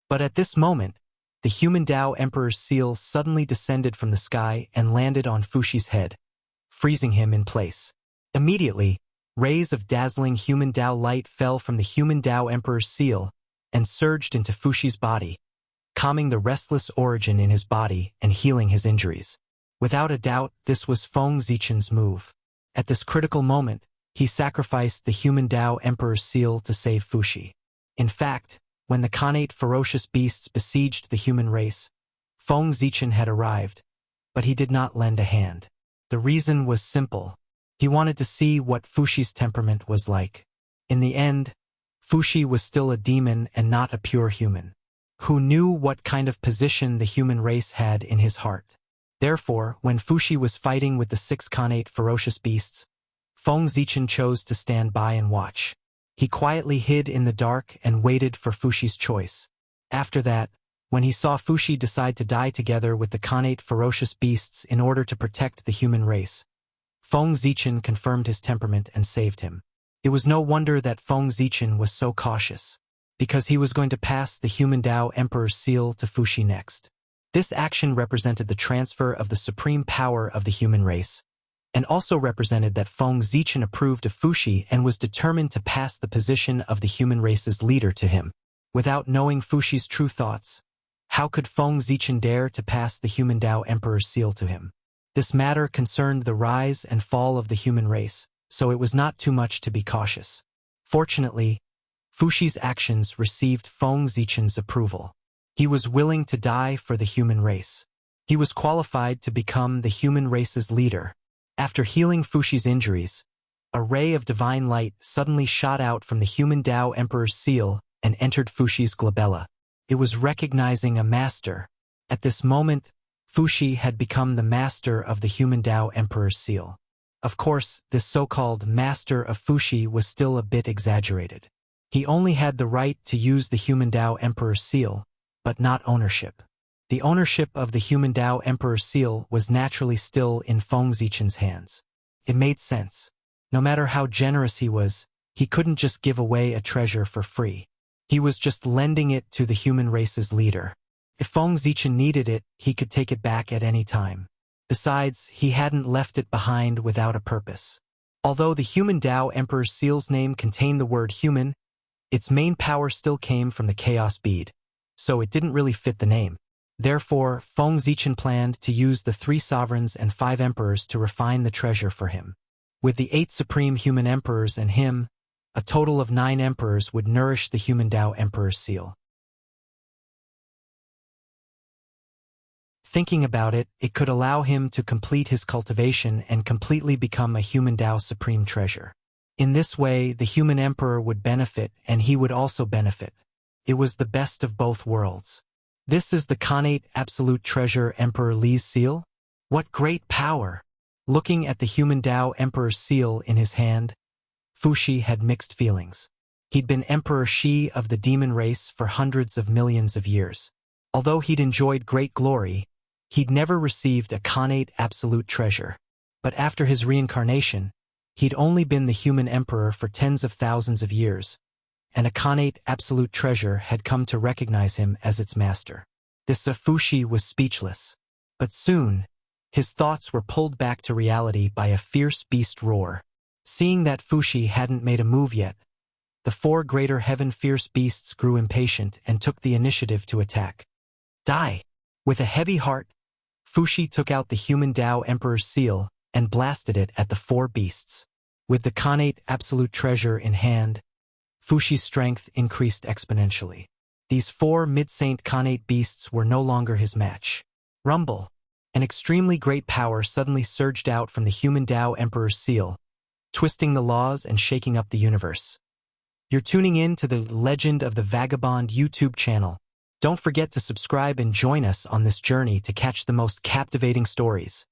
But at this moment, the human Tao Emperor's seal suddenly descended from the sky and landed on Fushi's head, freezing him in place. Immediately, rays of dazzling human Tao light fell from the human Tao Emperor's seal and surged into Fushi's body, calming the restless origin in his body and healing his injuries. Without a doubt, this was Feng Zichen's move. At this critical moment, he sacrificed the human Tao Emperor's seal to save Fushi. In fact, when the Khanate ferocious beasts besieged the human race, Feng Zichen had arrived, but he did not lend a hand. The reason was simple. He wanted to see what Fushi's temperament was like. In the end, Fushi was still a demon and not a pure human, who knew what kind of position the human race had in his heart. Therefore, when Fushi was fighting with the 6 Khanate ferocious beasts, Feng Zichen chose to stand by and watch. He quietly hid in the dark and waited for Fushi's choice. After that, when he saw Fushi decide to die together with the Khanate ferocious beasts in order to protect the human race, Feng Zichen confirmed his temperament and saved him. It was no wonder that Feng Zichen was so cautious, because he was going to pass the human Tao Emperor's seal to Fushi next. This action represented the transfer of the supreme power of the human race, and also represented that Feng Zichen approved of Fushi and was determined to pass the position of the human race's leader to him. Without knowing Fushi's true thoughts, how could Feng Zichen dare to pass the human Tao Emperor's seal to him? This matter concerned the rise and fall of the human race, so it was not too much to be cautious. Fortunately, Fushi's actions received Feng Zichen's approval. He was willing to die for the human race. He was qualified to become the human race's leader. After healing Fushi's injuries, a ray of divine light suddenly shot out from the human Tao Emperor's seal and entered Fushi's glabella. It was recognizing a master. At this moment, Fushi had become the master of the human Tao Emperor's seal. Of course, this so-called master of Fushi was still a bit exaggerated. He only had the right to use the human Tao Emperor's seal, but not ownership. The ownership of the human Tao Emperor's seal was naturally still in Feng Zichen's hands. It made sense. No matter how generous he was, he couldn't just give away a treasure for free. He was just lending it to the human race's leader. If Feng Zichen needed it, he could take it back at any time. Besides, he hadn't left it behind without a purpose. Although the human Tao Emperor's seal's name contained the word human, its main power still came from the chaos bead, so it didn't really fit the name. Therefore, Feng Zichen planned to use the 3 sovereigns and 5 emperors to refine the treasure for him. With the 8 supreme human emperors and him, a total of 9 emperors would nourish the human Tao Emperor's seal. Thinking about it, it could allow him to complete his cultivation and completely become a human Tao supreme treasure. In this way, the human emperor would benefit and he would also benefit. It was the best of both worlds. This is the Khanate Absolute Treasure Emperor Li's seal? What great power! Looking at the human Tao Emperor's seal in his hand, Fushi had mixed feelings. He'd been Emperor Shi of the demon race for hundreds of millions of years. Although he'd enjoyed great glory, he'd never received a Khanate Absolute Treasure. But after his reincarnation, he'd only been the human emperor for tens of thousands of years, and a Khanate Absolute Treasure had come to recognize him as its master. This Fushi was speechless. But soon, his thoughts were pulled back to reality by a fierce beast roar. Seeing that Fushi hadn't made a move yet, the 4 greater heaven fierce beasts grew impatient and took the initiative to attack. Die! With a heavy heart, Fushi took out the human Tao Emperor's seal and blasted it at the 4 beasts. With the Khanate Absolute Treasure in hand, Fushi's strength increased exponentially. These 4 mid-saint Khanate beasts were no longer his match. Rumble! An extremely great power suddenly surged out from the human Tao Emperor's seal, twisting the laws and shaking up the universe. You're tuning in to the Legend of the Vagabond YouTube channel. Don't forget to subscribe and join us on this journey to catch the most captivating stories.